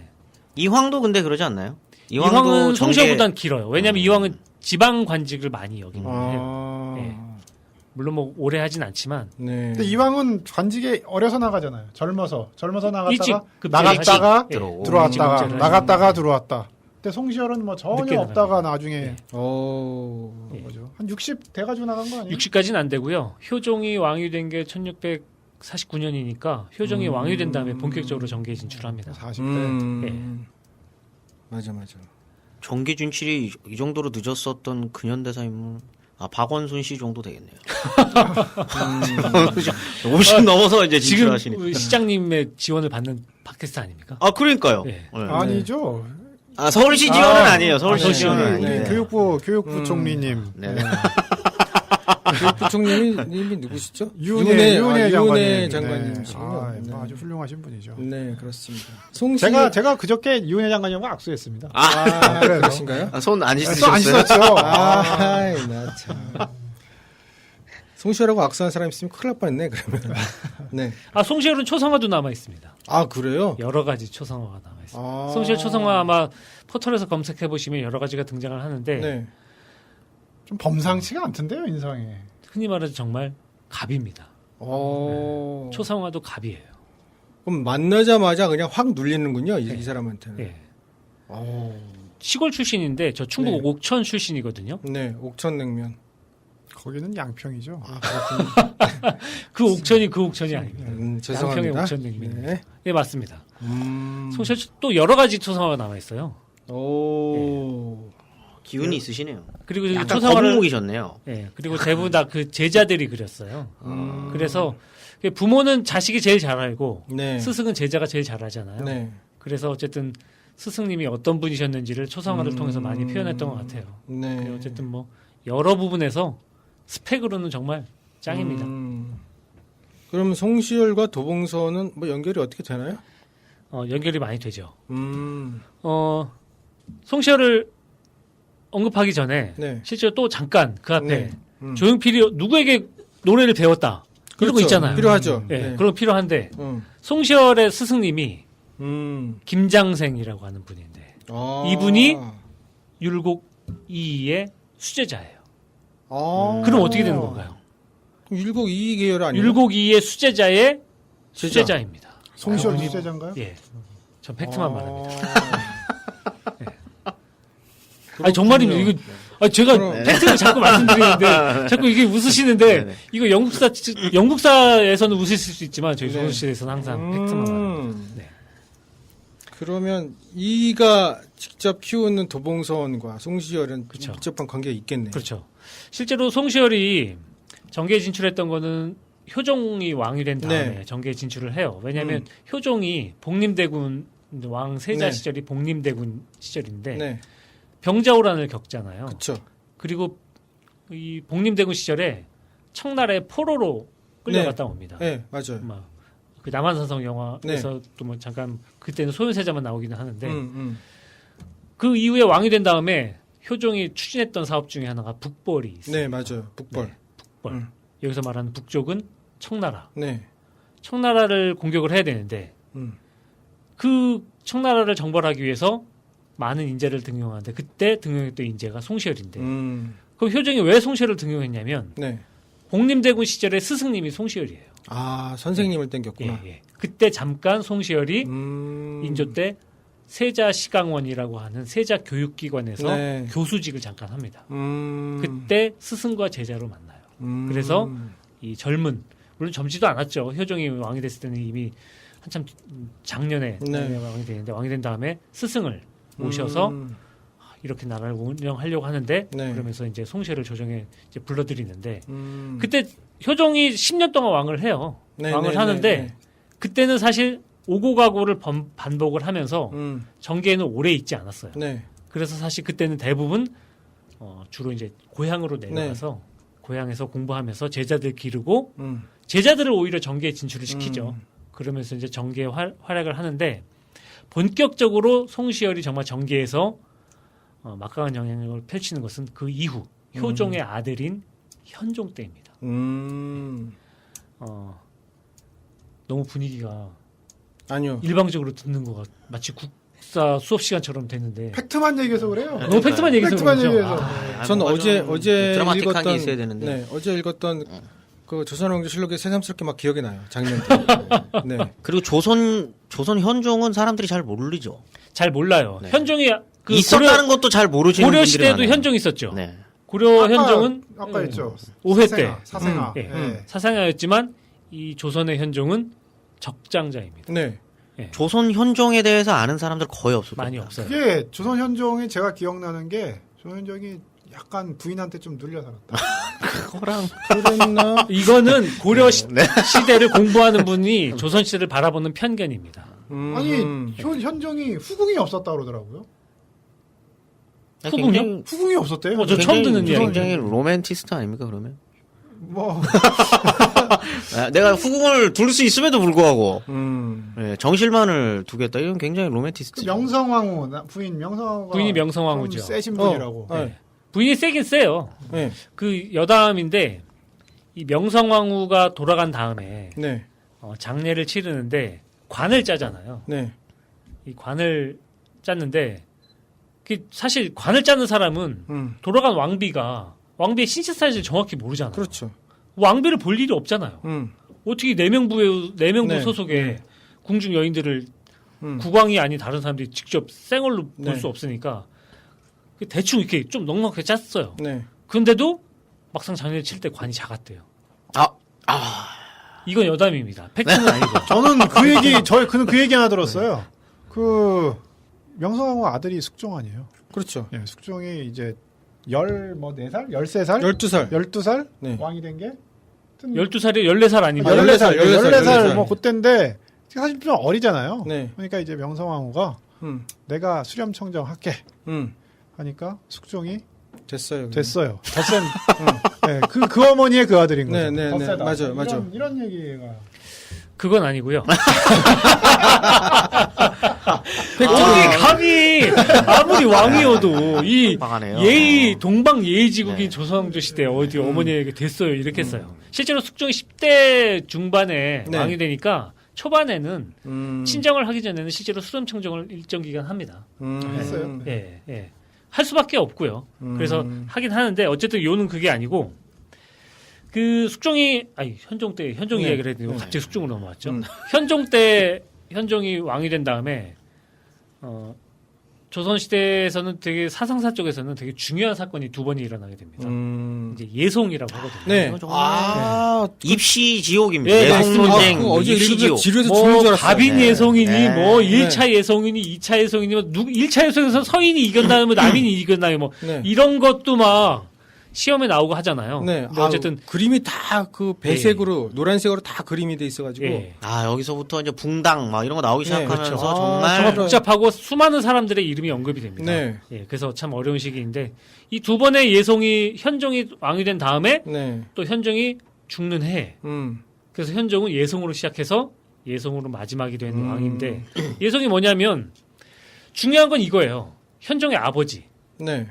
Speaker 2: 이황도 근데 그러지 않나요?
Speaker 4: 이황은
Speaker 2: 정계-
Speaker 4: 송시열보단 길어요. 왜냐하면 이황은 지방 관직을 많이 여긴 거예요.
Speaker 1: 아.
Speaker 4: 예. 물론 뭐 오래 하진 않지만
Speaker 1: 네.
Speaker 3: 근데 이왕은 관직에 어려서 나가잖아요. 젊어서
Speaker 4: 일찍
Speaker 3: 나갔다가
Speaker 4: 급제를
Speaker 3: 나갔다가
Speaker 4: 하지. 예.
Speaker 2: 들어오고.
Speaker 3: 들어왔다가
Speaker 4: 급제를
Speaker 3: 나갔다가
Speaker 4: 하지.
Speaker 3: 들어왔다. 근데 송시열은 뭐 전혀
Speaker 4: 늦게
Speaker 3: 없다가
Speaker 4: 나가요.
Speaker 3: 나중에
Speaker 4: 예.
Speaker 1: 오.
Speaker 3: 그런 거죠. 한 60 돼가지고 나간 거 아니에요?
Speaker 4: 60까지는 안 되고요. 효종이 왕이 된 게 1649년이니까 효종이 왕이 된 다음에 본격적으로 정계에 진출합니다.
Speaker 3: 40대.
Speaker 1: 맞아.
Speaker 2: 정계 진출이 이 정도로 늦었었던 근현대사임은 박원순 씨 정도 되겠네요. 50 넘어서 이제
Speaker 4: 지금
Speaker 2: 진출하시니까.
Speaker 4: 시장님의 지원을 받는 팟캐스트 아닙니까?
Speaker 2: 아 그러니까요.
Speaker 4: 네.
Speaker 2: 네.
Speaker 3: 아니죠.
Speaker 2: 서울시 지원은 아니에요. 서울시
Speaker 4: 서울시
Speaker 2: 지원은
Speaker 4: 지원은
Speaker 2: 아닌데.
Speaker 3: 우리 교육부 총리님.
Speaker 2: 네.
Speaker 1: 부총님이 누구시죠?
Speaker 3: 윤혜 장관님.
Speaker 1: 장관님이시군요.
Speaker 3: 네. 아주 훌륭하신 분이죠.
Speaker 1: 네, 그렇습니다. 송씨
Speaker 3: 제가 그저께 윤혜 장관님과 악수했습니다.
Speaker 1: 그래요? 그러신가요?
Speaker 2: 손 안
Speaker 3: 또 안
Speaker 2: 씻으셨어요?
Speaker 3: 씻었죠.
Speaker 1: 아이, 나 참. 송씨하고 악수한 사람 있으면 큰일 날 뻔했네, 그러면. 네.
Speaker 4: 송시열은 초성화도 남아 있습니다.
Speaker 1: 아, 그래요?
Speaker 4: 여러 가지 초성화가 남아 있습니다.
Speaker 1: 아.
Speaker 4: 송시열 초성화 아마 포털에서 검색해 보시면 여러 가지가 등장을 하는데
Speaker 1: 네.
Speaker 3: 좀 범상치가 않던데요, 인상이.
Speaker 4: 흔히 말해서 정말 갑입니다. 초성화도 갑이에요.
Speaker 1: 그럼 만나자마자 그냥 확 눌리는군요, 이 사람한테는.
Speaker 4: 예.
Speaker 1: 오.
Speaker 4: 시골 출신인데 저 충북
Speaker 1: 네.
Speaker 4: 옥천 출신이거든요.
Speaker 1: 네, 옥천냉면.
Speaker 3: 거기는 양평이죠.
Speaker 4: 그 옥천이 그 옥천이 아닙니다.
Speaker 1: 죄송합니다.
Speaker 4: 양평의 옥천냉면.
Speaker 1: 네.
Speaker 4: 네, 맞습니다. 송시열 또 여러 가지 초성화가 남아 있어요.
Speaker 1: 오.
Speaker 2: 기운이 있으시네요.
Speaker 4: 그리고 그
Speaker 2: 약간
Speaker 4: 초성화를
Speaker 2: 거북목이셨네요.
Speaker 4: 예, 그리고 대부분 다 그 제자들이 그렸어요. 그래서 부모는 자식이 제일 잘 알고
Speaker 1: 네.
Speaker 4: 스승은 제자가 제일 잘 하잖아요.
Speaker 1: 네.
Speaker 4: 그래서 어쨌든 스승님이 어떤 분이셨는지를 초성화를 통해서 많이 표현했던 것 같아요.
Speaker 1: 네.
Speaker 4: 그리고 어쨌든 뭐 여러 부분에서 스펙으로는 정말 짱입니다.
Speaker 1: 그럼 송시열과 도봉서는 뭐 연결이 어떻게 되나요?
Speaker 4: 연결이 많이 되죠.
Speaker 1: 음.
Speaker 4: 송시열을 언급하기 전에
Speaker 1: 네.
Speaker 4: 실제로 또 잠깐 그 앞에
Speaker 1: 네.
Speaker 4: 조용필이 누구에게 노래를 배웠다 이런 거
Speaker 1: 그렇죠.
Speaker 4: 있잖아요.
Speaker 1: 필요하죠.
Speaker 4: 예,
Speaker 1: 네.
Speaker 4: 그런 거 필요한데
Speaker 1: 음.
Speaker 4: 송시열의 스승님이
Speaker 1: 음.
Speaker 4: 김장생이라고 하는 분인데
Speaker 1: 아.
Speaker 4: 이분이 율곡 이의 수제자예요.
Speaker 1: 아.
Speaker 4: 그럼 어떻게 되는 건가요?
Speaker 1: 율곡 이의 계열 아니에요?
Speaker 4: 율곡 이의 수제자의
Speaker 1: 제자.
Speaker 4: 수제자입니다.
Speaker 3: 송시열 수제자인가요?
Speaker 4: 예, 전 팩트만
Speaker 1: 아.
Speaker 4: 말합니다. 아니 정말입니다. 이거 제가
Speaker 1: 그럼-
Speaker 4: 팩트를 자꾸 말씀드리는데 자꾸 이게 웃으시는데 이거 영국사에서는 웃으실 수 있지만 저희
Speaker 1: 네.
Speaker 4: 조선시대에서는 항상 팩트만 말합니다. 네.
Speaker 1: 그러면 이가 직접 키우는 도봉선과 송시열은
Speaker 4: 그쵸.
Speaker 1: 밀접한 관계가 있겠네요.
Speaker 4: 그렇죠. 실제로 송시열이 정계에 진출했던 거는 효종이 왕이 된 다음에
Speaker 1: 네.
Speaker 4: 정계에 진출을 해요. 왜냐하면 효종이 복림대군 왕 세자
Speaker 1: 네.
Speaker 4: 시절이 복림대군 시절인데
Speaker 1: 네.
Speaker 4: 병자호란을 겪잖아요.
Speaker 1: 그렇죠.
Speaker 4: 그리고 이 복림대군 시절에 청나라의 포로로 끌려갔다 옵니다.
Speaker 1: 네, 맞아요.
Speaker 4: 그 남한산성 영화에서 또 뭐 잠깐 그때는 소현세자만 나오기는 하는데 그 이후에 왕이 된 다음에 효종이 추진했던 사업 중에 하나가 북벌이 있어요.
Speaker 1: 네, 맞아요. 북벌.
Speaker 4: 네, 북벌. 여기서 말하는 북쪽은 청나라.
Speaker 1: 네.
Speaker 4: 청나라를 공격을 해야 되는데 그 청나라를 정벌하기 위해서 많은 인재를 등용하는데 그때 등용했던 인재가 송시열인데 그 효종이 왜 송시열을 등용했냐면
Speaker 1: 네.
Speaker 4: 복림대군 시절에 스승님이 송시열이에요.
Speaker 1: 아, 선생님을 땡겼구나.
Speaker 4: 예. 그때 잠깐 송시열이
Speaker 1: 음.
Speaker 4: 인조 때 세자시강원이라고 하는 세자 교육기관에서
Speaker 1: 네.
Speaker 4: 교수직을 잠깐 합니다.
Speaker 1: 음.
Speaker 4: 그때 스승과 제자로 만나요. 그래서 이 젊은 물론 젊지도 않았죠. 효종이 왕이 됐을 때는 이미 한참 작년에
Speaker 1: 네.
Speaker 4: 왕이 되는데 왕이 된 다음에 스승을 모셔서 이렇게 나라를 운영하려고 하는데
Speaker 1: 네.
Speaker 4: 그러면서 이제 송시열을 조정에 이제 불러들이는데
Speaker 1: 음.
Speaker 4: 그때 효종이 10년 동안 왕을 해요.
Speaker 1: 네,
Speaker 4: 왕을
Speaker 1: 네,
Speaker 4: 하는데
Speaker 1: 네, 네.
Speaker 4: 그때는 사실 오고 가고를 반복을 하면서 정계에는 오래 있지 않았어요.
Speaker 1: 네.
Speaker 4: 그래서 사실 그때는 대부분 주로 이제 고향으로 내려가서 고향에서 공부하면서 제자들 기르고 제자들을 오히려 정계에 진출을 시키죠. 그러면서 이제 정계에 활약을 하는데 본격적으로 송시열이 정말 정계에서 막강한 영향력을 펼치는 것은 그 이후 효종의 아들인 현종 때입니다. 너무 분위기가
Speaker 1: 아니요.
Speaker 4: 일방적으로 듣는 것 같, 마치 국사 수업 시간처럼 됐는데
Speaker 3: 팩트만 얘기해서 그래요.
Speaker 4: 너무 팩트만 얘기해서
Speaker 3: 팩트만
Speaker 4: 그렇죠.
Speaker 3: 얘기해서.
Speaker 1: 저는
Speaker 2: 뭔가
Speaker 1: 어제
Speaker 2: 좀
Speaker 1: 어제
Speaker 2: 드라마틱한 게
Speaker 1: 읽었던
Speaker 2: 있어야 되는데.
Speaker 1: 네, 어제 읽었던 그 조선왕조실록이 새삼스럽게 막 기억이 나요. 장면들. 네.
Speaker 2: 그리고 조선 현종은 사람들이 잘 모르죠.
Speaker 4: 잘 몰라요.
Speaker 2: 네.
Speaker 4: 현종이 그
Speaker 2: 있었다는 것도 잘 모르시는
Speaker 4: 고려
Speaker 2: 분들이
Speaker 4: 시대에도
Speaker 2: 많아요.
Speaker 4: 현종이 있었죠.
Speaker 2: 네.
Speaker 4: 고려 현종은
Speaker 3: 아까 했죠.
Speaker 4: 5회 때
Speaker 3: 사생아.
Speaker 4: 예.
Speaker 3: 예.
Speaker 4: 사상하였지만 이 조선의 현종은 적장자입니다.
Speaker 1: 네.
Speaker 2: 조선 현종에 대해서 아는 사람들 거의 없을
Speaker 4: 많이
Speaker 2: 겁니다.
Speaker 4: 없어요.
Speaker 3: 그게 조선 현종이 제가 기억나는 게 조선 현종이 약간 부인한테 좀 눌려 살았다.
Speaker 2: 그거랑
Speaker 1: 그랬나?
Speaker 4: 이거는 고려 시대를 공부하는 분이 조선 시대를 바라보는 편견입니다.
Speaker 3: 아니 현종이 후궁이 없었다 그러더라고요.
Speaker 4: 후궁이요?
Speaker 3: 후궁이 없었대요.
Speaker 4: 저 처음 듣는 이야기.
Speaker 2: 굉장히 로맨티스트 아닙니까 그러면?
Speaker 3: 뭐
Speaker 2: 내가 후궁을 둘 수 있음에도 불구하고
Speaker 1: 음.
Speaker 2: 정실만을 두겠다. 이건 굉장히 로맨티스트.
Speaker 3: 그 명성황후 부인 명성황후가
Speaker 4: 부인이 명성황후죠.
Speaker 3: 좀 세신 분이라고.
Speaker 1: 네.
Speaker 4: 부인이 세긴 세요.
Speaker 1: 네.
Speaker 4: 그 여담인데 이 명성황후가 돌아간 다음에
Speaker 1: 네.
Speaker 4: 장례를 치르는데 관을 짜잖아요.
Speaker 1: 네.
Speaker 4: 이 관을 짰는데 그 사실 관을 짜는 사람은 돌아간 왕비의 신체 사이즈를 정확히 모르잖아요.
Speaker 1: 그렇죠.
Speaker 4: 왕비를 볼 일이 없잖아요. 어떻게 내명부
Speaker 1: 네.
Speaker 4: 소속의 궁중 여인들을 국왕이 아닌 다른 사람들이 직접 생얼로 볼 수
Speaker 1: 네.
Speaker 4: 없으니까 대충 이렇게 좀 넉넉하게 짰어요.
Speaker 1: 네.
Speaker 4: 근데도 막상 장례를 칠 때 관이 작았대요. 이건 여담입니다. 팩트는 아니고.
Speaker 3: 저는 그는 그 얘기 하나 들었어요. 그 명성황후 아들이 숙종 아니에요.
Speaker 1: 그렇죠.
Speaker 3: 예, 숙종이 이제 14살? 13살?
Speaker 1: 12살.
Speaker 3: 12살?
Speaker 1: 네.
Speaker 3: 왕이 된 게?
Speaker 4: 12살이 14살 아닙니까?
Speaker 3: 14살.
Speaker 1: 14살.
Speaker 3: 14살. 뭐 그때인데 사실 좀 어리잖아요.
Speaker 1: 네.
Speaker 3: 그러니까 이제 명성황후가 내가 수렴청정 할게 하니까 숙종이
Speaker 1: 됐어요.
Speaker 3: 됐어요. 덧센. 네, 그 어머니의 그 아들인 거죠.
Speaker 1: 네, 네, 네.
Speaker 3: 덧세다.
Speaker 1: 맞아요, 맞아요.
Speaker 3: 이런 얘기가.
Speaker 4: 그건 아니고요.
Speaker 1: 팩트로.
Speaker 4: 감히 아무리 왕이어도 이
Speaker 2: 망하네요.
Speaker 4: 동방 예의지국인
Speaker 2: 네.
Speaker 4: 조선왕조 시대 어디 어머니에게 됐어요 이렇게 했어요. 실제로 숙종이 10대 중반에
Speaker 1: 네.
Speaker 4: 왕이 되니까 초반에는 친정을 하기 전에는 실제로 수렴청정을 일정 기간 합니다.
Speaker 3: 했어요?
Speaker 4: 예, 예. 할 수밖에 없고요. 그래서 하긴 하는데 어쨌든 요는 그게 아니고 그 숙종이 현종
Speaker 1: 네.
Speaker 4: 이야기를 했는데 갑자기 숙종으로 넘어왔죠. 현종 때 현종이 왕이 된 다음에 조선 시대에서는 되게 사상사 쪽에서는 되게 중요한 사건이 두 번이 일어나게 됩니다. 이제 예송이라고 하거든요.
Speaker 1: 네.
Speaker 2: 이거 정말 입시 지옥입니다.
Speaker 4: 네,
Speaker 2: 예송
Speaker 4: 맞습니다.
Speaker 2: 논쟁,
Speaker 1: 어제
Speaker 2: 입시
Speaker 1: 읽으면서
Speaker 2: 지옥.
Speaker 1: 지루해서 죽는 줄
Speaker 4: 뭐
Speaker 1: 알았어요.
Speaker 4: 갑인
Speaker 2: 네.
Speaker 4: 예송이니
Speaker 2: 네.
Speaker 4: 뭐 1차 예송이니 2차 예송이니 뭐 1차 예송에서 서인이 이겼나요? 뭐 남인이 이겼나요? 뭐
Speaker 1: 네.
Speaker 4: 이런 것도 막 시험에 나오고 하잖아요.
Speaker 1: 네.
Speaker 4: 근데 어쨌든
Speaker 1: 그림이 다 그 배색으로 노란색으로 다 그림이 돼 있어가지고
Speaker 4: 예.
Speaker 2: 여기서부터 이제 붕당 막 이런 거 나오기
Speaker 1: 네,
Speaker 2: 시작하면서
Speaker 1: 그렇죠.
Speaker 2: 정말
Speaker 4: 정말 복잡하고 수많은 사람들의 이름이 언급이 됩니다.
Speaker 1: 네.
Speaker 4: 예, 그래서 참 어려운 시기인데 이 두 번의 현종이 왕이 된 다음에
Speaker 1: 네.
Speaker 4: 또 현종이 죽는 해. 그래서 현종은 예송으로 시작해서 예송으로 마지막이 된 왕인데 예송이 뭐냐면 중요한 건 이거예요. 현종의 아버지
Speaker 1: 네.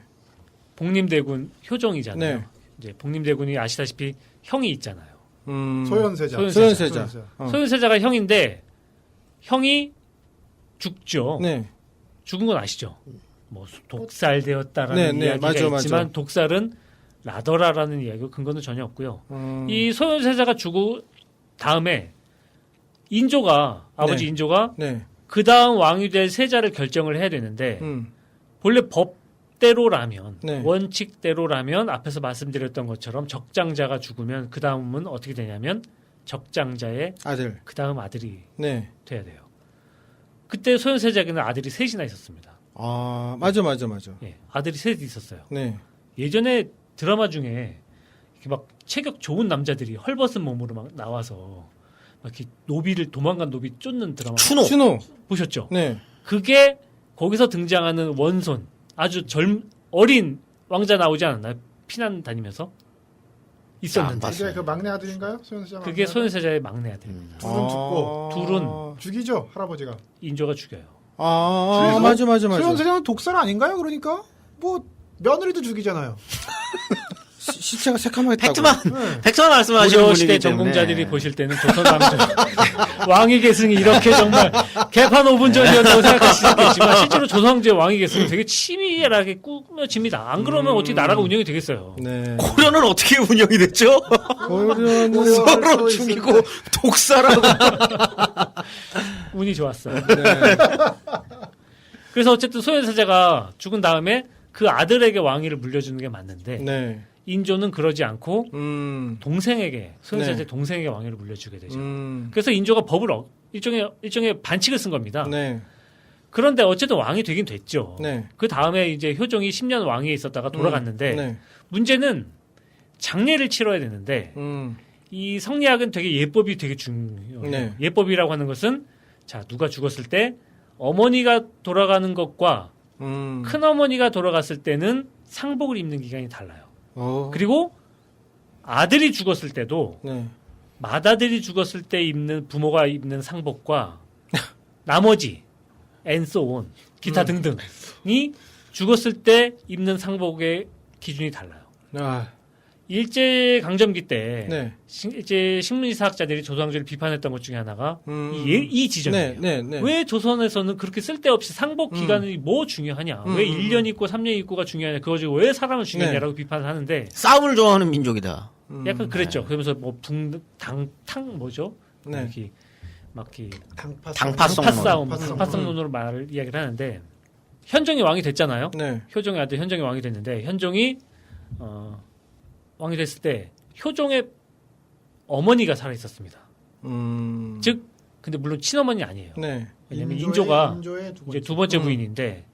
Speaker 4: 복림대군 효종이잖아요.
Speaker 1: 네.
Speaker 4: 이제 복림대군이 아시다시피 형이 있잖아요.
Speaker 3: 소현세자.
Speaker 1: 소현세자.
Speaker 4: 소현세자가 형인데 형이 죽죠.
Speaker 1: 네.
Speaker 4: 죽은 건 아시죠? 뭐 독살되었다라는
Speaker 1: 네, 네,
Speaker 4: 이야기가
Speaker 1: 맞아,
Speaker 4: 있지만
Speaker 1: 맞아.
Speaker 4: 독살은 나더라라는 이야기고 근거는 전혀 없고요. 이 소현세자가 죽고 다음에 아버지
Speaker 1: 네.
Speaker 4: 인조가
Speaker 1: 네.
Speaker 4: 그 다음 왕이 될 세자를 결정을 해야 되는데 본래 법대로라면
Speaker 1: 네.
Speaker 4: 원칙대로라면 앞에서 말씀드렸던 것처럼 적장자가 죽으면 그 다음은 어떻게 되냐면 적장자의
Speaker 1: 아들.
Speaker 4: 그 다음 아들이
Speaker 1: 네.
Speaker 4: 돼야 돼요. 그때 소현세자에게는 아들이 셋이나 있었습니다.
Speaker 1: 맞아.
Speaker 4: 예, 아들이 셋이 있었어요.
Speaker 1: 네.
Speaker 4: 예전에 드라마 중에 이렇게 막 체격 좋은 남자들이 헐벗은 몸으로 막 나와서 막 이렇게 도망간 노비 쫓는 드라마
Speaker 1: 추노.
Speaker 4: 보셨죠?
Speaker 1: 네.
Speaker 4: 그게 거기서 등장하는 원손 아주 어린 왕자 나오지 않았나요? 피난 다니면서 있었는데
Speaker 3: 이게 그 막내 아들인가요? 소현세자
Speaker 4: 그게 소현세자의 막내 아들.
Speaker 3: 둘은 죽고
Speaker 4: 둘은
Speaker 3: 죽이죠 할아버지가.
Speaker 4: 인조가 죽여요.
Speaker 1: 맞아.
Speaker 3: 소현세자는 독살 아닌가요? 그러니까 뭐 며느리도 죽이잖아요.
Speaker 1: 시체가 새카맣다고.
Speaker 2: 팩트만 말씀하시는
Speaker 4: 고려
Speaker 2: 분이기
Speaker 4: 시대
Speaker 2: 때문에.
Speaker 4: 전공자들이 보실 때는 조선 왕조 왕위 계승이 이렇게 정말 개판 5분 전이었다고 생각할 수 있겠지만 실제로 조선 왕조의 왕위 계승은 되게 치밀하게 꾸며집니다. 안 그러면 어떻게 나라가 운영이 되겠어요.
Speaker 1: 네.
Speaker 2: 고려는 어떻게 운영이 됐죠?
Speaker 1: 고려는
Speaker 2: 서로 죽이고 독살하고.
Speaker 4: 운이 좋았어요.
Speaker 1: 네.
Speaker 4: 그래서 어쨌든 소현세자가 죽은 다음에 그 아들에게 왕위를 물려주는 게 맞는데
Speaker 1: 네.
Speaker 4: 인조는 그러지 않고 동생에게 소현세자
Speaker 1: 네.
Speaker 4: 동생에게 왕위를 물려주게 되죠.
Speaker 1: 음.
Speaker 4: 그래서 인조가 법을 일종의 반칙을 쓴 겁니다.
Speaker 1: 네.
Speaker 4: 그런데 어쨌든 왕이 되긴 됐죠.
Speaker 1: 네.
Speaker 4: 그 다음에 이제 효종이 10년 왕위에 있었다가 돌아갔는데
Speaker 1: 네.
Speaker 4: 문제는 장례를 치러야 되는데 이 성리학은 되게 예법이 되게 중요해요.
Speaker 1: 네.
Speaker 4: 예법이라고 하는 것은 자 누가 죽었을 때 어머니가 돌아가는 것과 큰어머니가 돌아갔을 때는 상복을 입는 기간이 달라요. 그리고 아들이 죽었을 때도
Speaker 1: 네.
Speaker 4: 맏아들이 죽었을 때 입는 부모가 입는 상복과 나머지 and so on 기타 등등이 죽었을 때 입는 상복의 기준이 달라요. 일제 강점기 때
Speaker 1: 네.
Speaker 4: 이제 식문지사학자들이 조선왕조를 비판했던 것 중에 하나가 이 지점이에요.
Speaker 1: 네.
Speaker 4: 왜 조선에서는 그렇게 쓸데없이 상복 기간이 뭐 중요하냐? 왜 1년 있고 3년 있고가 중요하냐? 그거 가지고 왜 사람을 죽이냐라고 비판을 하는데
Speaker 2: 싸움을 좋아하는 민족이다.
Speaker 4: 약간 그랬죠. 그러면서 뭐 뭐죠?
Speaker 1: 네.
Speaker 4: 이렇게 막 이렇게
Speaker 2: 당파성
Speaker 4: 당파성론으로 이야기를 하는데 현종이 왕이 됐잖아요.
Speaker 1: 네.
Speaker 4: 효종의 아들 현종이 왕이 됐는데 현종이 왕이 됐을 때 효종의 어머니가 살아 있었습니다. 즉 근데 물론 친어머니 아니에요.
Speaker 1: 네.
Speaker 4: 왜냐면 인조가
Speaker 3: 인조의
Speaker 4: 이제 두 번째 부인인데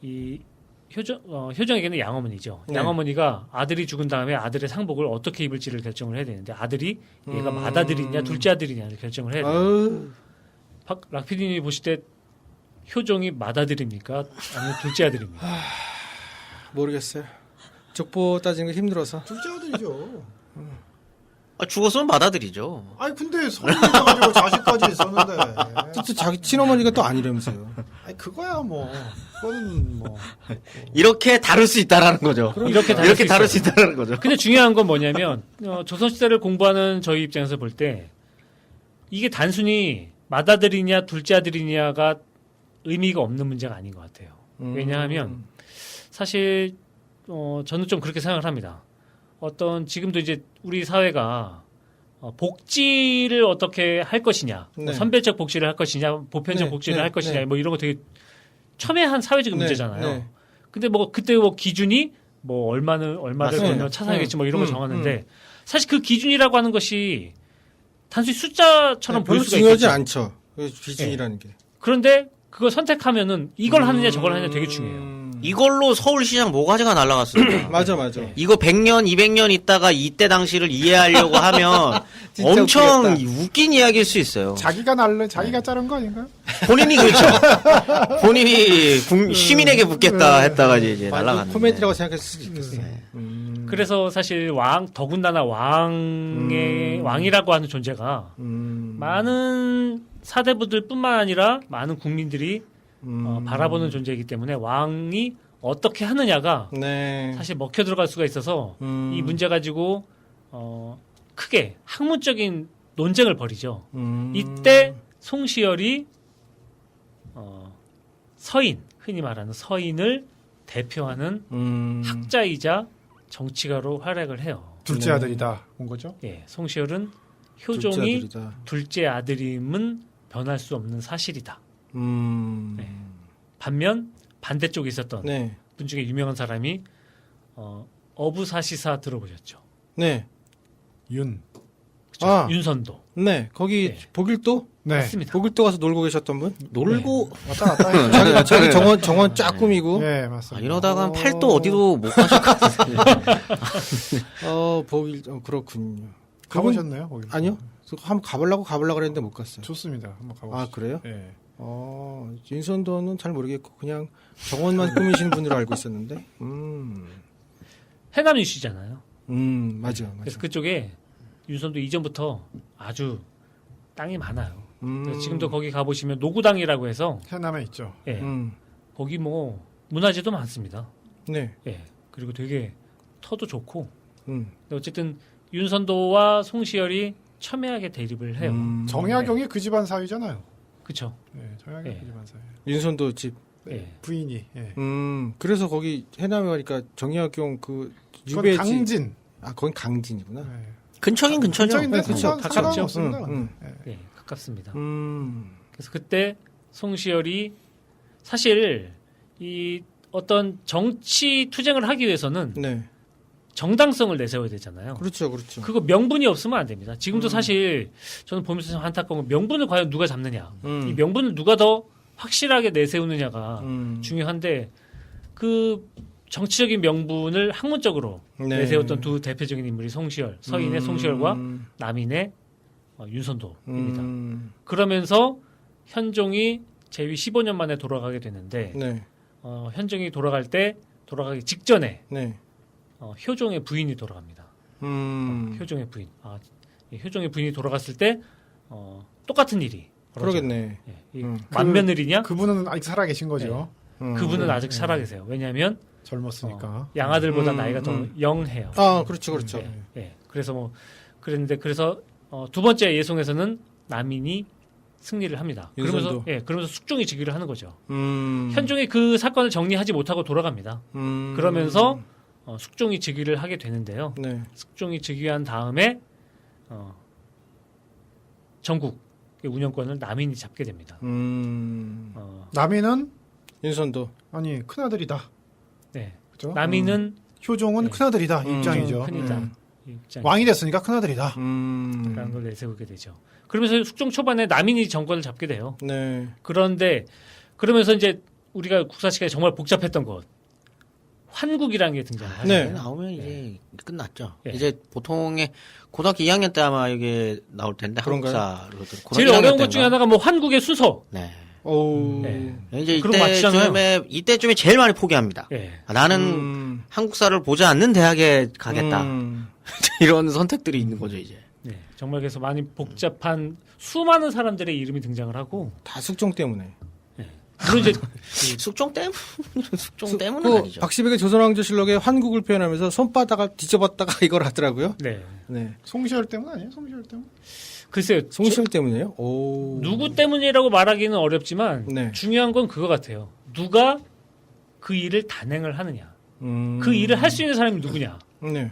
Speaker 4: 이 효종에게는 양어머니죠.
Speaker 1: 네.
Speaker 4: 양어머니가 아들이 죽은 다음에 아들의 상복을 어떻게 입을지를 결정을 해야 되는데 아들이 얘가 맏아들이냐 둘째 아들이냐를 결정을 해야 돼요. 락피디님이 보실 때 효종이 맏아들입니까? 아니면 둘째 아들입니까?
Speaker 1: 모르겠어요. 족보 따지는 게 힘들어서.
Speaker 3: 둘째 아들이죠.
Speaker 2: 죽었으면 맏아들이죠.
Speaker 3: 아니 근데 성인이 가지고 자식까지 있었는데.
Speaker 1: 또 자기 친어머니가 또 아니라면서요.
Speaker 3: 아니 그거야 뭐. 그거는 뭐.
Speaker 2: 이렇게 다룰 수 있다라는 거죠.
Speaker 4: 이렇게
Speaker 2: 다룰 수 있다라는 거죠.
Speaker 4: 근데 중요한 건 뭐냐면 조선시대를 공부하는 저희 입장에서 볼 때 이게 단순히 맏아들이냐 둘째 아들이냐가 의미가 없는 문제가 아닌 것 같아요. 왜냐하면 사실 저는 좀 그렇게 생각을 합니다. 지금도 이제 우리 사회가 복지를 어떻게 할 것이냐,
Speaker 1: 네.
Speaker 4: 뭐 선별적 복지를 할 것이냐, 보편적
Speaker 1: 네,
Speaker 4: 복지를
Speaker 1: 네,
Speaker 4: 할 것이냐,
Speaker 1: 네.
Speaker 4: 뭐 이런 거 되게 첨예한 사회적
Speaker 1: 네,
Speaker 4: 문제잖아요.
Speaker 1: 네.
Speaker 4: 근데 뭐 그때 뭐 기준이 뭐 얼마를
Speaker 1: 맞습니다.
Speaker 4: 벌면 차상이겠지 뭐 이런 거 정하는데 사실 그 기준이라고 하는 것이 단순히 숫자처럼 보일
Speaker 1: 별로
Speaker 4: 수가
Speaker 1: 중요하지
Speaker 4: 있겠죠.
Speaker 1: 않죠. 기준이라는 게.
Speaker 4: 그런데 그걸 선택하면은 이걸 하느냐 저걸 하느냐 되게 중요해요.
Speaker 2: 이걸로 서울시장 모가지가 날아갔습니다.
Speaker 1: 맞아.
Speaker 2: 이거 100년, 200년 있다가 이때 당시를 이해하려고 하면
Speaker 1: 진짜
Speaker 2: 엄청
Speaker 1: 웃기겠다.
Speaker 2: 웃긴 이야기일 수 있어요.
Speaker 3: 자기가 자른 거 아닌가요?
Speaker 2: 본인이 그렇죠. 본인이 시민에게 묻겠다 했다가 이제 날아갔는데.
Speaker 1: 코멘트라고 생각할 수도 있겠어요.
Speaker 4: 그래서 사실 더군다나 왕이라고 하는 존재가 많은 사대부들뿐만 아니라 많은 국민들이 바라보는 존재이기 때문에 왕이 어떻게 하느냐가
Speaker 1: 네.
Speaker 4: 사실 먹혀 들어갈 수가 있어서 이 문제 가지고 크게 학문적인 논쟁을 벌이죠. 이때 송시열이 서인, 흔히 말하는 서인을 대표하는 학자이자 정치가로 활약을 해요.
Speaker 3: 둘째 아들이다 온 거죠?
Speaker 4: 예, 송시열은
Speaker 1: 둘째
Speaker 4: 효종이
Speaker 1: 아들이다.
Speaker 4: 둘째 아들임은 변할 수 없는 사실이다. 네. 반면 반대쪽에 있었던
Speaker 1: 네.
Speaker 4: 분 중에 유명한 사람이 어부사시사 들어보셨죠?
Speaker 1: 네.
Speaker 4: 그쵸? 윤선도.
Speaker 1: 네. 거기
Speaker 4: 네.
Speaker 1: 복일도?
Speaker 3: 네.
Speaker 4: 맞습니다.
Speaker 1: 복일도 가서 놀고 계셨던 분?
Speaker 2: 놀고
Speaker 3: 왔다 갔다 했죠.
Speaker 1: 자기 정원 쫙 꾸미고.
Speaker 3: 네, 맞습니다.
Speaker 2: 이러다간 팔도 어디도 못 가실 것 같아요.
Speaker 1: 복일, 그렇군요.
Speaker 3: 가보셨나요? 거기?
Speaker 1: 아니요. 한번 가보려고 그랬는데 못 갔어요.
Speaker 3: 좋습니다. 한번 가보시죠.
Speaker 1: 아, 그래요?
Speaker 3: 네.
Speaker 1: 윤선도는 잘 모르겠고, 그냥 정원만 꾸미시는 분으로 알고 있었는데,
Speaker 4: 해남 유씨잖아요.
Speaker 1: 맞아요.
Speaker 4: 그래서 그쪽에 윤선도 이전부터 아주 땅이 많아요. 그래서 지금도 거기 가보시면 노구당이라고 해서
Speaker 3: 해남에 있죠.
Speaker 4: 예,
Speaker 1: 음.
Speaker 4: 거기 뭐 문화재도 많습니다.
Speaker 1: 네.
Speaker 4: 예, 그리고 되게 터도 좋고.
Speaker 1: 음.
Speaker 4: 근데 어쨌든 윤선도와 송시열이 첨예하게 대립을 해요.
Speaker 3: 정약용이 그 집안 사위잖아요.
Speaker 4: 그렇죠.
Speaker 3: 네, 정약용
Speaker 4: 예.
Speaker 3: 그 집안 사위.
Speaker 1: 윤선도 집.
Speaker 4: 예.
Speaker 3: 부인이. 예.
Speaker 1: 그래서 거기 해남에 가니까 정약용 그
Speaker 3: 그건
Speaker 1: 유배지.
Speaker 3: 강진.
Speaker 1: 아, 거긴 강진이구나.
Speaker 3: 네.
Speaker 2: 근처긴 근처죠.
Speaker 3: 근처인데
Speaker 1: 그쵸.
Speaker 3: 상관없습니다.
Speaker 4: 예, 가깝습니다.
Speaker 1: 음.
Speaker 4: 그래서 그때 송시열이 사실 이 어떤 정치 투쟁을 하기 위해서는
Speaker 1: 네.
Speaker 4: 정당성을 내세워야 되잖아요.
Speaker 1: 그렇죠, 그렇죠.
Speaker 4: 그거 명분이 없으면 안 됩니다. 지금도 사실 저는 보면서 참 안타까운 건 명분을 과연 누가 잡느냐. 이 명분을 누가 더 확실하게 내세우느냐가 중요한데 그 정치적인 명분을 학문적으로
Speaker 1: 네.
Speaker 4: 내세웠던 두 대표적인 인물이 송시열, 서인의 송시열과 남인의 윤선도입니다. 그러면서 현종이 재위 15년 만에 돌아가게 되는데
Speaker 1: 네.
Speaker 4: 현종이 돌아가기 직전에
Speaker 1: 네.
Speaker 4: 효종의 부인이 돌아갑니다. 효종의 부인. 효종의 부인이 돌아갔을 때 똑같은 일이 벌어져요.
Speaker 1: 그러겠네.
Speaker 4: 예, 만며느리냐?
Speaker 3: 그분은 아직 살아 계신 거죠.
Speaker 4: 그분은 아직 살아 계세요. 왜냐하면
Speaker 3: 젊었으니까.
Speaker 4: 양아들보다 나이가 더 영해요.
Speaker 1: 아, 그렇죠, 그렇죠.
Speaker 4: 예. 그래서 그래서 두 번째 예송에서는 남인이 승리를 합니다.
Speaker 1: 윤선도.
Speaker 4: 그러면서 숙종이 즉위를 하는 거죠.
Speaker 1: 음.
Speaker 4: 현종이 그 사건을 정리하지 못하고 돌아갑니다. 그러면서 숙종이 즉위를 하게 되는데요.
Speaker 1: 네.
Speaker 4: 숙종이 즉위한 다음에 전국 운영권을 남인이 잡게 됩니다.
Speaker 3: 남인은
Speaker 1: 윤선도.
Speaker 3: 아니 큰아들이다.
Speaker 4: 네.
Speaker 3: 그죠?
Speaker 4: 남인은
Speaker 3: 효종은
Speaker 4: 네.
Speaker 3: 큰아들이다 이 입장이죠.
Speaker 4: 큰이다. 이 입장이
Speaker 3: 왕이 됐으니까 큰아들이다.
Speaker 4: 라는 걸 내세우게 되죠. 그러면서 숙종 초반에 남인이 정권을 잡게 돼요.
Speaker 1: 네.
Speaker 4: 그런데 그러면서 이제 우리가 국사 시간에 정말 복잡했던 것 환국이라는 게 등장하죠.
Speaker 1: 네.
Speaker 2: 나오면 이제 끝났죠.
Speaker 4: 예.
Speaker 2: 이제 보통의 고등학교 2학년 때 아마 이게 나올 텐데
Speaker 1: 그런가요?
Speaker 2: 한국사로
Speaker 4: 제일 어려운 것 중에 하나가 뭐 환국의 순서.
Speaker 2: 네.
Speaker 1: 오.
Speaker 4: 네.
Speaker 2: 이제
Speaker 4: 그런 거 맞히잖아요.
Speaker 2: 이때쯤에 제일 많이 포기합니다.
Speaker 4: 예.
Speaker 2: 나는 한국사를 보지 않는 대학에 가겠다. 이런 선택들이 있는 거죠 이제.
Speaker 4: 네. 정말 그래서 많이 복잡한 수많은 사람들의 이름이 등장을 하고
Speaker 1: 다 숙종 때문에.
Speaker 4: 물론 이제
Speaker 2: 숙종 때문은 아니죠.
Speaker 1: 박시백의 조선왕조실록에 환국을 표현하면서 손바닥을 뒤집었다가 이걸 하더라고요.
Speaker 4: 네.
Speaker 1: 네.
Speaker 3: 송시열 때문 아니에요? 송시열 때문?
Speaker 4: 글쎄요.
Speaker 1: 송시열 때문이에요? 오.
Speaker 4: 누구 때문이라고 말하기는 어렵지만
Speaker 1: 네.
Speaker 4: 중요한 건 그거 같아요. 누가 그 일을 단행을 하느냐. 그 일을 할 수 있는 사람이 누구냐.
Speaker 1: 네.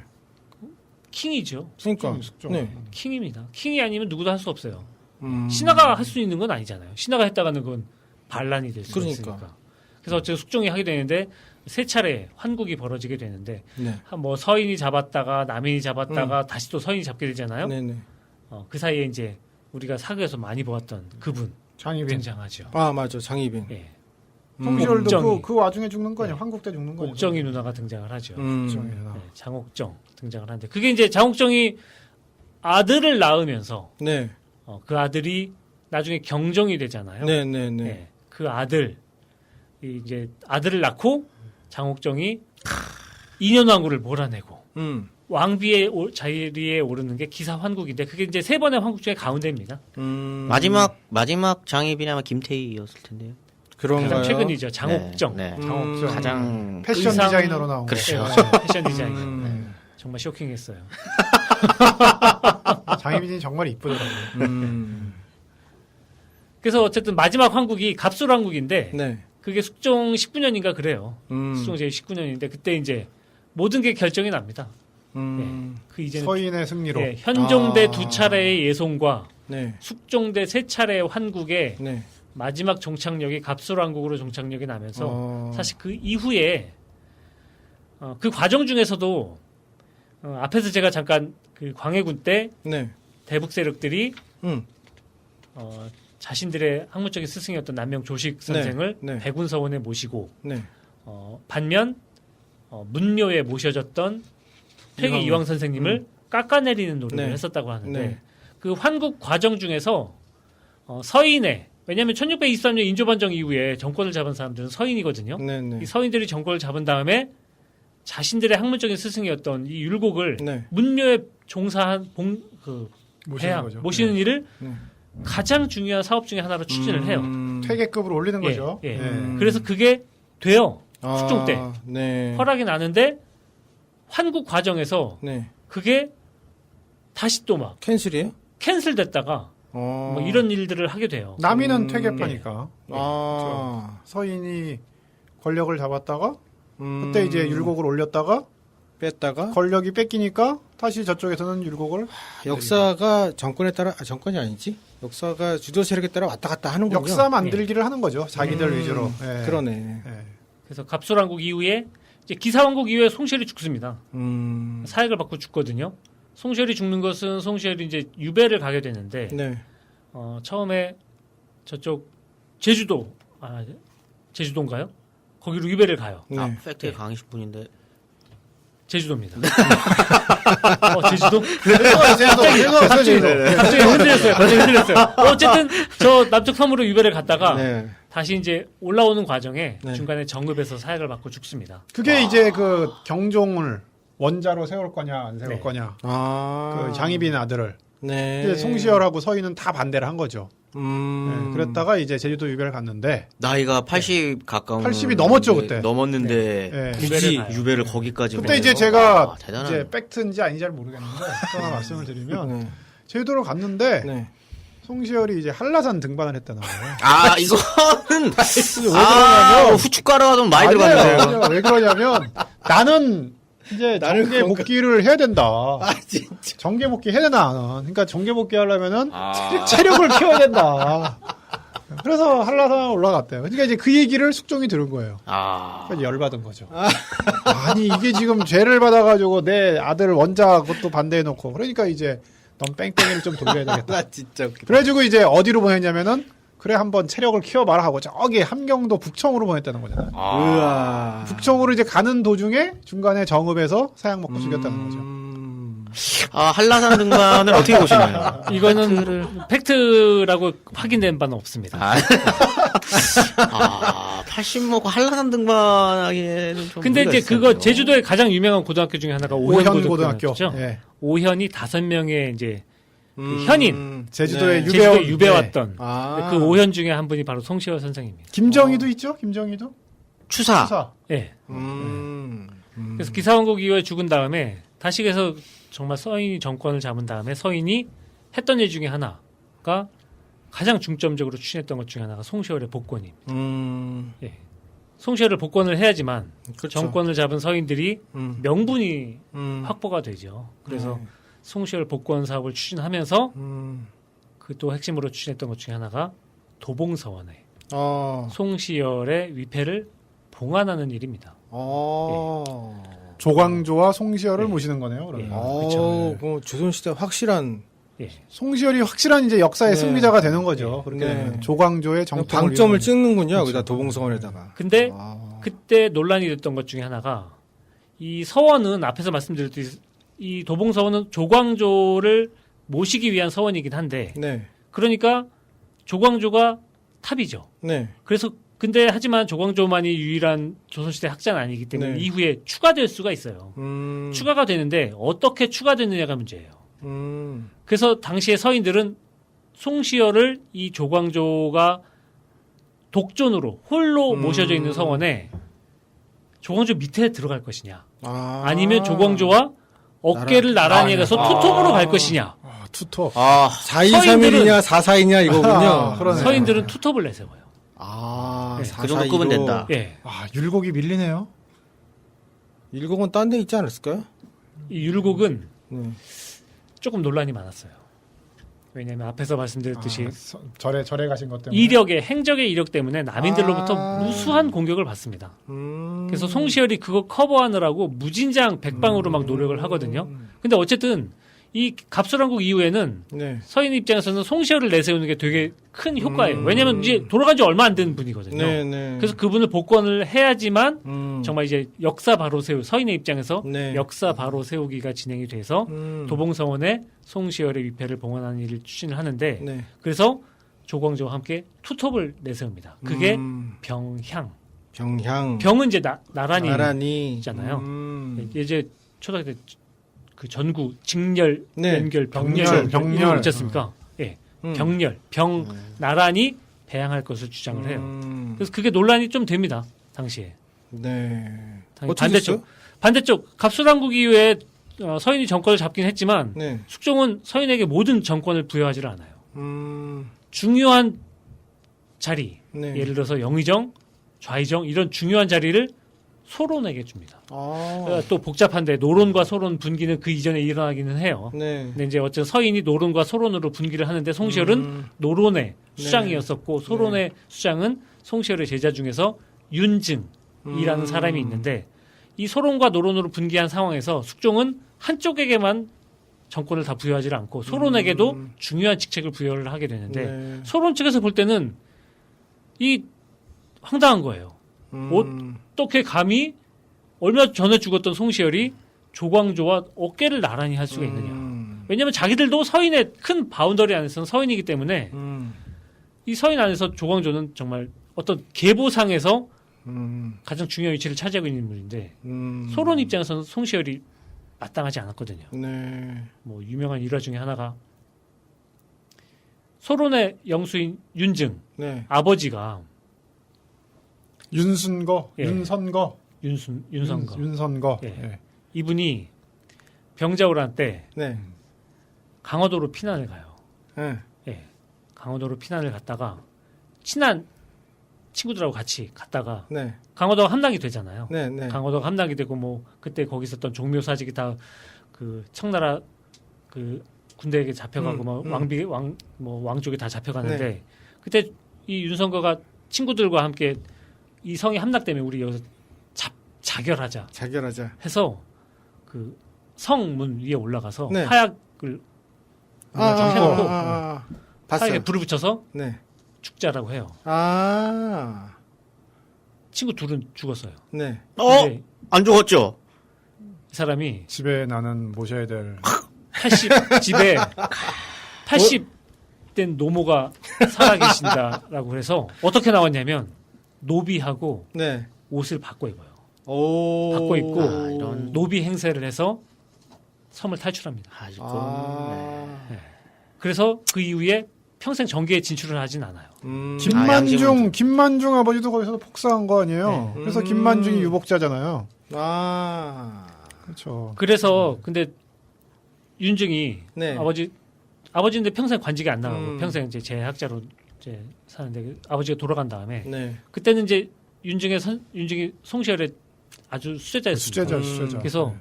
Speaker 4: 킹이죠.
Speaker 1: 그러니까.
Speaker 3: 숙종.
Speaker 1: 네.
Speaker 4: 킹입니다. 킹이 아니면 누구도 할 수 없어요. 신하가 할 수 있는 건 아니잖아요. 신하가 했다가는 그건 반란이 될 수
Speaker 1: 그러니까.
Speaker 4: 있으니까. 그래서 어쨌든 숙종이 하게 되는데 세 차례 환국이 벌어지게 되는데
Speaker 1: 네.
Speaker 4: 뭐 서인이 잡았다가 남인이 잡았다가 다시 또 서인이 잡게 되잖아요.
Speaker 1: 네네.
Speaker 4: 그 사이에 이제 우리가 사극에서 많이 보았던 그분
Speaker 3: 장희빈.
Speaker 4: 등장하죠.
Speaker 1: 아, 맞아. 장희빈.
Speaker 4: 예.
Speaker 3: 송시열도
Speaker 4: 옥정이.
Speaker 3: 그 와중에 죽는 거냐?
Speaker 4: 네.
Speaker 3: 한국 때 죽는 거냐?
Speaker 4: 옥정이 누나가 등장을 하죠.
Speaker 3: 옥정이 누나.
Speaker 4: 네, 장옥정 등장을 하는데 그게 이제 장옥정이 아들을 낳으면서
Speaker 1: 네.
Speaker 4: 그 아들이 나중에 경정이 되잖아요.
Speaker 1: 네네네.
Speaker 4: 네, 그 아들 이제 아들을 낳고 장옥정이 인현왕후를 몰아내고 왕비의 자리에 오르는 게 기사환국인데 그게 이제 세 번의 환국 중에 가운데입니다.
Speaker 2: 마지막 장희빈이 아마 김태희였을 텐데요.
Speaker 1: 그런가요?
Speaker 4: 가장 최근이죠. 장옥정.
Speaker 2: 네.
Speaker 3: 장옥정.
Speaker 2: 가장
Speaker 3: 패션
Speaker 4: 의상-
Speaker 3: 디자이너로 나온 거.
Speaker 2: 그렇죠.
Speaker 4: 네, 패션 디자이너. 네, 정말 쇼킹했어요.
Speaker 3: 장희빈이 정말 이쁘더라고요.
Speaker 4: 그래서 어쨌든 마지막 황국이 갑술왕국인데
Speaker 1: 네.
Speaker 4: 그게 숙종 19년인가 그래요. 숙종 제 19년인데 그때 이제 모든 게 결정이 납니다. 그 이제는
Speaker 3: 서인의 승리로.
Speaker 4: 예, 현종대 두 차례의 예송과
Speaker 1: 네.
Speaker 4: 숙종대 세 차례의 환국의
Speaker 1: 네.
Speaker 4: 마지막 종착역이 갑술왕국으로 종착역이 나면서 사실 그 이후에 그 과정 중에서도 앞에서 제가 잠깐 그 광해군 때
Speaker 1: 네.
Speaker 4: 대북 세력들이
Speaker 1: 음.
Speaker 4: 자신들의 학문적인 스승이었던 남명 조식 선생을
Speaker 1: 네.
Speaker 4: 백운서원에 모시고
Speaker 1: 네.
Speaker 4: 반면 문묘에 모셔졌던 퇴계 이황 선생님을 깎아내리는 노력을
Speaker 1: 네.
Speaker 4: 했었다고 하는데
Speaker 1: 네.
Speaker 4: 그 환국 과정 중에서 서인의 왜냐하면 1623년 인조반정 이후에 정권을 잡은 사람들은 서인이거든요.
Speaker 1: 네. 네.
Speaker 4: 이 서인들이 정권을 잡은 다음에 자신들의 학문적인 스승이었던 이 율곡을
Speaker 1: 네.
Speaker 4: 문묘에 종사한
Speaker 3: 모시는 거죠.
Speaker 4: 모시는
Speaker 3: 네.
Speaker 4: 일을
Speaker 1: 네.
Speaker 4: 가장 중요한 사업 중에 하나로 추진을 해요.
Speaker 3: 퇴계급으로 올리는
Speaker 4: 예,
Speaker 3: 거죠.
Speaker 4: 예.
Speaker 3: 예.
Speaker 4: 그래서 그게 돼요. 숙종 때
Speaker 1: 네.
Speaker 4: 허락이 나는데 환국 과정에서
Speaker 1: 네.
Speaker 4: 그게 다시 또 막
Speaker 1: 캔슬이에요?
Speaker 4: 캔슬됐다가 뭐 이런 일들을 하게 돼요.
Speaker 3: 남이는 퇴계파니까
Speaker 1: 아.
Speaker 3: 서인이 권력을 잡았다가
Speaker 1: 음.
Speaker 3: 그때 이제 율곡을 올렸다가
Speaker 1: 뺐다가
Speaker 3: 권력이 뺏기니까 다시 저쪽에서는 율곡을
Speaker 1: 역사가 정권에 따라 정권이 아니지? 역사가 주도 세력에 따라 왔다 갔다 하는군요.
Speaker 3: 역사 만들기를 하는 거죠. 자기들 위주로. 예.
Speaker 1: 그러네.
Speaker 3: 예.
Speaker 4: 그래서 갑술왕국 이후에 이제 기사왕국 이후에 송시열이 죽습니다.
Speaker 1: 음.
Speaker 4: 사역을 받고 죽거든요. 송시열이 죽는 것은 송시열이 이제 유배를 가게 되는데
Speaker 1: 네.
Speaker 4: 처음에 저쪽 제주도인가요? 거기로 유배를 가요.
Speaker 1: 네.
Speaker 2: 아, 팩트에 강의신 분인데.
Speaker 4: 제주도입니다. 제주도? 갑자기 흔들렸어요. 어쨌든 저 남쪽 섬으로 유배를 갔다가
Speaker 1: 네.
Speaker 4: 다시 이제 올라오는 과정에
Speaker 1: 네.
Speaker 4: 중간에 정읍에서 사역을 받고 죽습니다.
Speaker 3: 그게 이제 그 경종을 원자로 세울 거냐 안 세울
Speaker 4: 네.
Speaker 3: 거냐.
Speaker 1: 아.
Speaker 3: 그 장희빈 아들을.
Speaker 1: 네.
Speaker 3: 이제 송시열하고 서인은 다 반대를 한 거죠. 네, 그랬다가 이제 제주도 유배를 갔는데
Speaker 2: 나이가 80 가까운.
Speaker 3: 80이 넘었죠, 그때.
Speaker 2: 넘었는데.
Speaker 3: 네.
Speaker 2: 굳이
Speaker 4: 유배를 가요.
Speaker 2: 유배를 거기까지.
Speaker 3: 그때 이제
Speaker 2: 보내서.
Speaker 3: 제가
Speaker 2: 와, 대단한.
Speaker 3: 이제 팩트인지 아닌지 잘 모르겠는데 하나 말씀을 드리면
Speaker 1: 네.
Speaker 3: 제주도를 갔는데
Speaker 1: 네.
Speaker 3: 송시열이 이제 한라산 등반을 했다는 거예요.
Speaker 2: 아, 이거는.
Speaker 3: 그러냐면-
Speaker 2: 후춧가루가 좀 많이 들어갔네요.
Speaker 3: 아니에요. 왜 그러냐면 나는 이제
Speaker 1: 나는
Speaker 3: 정계 복귀를 해야 된다.
Speaker 1: 아, 진짜.
Speaker 3: 정계 복귀 해야 된다. 나는. 그러니까 정계 복귀 하려면은
Speaker 2: 아.
Speaker 3: 체력을 키워야 된다. 그래서 한라산 올라갔대요. 그러니까 이제 그 얘기를 숙종이 들은 거예요.
Speaker 2: 아.
Speaker 3: 그래서 열받은 거죠. 아니 이게 지금 죄를 받아가지고 내 아들 원자 그것도 반대해놓고 그러니까 이제 넌 뺑뺑이를 좀 돌려야 되겠다.
Speaker 1: 나 진짜 웃기다.
Speaker 3: 그래가지고 이제 어디로 보냈냐면은 그래 한번 체력을 키워봐라 하고 저기 함경도 북청으로 보냈다는 거잖아요.
Speaker 1: 우와.
Speaker 3: 북청으로 이제 가는 도중에 중간에 정읍에서 사약 먹고 죽였다는 거죠.
Speaker 2: 아, 한라산 등반을 어떻게 보시나요?
Speaker 4: 이거는 팩트라고 확인된 바는 없습니다.
Speaker 2: 아, 80 먹고 한라산 등반하기에는 좀.
Speaker 4: 근데
Speaker 2: 무리가
Speaker 4: 이제 그거
Speaker 2: 있어요.
Speaker 4: 제주도에 가장 유명한 고등학교 중에 하나가 오현
Speaker 3: 오현
Speaker 4: 고등학교죠.
Speaker 3: 고등학교. 예.
Speaker 4: 오현이 5명의 이제 그 현인
Speaker 3: 제주도에
Speaker 1: 네.
Speaker 3: 유배
Speaker 4: 제주도에 유배 왔던
Speaker 1: 아.
Speaker 4: 그 오현 중에 한 분이 바로 송시열 선생입니다.
Speaker 3: 김정희도 있죠. 김정희도
Speaker 2: 추사.
Speaker 3: 수사.
Speaker 4: 예.
Speaker 1: 음.
Speaker 4: 그래서 기사왕국 이후에 죽은 다음에 다시 그래서 정말 서인이 정권을 잡은 다음에 서인이 했던 일 중에 하나가 가장 중점적으로 추진했던 것 중에 하나가 송시열의 복권입니다. 예. 송시열을 복권을 해야지만
Speaker 1: 그렇죠.
Speaker 4: 정권을 잡은 서인들이
Speaker 1: 음.
Speaker 4: 명분이
Speaker 1: 음.
Speaker 4: 확보가 되죠. 그래서
Speaker 1: 네.
Speaker 4: 송시열 복권 사업을 추진하면서
Speaker 1: 음.
Speaker 4: 그 또 핵심으로 추진했던 것 중에 하나가 도봉서원에 송시열의 위패를 봉안하는 일입니다.
Speaker 3: 조광조와 송시열을
Speaker 4: 네.
Speaker 3: 모시는 거네요. 그러면.
Speaker 4: 예.
Speaker 1: 그쵸. 조선시대 확실한
Speaker 4: 예.
Speaker 3: 송시열이 확실한 이제 역사의
Speaker 1: 네.
Speaker 3: 승리자가 되는 거죠.
Speaker 4: 네.
Speaker 3: 그렇게
Speaker 1: 네.
Speaker 3: 되면 조광조의 정통을
Speaker 1: 방점을
Speaker 3: 이루는.
Speaker 1: 찍는군요.
Speaker 3: 그렇죠.
Speaker 1: 여기다 도봉성원에다가.
Speaker 4: 근데
Speaker 1: 아.
Speaker 4: 그때 논란이 됐던 것 중에 하나가 이 서원은 앞에서 말씀드렸듯이 이 도봉서원은 조광조를 모시기 위한 서원이긴 한데
Speaker 1: 네.
Speaker 4: 그러니까 조광조가 탑이죠.
Speaker 1: 네.
Speaker 4: 그래서 근데 하지만 조광조만이 유일한 조선시대 학자는 아니기 때문에
Speaker 1: 네.
Speaker 4: 이후에 추가될 수가 있어요. 추가가 되는데 어떻게 추가되느냐가 문제예요. 그래서 당시에 서인들은 송시열을 이 조광조가 독존으로 홀로 모셔져 있는 서원에 조광조 밑에 들어갈 것이냐 아니면 조광조와 어깨를 나란히 해서 투톱으로 갈 것이냐.
Speaker 3: 아, 투톱.
Speaker 2: 아,
Speaker 1: 4-2-3-1이냐 4-4이냐 이거군요.
Speaker 3: 아, 그러네.
Speaker 4: 서인들은 투톱을 내세워요.
Speaker 1: 아,
Speaker 4: 네,
Speaker 2: 그 정도 급은 된다.
Speaker 4: 예.
Speaker 3: 아, 율곡이 밀리네요.
Speaker 1: 일곡은 딴 데 있지 않았을까요?
Speaker 4: 이 율곡은
Speaker 1: 네.
Speaker 4: 조금 논란이 많았어요. 왜냐하면 앞에서 말씀드렸듯이
Speaker 3: 절에 가신 것 때문에.
Speaker 4: 이력의 행적의 이력 때문에 남인들로부터
Speaker 1: 아.
Speaker 4: 무수한 공격을 받습니다. 그래서 송시열이 그거 커버하느라고 무진장 백방으로 막 노력을 하거든요. 근데 어쨌든 이 갑술왕국 이후에는
Speaker 1: 네.
Speaker 4: 서인 입장에서는 송시열을 내세우는 게 되게 큰 효과예요. 왜냐하면 이제 돌아간 지 얼마 안 된 분이거든요.
Speaker 1: 네, 네.
Speaker 4: 그래서 그분을 복권을 해야지만 정말 이제 역사 바로 세우 서인의 입장에서
Speaker 1: 네.
Speaker 4: 역사 바로 세우기가 진행이 돼서 도봉서원에 송시열의 위패를 봉헌하는 일을 추진을 하는데
Speaker 1: 네.
Speaker 4: 그래서 조광조와 함께 투톱을 내세웁니다. 그게 병향.
Speaker 1: 병향.
Speaker 4: 병은 이제 나란히
Speaker 1: 나란히
Speaker 4: 있잖아요. 이제 초등학교 때 그 전구, 직렬,
Speaker 1: 네.
Speaker 4: 연결,
Speaker 3: 병렬,
Speaker 4: 병렬 있지 않습니까? 예. 병렬, 병 나란히 배양할 것을 주장을 해요. 그래서 그게 논란이 좀 됩니다. 당시에.
Speaker 1: 네.
Speaker 4: 반대쪽 갑수당국 이후에 서인이 정권을 잡긴 했지만
Speaker 1: 네.
Speaker 4: 숙종은 서인에게 모든 정권을 부여하지를 않아요. 중요한 자리,
Speaker 1: 네.
Speaker 4: 예를 들어서 영의정, 좌의정 이런 중요한 자리를 소론에게 줍니다. 또 복잡한데 노론과 소론 분기는 그 이전에 일어나기는 해요.
Speaker 1: 네.
Speaker 4: 근데 이제 어쨌든 서인이 노론과 소론으로 분기를 하는데 송시열은 노론의 수장이었었고 소론의 수장은 송시열의 제자 중에서 윤증이라는 사람이 있는데 이 소론과 노론으로 분기한 상황에서 숙종은 한쪽에게만 정권을 다 부여하지 않고 소론에게도 중요한 직책을 부여를 하게 되는데
Speaker 1: 네.
Speaker 4: 소론 측에서 볼 때는 이 황당한 거예요. 어떻게 감히 얼마 전에 죽었던 송시열이 조광조와 어깨를 나란히 할 수가 있느냐. 왜냐하면 자기들도 서인의 큰 바운더리 안에서는 서인이기 때문에 이 서인 안에서 조광조는 정말 어떤 계보상에서 가장 중요한 위치를 차지하고 있는 인물인데 소론 입장에서는 송시열이 마땅하지 않았거든요.
Speaker 1: 네.
Speaker 4: 뭐 유명한 일화 중에 하나가 소론의 영수인 윤증
Speaker 1: 네.
Speaker 4: 아버지가
Speaker 3: 윤선거.
Speaker 4: 예.
Speaker 3: 윤선거.
Speaker 4: 예.
Speaker 3: 예.
Speaker 4: 이분이 병자호란 때
Speaker 1: 네.
Speaker 4: 강화도로 피난을 가요.
Speaker 1: 네.
Speaker 4: 예. 강화도로 피난을 갔다가 친한 친구들하고 같이 갔다가
Speaker 1: 네.
Speaker 4: 강화도가 함락이 되잖아요.
Speaker 1: 네. 네.
Speaker 4: 강화도가 함락이 되고 뭐 그때 거기 있었던 종묘사직이 다 그 청나라 그 군대에게 잡혀가고 뭐 왕족이 다 잡혀가는데
Speaker 1: 네.
Speaker 4: 그때 이 윤선거가 친구들과 함께 이 성이 함락되면 우리 여기서 자결하자 해서 그 성문 위에 올라가서
Speaker 1: 네.
Speaker 4: 화약을 해놓고
Speaker 1: 봤어요.
Speaker 4: 화약에 불을 붙여서
Speaker 1: 네.
Speaker 4: 죽자라고 해요. 친구 둘은 죽었어요.
Speaker 1: 네.
Speaker 4: 근데
Speaker 2: 안 죽었죠?
Speaker 4: 이 사람이
Speaker 3: 집에 나는 모셔야 될
Speaker 4: 집에 80된 노모가 살아계신다라고 해서 어떻게 나왔냐면 노비하고
Speaker 1: 네.
Speaker 4: 옷을 바꿔 입어요.
Speaker 1: 오.
Speaker 4: 바꿔 입고
Speaker 2: 이런.
Speaker 4: 노비 행세를 해서 섬을 탈출합니다. 그래서 그 이후에 평생 정계에 진출을 하진 않아요.
Speaker 3: 김만중 아버지도 거기서 폭사한 거 아니에요?
Speaker 4: 네.
Speaker 3: 그래서 김만중이 유복자잖아요. 그렇죠.
Speaker 4: 그래서 근데 윤증이
Speaker 1: 네.
Speaker 4: 아버지인데 평생 관직이 안 나가고 평생 이제 재학자로 이제 사는데 아버지가 돌아간 다음에
Speaker 1: 네.
Speaker 4: 그때는 이제 윤증이 송시열의 아주 수제자였습니다.
Speaker 3: 수제자.
Speaker 4: 그래서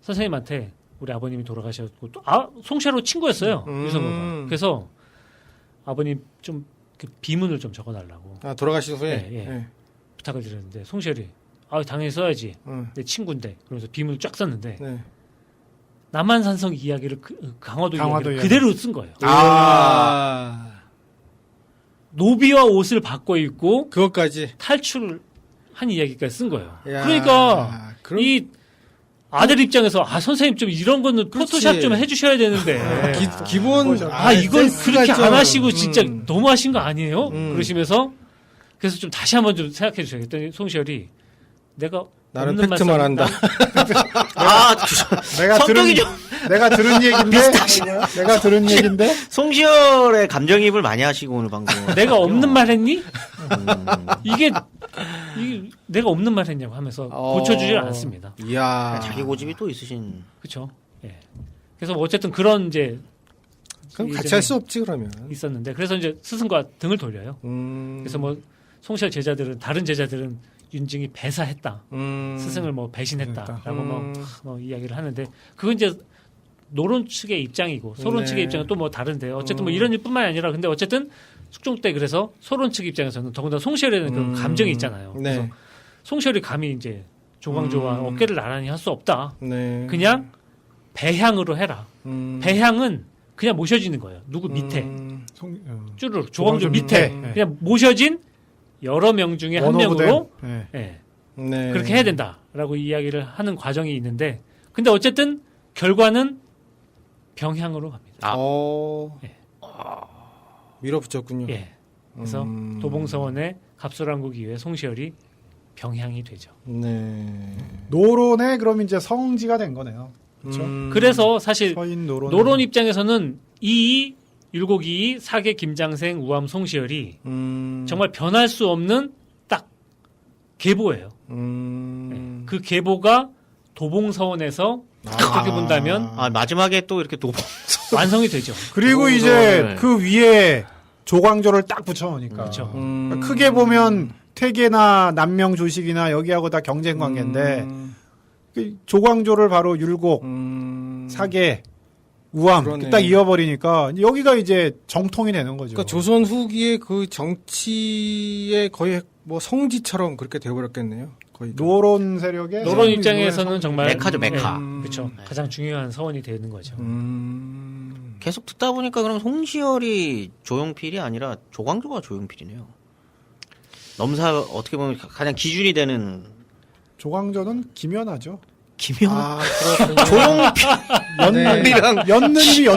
Speaker 4: 선생님한테 우리 아버님이 돌아가셨고 또 송시열하고 친구였어요. 유성호가. 그래서 아버님 좀 그 비문을 좀 적어달라고
Speaker 1: 돌아가신 후에.
Speaker 4: 네, 예.
Speaker 1: 네.
Speaker 4: 부탁을 드렸는데 송시열이 당연히 써야지. 내 친구인데 그러면서 비문을 쫙 썼는데
Speaker 1: 네.
Speaker 4: 남한산성 이야기를 강화도 이야기를
Speaker 3: 이야기.
Speaker 4: 그대로 쓴 거예요. 노비와 옷을 바꿔 입고
Speaker 1: 그것까지.
Speaker 4: 탈출을 한 이야기까지 쓴 거예요.
Speaker 1: 야,
Speaker 4: 그러니까 이 아들 입장에서 선생님 좀 이런 거는
Speaker 1: 그렇지.
Speaker 4: 포토샵 좀 해주셔야 되는데
Speaker 1: 기본
Speaker 4: 이걸
Speaker 1: 센스가
Speaker 4: 그렇게
Speaker 1: 좀,
Speaker 4: 안 하시고 진짜 너무 하신 거 아니에요?
Speaker 1: 음.
Speaker 4: 그러시면서 그래서 좀 다시 한번 좀 생각해 주셔야 했더니 송시열이 내가
Speaker 1: 나는
Speaker 4: 없는
Speaker 1: 팩트만
Speaker 4: 말씀
Speaker 1: 한다.
Speaker 3: 내가 들은 얘긴데
Speaker 2: 송시열의 감정이입을 많이 하시고 오늘 방송.
Speaker 4: 내가 없는 말 했니? 이게 내가 없는 말 했냐고 하면서 고쳐주질 않습니다.
Speaker 1: 이야.
Speaker 2: 자기 고집이 또 있으신.
Speaker 4: 그렇죠. 예. 그래서 뭐 어쨌든 그런 이제
Speaker 1: 그럼 같이 할 수 없지 그러면.
Speaker 4: 있었는데 그래서 이제 스승과 등을 돌려요. 그래서 뭐 송시열 다른 제자들은 윤증이 배사했다. 스승을 뭐 배신했다라고 뭐 이야기를 하는데 그건 이제 노론 측의 입장이고 소론
Speaker 1: 네.
Speaker 4: 측의 입장은 또 뭐 다른데 어쨌든 뭐 이런 일뿐만이 아니라 근데 어쨌든 숙종 때 그래서 소론 측 입장에서는 더군다나 송시열에는 그 감정이 있잖아요.
Speaker 1: 네.
Speaker 4: 그래서 송시열이 감히 이제 조광조와 어깨를 나란히 할 수 없다.
Speaker 1: 네.
Speaker 4: 그냥 배향으로 해라. 배향은 그냥 모셔지는 거예요. 누구 밑에 쭈르륵 조광조 밑에
Speaker 3: 네.
Speaker 4: 그냥 모셔진 여러 명 중에 한 명으로 예.
Speaker 1: 네.
Speaker 4: 그렇게 해야 된다라고 이야기를 하는 과정이 있는데 근데 어쨌든 결과는 병향으로 갑니다. 예.
Speaker 1: 밀어붙였군요.
Speaker 4: 예. 그래서 도봉서원의 갑술왕국 이후에 송시열이 병향이 되죠.
Speaker 1: 네.
Speaker 3: 노론의 그럼 이제 성지가 된 거네요. 그렇죠.
Speaker 4: 그래서 사실
Speaker 3: 서인 노론.
Speaker 4: 노론 입장에서는 이이, 율곡이이, 사계, 김장생, 우암, 송시열이 정말 변할 수 없는 딱 계보예요. 네. 그 계보가 도봉서원에서 어떻게 본다면
Speaker 2: 마지막에 또 이렇게 도봉
Speaker 4: 완성이 되죠.
Speaker 3: 그리고 이제
Speaker 2: 노론을.
Speaker 3: 그 위에 조광조를 딱 붙여놓으니까.
Speaker 4: 그렇죠.
Speaker 3: 크게 보면 퇴계나 남명 조식이나 여기하고 다 경쟁 관계인데 그 조광조를 바로 율곡, 사계, 우암
Speaker 1: 그러네.
Speaker 3: 딱 이어버리니까 여기가 이제 정통이 되는 거죠.
Speaker 1: 그러니까 조선 후기의 그 정치의 거의 뭐 성지처럼 그렇게 되어버렸겠네요. 거의.
Speaker 3: 노론 세력의
Speaker 4: 노론
Speaker 3: 성지,
Speaker 4: 입장에서는
Speaker 3: 노론의
Speaker 4: 정말
Speaker 2: 메카죠, 메카.
Speaker 4: 그렇죠. 가장 중요한 서원이 되는 거죠.
Speaker 2: 계속 듣다 보니까 그럼 송시열이 조용필이 아니라 조광조가 조용필이네요. 넘사 어떻게 보면 가장 기준이 되는
Speaker 3: 조광조는 김연아죠.
Speaker 2: 김연
Speaker 1: 아, 그렇군요.
Speaker 2: 조용필
Speaker 3: 연느님이랑 연느님이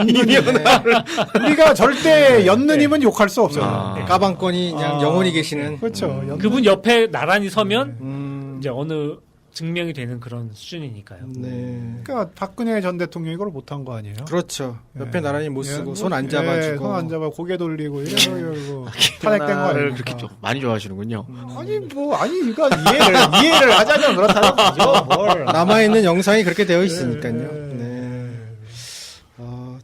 Speaker 3: 우리가 절대 연느님은 욕할 수 없어요.
Speaker 1: 네. 까방권이 그냥 영원히 계시는.
Speaker 3: 그렇죠.
Speaker 4: 그분 옆에 나란히 서면
Speaker 1: 음.
Speaker 4: 이제 어느 증명이 되는 그런 수준이니까요.
Speaker 1: 네.
Speaker 3: 그러니까 박근혜 전 대통령이 이걸 못한 거 아니에요?
Speaker 1: 그렇죠. 옆에
Speaker 3: 예.
Speaker 1: 나란히 못
Speaker 3: 예,
Speaker 1: 쓰고
Speaker 3: 뭐,
Speaker 1: 손 안 잡아주고.
Speaker 3: 손 안 잡아 고개 돌리고 이러고 탄핵된 거
Speaker 2: 를
Speaker 3: 아니에요?
Speaker 2: 그렇게 좀 많이 좋아하시는군요.
Speaker 3: 아니 그러니까 이해를 하자면 그렇다는 거죠. 뭘.
Speaker 1: 남아있는 영상이 그렇게 되어 있으니까요.
Speaker 3: 예.
Speaker 1: 네.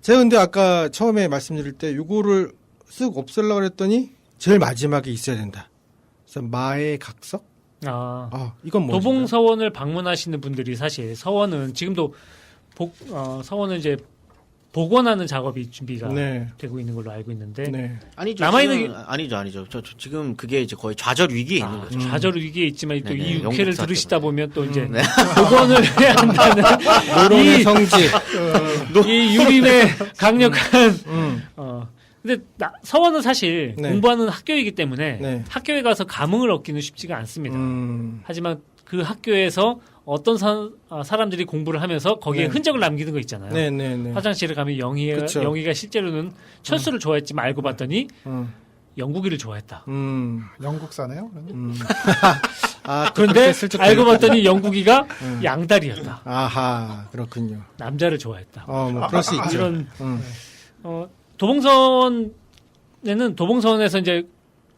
Speaker 1: 제가 근데 아까 처음에 말씀드릴 때 요거를 쓱 없애려고 그랬더니 제일 마지막에 있어야 된다. 그래서 마의 각석? 이건 뭐죠?
Speaker 4: 도봉서원을 방문하시는 분들이 사실 서원은 지금도 서원은 이제 복원하는 작업이 준비가
Speaker 1: 네.
Speaker 4: 되고 있는 걸로 알고 있는데
Speaker 1: 네.
Speaker 2: 아니죠.
Speaker 4: 남아있는
Speaker 2: 지금, 아니죠. 저 지금 그게 이제 거의 좌절 위기에 있는 거죠.
Speaker 4: 좌절 위기에 있지만 또
Speaker 2: 네네,
Speaker 4: 이
Speaker 2: 영국
Speaker 4: 육회를
Speaker 2: 사태
Speaker 4: 들으시다 보면 또 이제
Speaker 2: 네.
Speaker 4: 복원을 해야 한다는
Speaker 1: 노론의 성지.
Speaker 4: 이 유림의 강력한 근데 서원은 사실
Speaker 1: 네.
Speaker 4: 공부하는 학교이기 때문에
Speaker 1: 네.
Speaker 4: 학교에 가서 감흥을 얻기는 쉽지가 않습니다.
Speaker 1: 음.
Speaker 4: 하지만 그 학교에서 어떤 사람들이 공부를 하면서 거기에
Speaker 1: 네.
Speaker 4: 흔적을 남기는 거 있잖아요.
Speaker 1: 네네네.
Speaker 4: 화장실에 가면
Speaker 1: 그쵸.
Speaker 4: 영희가 실제로는 철수를 좋아했지만 알고 봤더니 영국이를 좋아했다.
Speaker 3: 영국사네요. 그러면?
Speaker 4: 그런데
Speaker 1: 슬쩍
Speaker 4: 알고
Speaker 1: 들렸다.
Speaker 4: 봤더니 영국이가 양다리였다.
Speaker 1: 아하, 그렇군요.
Speaker 4: 남자를 좋아했다.
Speaker 1: 뭐 그럴 수 있죠.
Speaker 4: 이런
Speaker 1: 음.
Speaker 4: 도봉서원에서 이제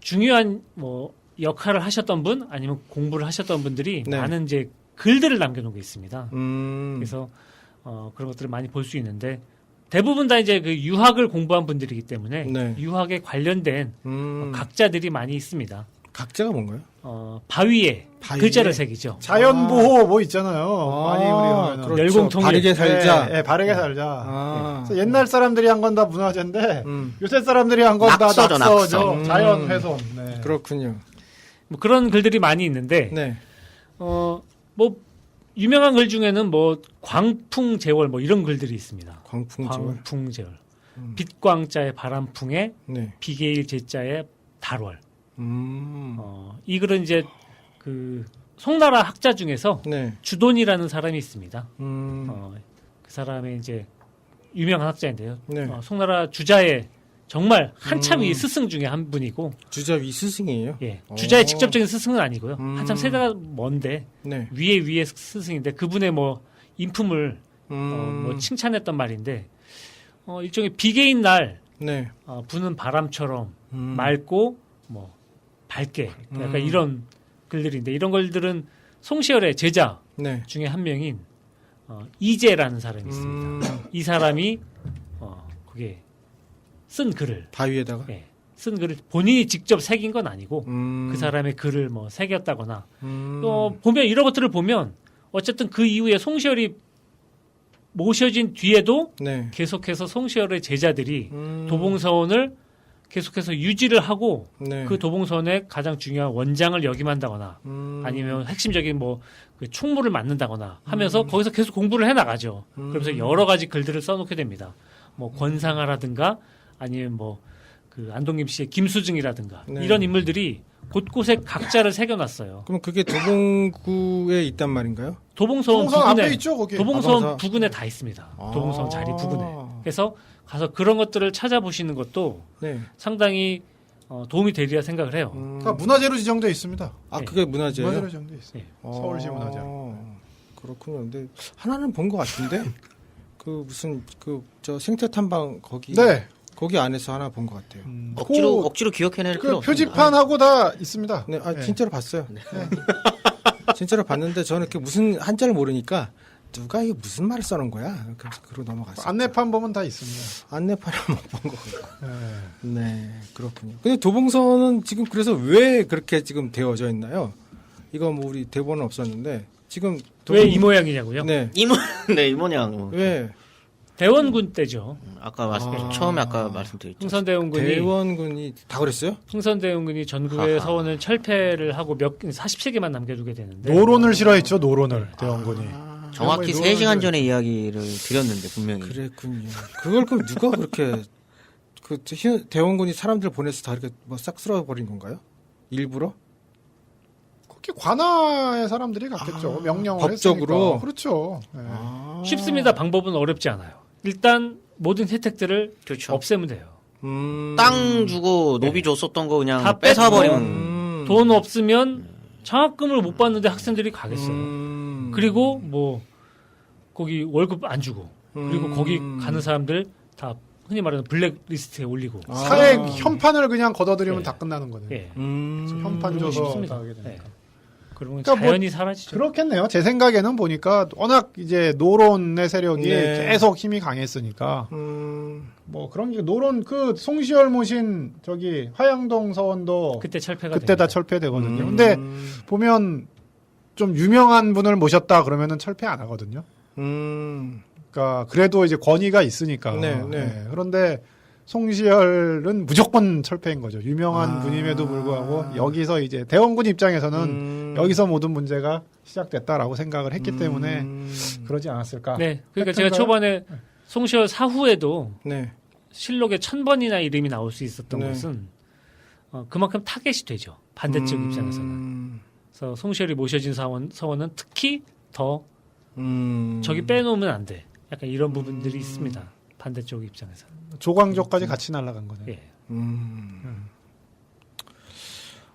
Speaker 4: 중요한 뭐 역할을 하셨던 분 아니면 공부를 하셨던 분들이
Speaker 1: 네.
Speaker 4: 많은 이제 글들을 남겨놓은 게 있습니다.
Speaker 1: 음.
Speaker 4: 그래서 그런 것들을 많이 볼 수 있는데 대부분 다 이제 그 유학을 공부한 분들이기 때문에
Speaker 1: 네.
Speaker 4: 유학에 관련된 각자들이 많이 있습니다.
Speaker 1: 각자가 뭔가요?
Speaker 4: 바위에
Speaker 1: 바위에?
Speaker 4: 글자를 새기죠.
Speaker 3: 자연보호 뭐 있잖아요. 많이 우리 하면은.
Speaker 1: 그렇죠.
Speaker 4: 열공통일.
Speaker 1: 바르게 살자.
Speaker 3: 예, 바르게 살자.
Speaker 1: 네.
Speaker 3: 그래서 옛날 사람들이 한 건 다 문화재인데 요새 사람들이 한 건 다
Speaker 2: 낙서죠,
Speaker 3: 낙서죠.
Speaker 2: 낙서.
Speaker 3: 자연 훼손. 네.
Speaker 1: 그렇군요.
Speaker 4: 뭐 그런 글들이 많이 있는데
Speaker 1: 네.
Speaker 4: 뭐 유명한 글 중에는 뭐 광풍제월 뭐 이런 글들이 있습니다.
Speaker 1: 광풍제월.
Speaker 4: 광풍제월. 빛광자의 바람풍에
Speaker 1: 네.
Speaker 4: 비계일 제자의 달월.
Speaker 1: 음.
Speaker 4: 이 글은 이제 그 송나라 학자 중에서
Speaker 1: 네.
Speaker 4: 주돈이라는 사람이 있습니다.
Speaker 1: 음.
Speaker 4: 그 사람의 이제 유명한 학자인데요.
Speaker 1: 네.
Speaker 4: 송나라 주자의 정말 한참 위 스승 중에 한 분이고,
Speaker 1: 주자 위 스승이에요?
Speaker 4: 예,
Speaker 1: 오.
Speaker 4: 주자의 직접적인 스승은 아니고요. 한참 세대가 먼데
Speaker 1: 네.
Speaker 4: 위에 스승인데 그분의 뭐 인품을
Speaker 1: 음.
Speaker 4: 뭐 칭찬했던 말인데 일종의 비계인 날
Speaker 1: 네.
Speaker 4: 부는 바람처럼 맑고 뭐 밝게 약간 이런 글들인데 이런 글들은 송시열의 제자
Speaker 1: 네.
Speaker 4: 중에 한 명인 이재라는 사람이 있습니다. 이 사람이 그게 쓴 글을
Speaker 1: 바위에다가.
Speaker 4: 쓴 글을 본인이 직접 새긴 건 아니고
Speaker 1: 음.
Speaker 4: 그 사람의 글을 뭐 새겼다거나 또 보면 이런 것들을 보면 어쨌든 그 이후에 송시열이 모셔진 뒤에도
Speaker 1: 네.
Speaker 4: 계속해서 송시열의 제자들이 도봉서원을 계속해서 유지를 하고
Speaker 1: 네.
Speaker 4: 그 도봉서원의 가장 중요한 원장을 역임한다거나 아니면 핵심적인 뭐 그 총무를 맡는다거나 하면서 거기서 계속 공부를 해 나가죠. 그러면서 여러 가지 글들을 써놓게 됩니다. 뭐 권상아라든가 아니면 뭐 그 안동김 씨의 김수증이라든가
Speaker 1: 네.
Speaker 4: 이런 인물들이 곳곳에 각자를 새겨놨어요.
Speaker 1: 그럼 그게 도봉구에 있단 말인가요?
Speaker 4: 도봉서원
Speaker 3: 도봉서원
Speaker 4: 부근에
Speaker 3: 앞에 있죠, 거기.
Speaker 4: 도봉서원
Speaker 1: 도봉서.
Speaker 4: 부근에 다 있습니다.
Speaker 1: 아.
Speaker 4: 도봉서원 자리 부근에. 그래서 가서 그런 것들을 찾아보시는 것도
Speaker 1: 네.
Speaker 4: 상당히 도움이 되리라 생각을 해요.
Speaker 3: 그러니까 문화재로 지정돼 있습니다.
Speaker 1: 아, 그게 문화재예요?
Speaker 3: 문화재로 지정돼 있어요.
Speaker 4: 예.
Speaker 3: 서울시 문화재.
Speaker 1: 그렇군요. 근데 하나는 본 것 같은데 그 무슨 저 생태 탐방 거기
Speaker 3: 네.
Speaker 1: 거기 안에서 하나 본 것 같아요.
Speaker 2: 억지로 기억해낼 필요
Speaker 3: 그
Speaker 2: 없습니다.
Speaker 3: 표지판하고 다 있습니다.
Speaker 1: 네,
Speaker 3: 네.
Speaker 1: 진짜로 봤어요. 진짜로 봤는데 저는 이렇게 무슨 한자를 모르니까 누가 이게 무슨 말을 써놓은 거야? 그래서 그러고 넘어갔어요.
Speaker 3: 안내판 보면 다 있습니다.
Speaker 1: 안내판을 못 본 것 같고.
Speaker 3: 네.
Speaker 1: 네, 그렇군요. 근데 도봉선은 지금 그래서 왜 그렇게 지금 되어져 있나요? 이거 뭐 우리 대본은 없었는데 지금
Speaker 4: 왜 이 모양이냐고요?
Speaker 1: 네,
Speaker 2: 네, 이모냥.
Speaker 1: 왜
Speaker 4: 대원군 때죠.
Speaker 2: 처음에 아까 말씀드렸죠.
Speaker 4: 흥선대원군이
Speaker 1: 대원군이 다 그랬어요?
Speaker 4: 흥선대원군이 전국의
Speaker 2: 하하.
Speaker 4: 서원을 철폐를 하고 43개만 남겨두게 되는데
Speaker 3: 노론을 싫어했죠. 노론을 대원군이.
Speaker 2: 정확히
Speaker 3: 대원군이
Speaker 2: 3시간 전에 이야기를 드렸는데 분명히.
Speaker 1: 그랬군요. 그걸 그럼 누가 그렇게 대원군이 사람들 보내서 다 이렇게 뭐 싹 쓸어버린 건가요? 일부러?
Speaker 3: 그렇게 관아의 사람들이 갔겠죠. 명령을
Speaker 1: 법적으로?
Speaker 3: 했으니까. 그렇죠. 네.
Speaker 4: 쉽습니다. 방법은 어렵지 않아요. 일단 모든 혜택들을
Speaker 2: 그렇죠.
Speaker 4: 없애면 돼요.
Speaker 2: 땅 주고 노비 줬었던 거 그냥
Speaker 4: 다
Speaker 2: 뺏어버리면
Speaker 4: 돈 없으면 장학금을 못 받는데 학생들이 가겠어요. 그리고 뭐 거기 월급 안 주고 그리고 거기 가는 사람들 다 흔히 말하는 블랙리스트에 올리고
Speaker 3: 사회 현판을 그냥 걷어들이면
Speaker 4: 네.
Speaker 3: 다 끝나는 거네요.
Speaker 4: 예.
Speaker 3: 현판
Speaker 4: 그러기
Speaker 3: 줘서
Speaker 4: 쉽습니다.
Speaker 3: 다 하게 되니까.
Speaker 4: 예. 그러면
Speaker 3: 그러니까
Speaker 4: 자연이 사라지죠.
Speaker 3: 그렇겠네요. 제 생각에는 보니까 워낙 이제 노론의 세력이
Speaker 1: 네.
Speaker 3: 계속 힘이 강했으니까 뭐 그런 게 노론 그 송시열 모신 저기 화양동 서원도
Speaker 4: 그때 철폐가
Speaker 3: 그때 다
Speaker 4: 됩니다.
Speaker 3: 철폐되거든요. 근데 보면 좀 유명한 분을 모셨다 그러면은 철폐 안 하거든요. 그러니까 그래도 이제 권위가 있으니까.
Speaker 1: 네, 네.
Speaker 3: 네. 그런데 송시열은 무조건 철폐인 거죠. 유명한 분임에도 불구하고 여기서 이제 대원군 입장에서는 여기서 모든 문제가 시작됐다라고 생각을 했기 때문에 그러지 않았을까.
Speaker 4: 네. 그러니까 제가
Speaker 3: 팩트인가요?
Speaker 4: 초반에 송시열 사후에도
Speaker 1: 네.
Speaker 4: 실록에 1000번이나 이름이 나올 수 있었던
Speaker 1: 네.
Speaker 4: 것은 그만큼 타겟이 되죠. 반대쪽 입장에서는. 그래서 송시열이 모셔진 서원은 특히 더 저기 빼놓으면 안 돼. 약간 이런 부분들이 있습니다. 반대쪽 입장에서.
Speaker 3: 조광조까지 같이 날아간 거네요.
Speaker 4: 예.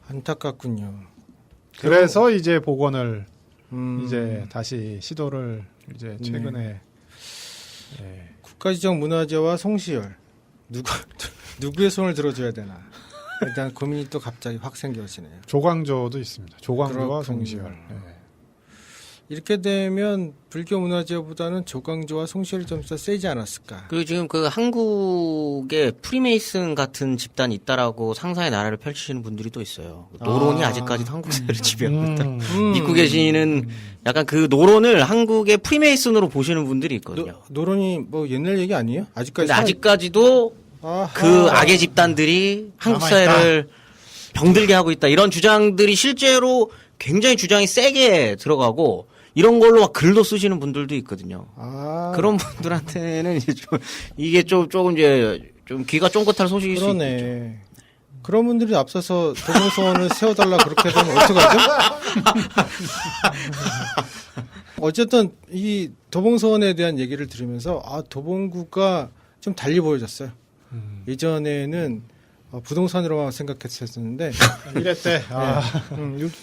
Speaker 1: 안타깝군요.
Speaker 3: 그래서 이제 복원을
Speaker 1: 이제
Speaker 3: 이제 다시 시도를 이제 최근에 예.
Speaker 1: 국가지정 문화재와 송시열 누구의 손을 들어줘야 되나 일단 고민이 또 갑자기 확 생겨지네요.
Speaker 3: 조광조도 있습니다. 조광조와
Speaker 1: 그렇군요.
Speaker 3: 송시열. 예.
Speaker 1: 이렇게 되면 불교 문화재보다는 조광조와 송시열이 좀 더 세지 않았을까?
Speaker 2: 그리고 지금 그 한국에 프리메이슨 같은 집단이 있다라고 상상의 나라를 펼치시는 분들이 또 있어요. 노론이 아직까지도 한국 사회를 지배하고 있다. 믿고 계시는 약간 그 노론을 한국의 프리메이슨으로 보시는 분들이 있거든요.
Speaker 1: 노론이 뭐 옛날 얘기 아니에요? 아직까지
Speaker 2: 근데 아직까지도 그 악의 집단들이 한국 사회를 병들게 하고 있다. 이런 주장들이 실제로 굉장히 주장이 세게 들어가고 이런 걸로 막 글도 쓰시는 분들도 있거든요. 그런 분들한테는 이제 좀 이게 조금 이제 좀 귀가 쫑긋할 소식일 수 있겠죠.
Speaker 1: 그러네. 그런 분들이 앞서서 도봉소원을 세워달라 그렇게 되면 어떡하죠? 어쨌든 이 도봉소원에 대한 얘기를 들으면서 도봉구가 좀 달리 보여졌어요. 예전에는 부동산으로만 생각했었는데
Speaker 3: 이랬대.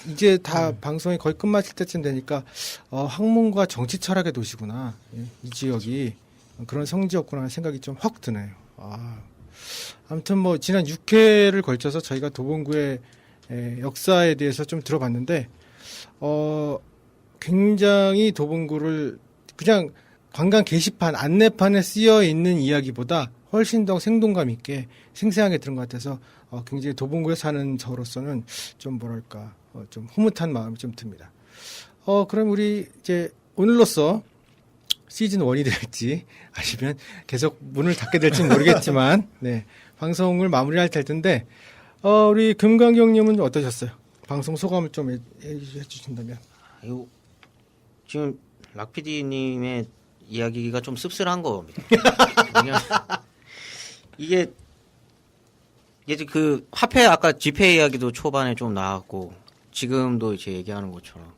Speaker 1: 이제 다 방송이 거의 끝마칠 때쯤 되니까 학문과 정치 철학의 도시구나. 이 지역이 그런 성지였구나 하는 생각이 좀 확 드네요. 아무튼 뭐 지난 6회를 걸쳐서 저희가 도봉구의 역사에 대해서 좀 들어봤는데 굉장히 도봉구를 그냥 관광 게시판 안내판에 쓰여 있는 이야기보다 훨씬 더 생동감 있게 생생하게 들은 것 같아서 굉장히 도봉구에 사는 저로서는 좀 뭐랄까 좀 흐뭇한 마음이 좀 듭니다. 그럼 우리 이제 오늘로써 시즌 1이 될지 아니면 계속 문을 닫게 될지 모르겠지만 네, 방송을 마무리할 텐데 우리 금강경님은 어떠셨어요? 방송 소감을 좀 해주신다면.
Speaker 2: 지금 락 PD님의 이야기가 좀 씁쓸한 겁니다. 왜냐면 이게 그 화폐 아까 지폐 이야기도 초반에 좀 나왔고 지금도 이제 얘기하는 것처럼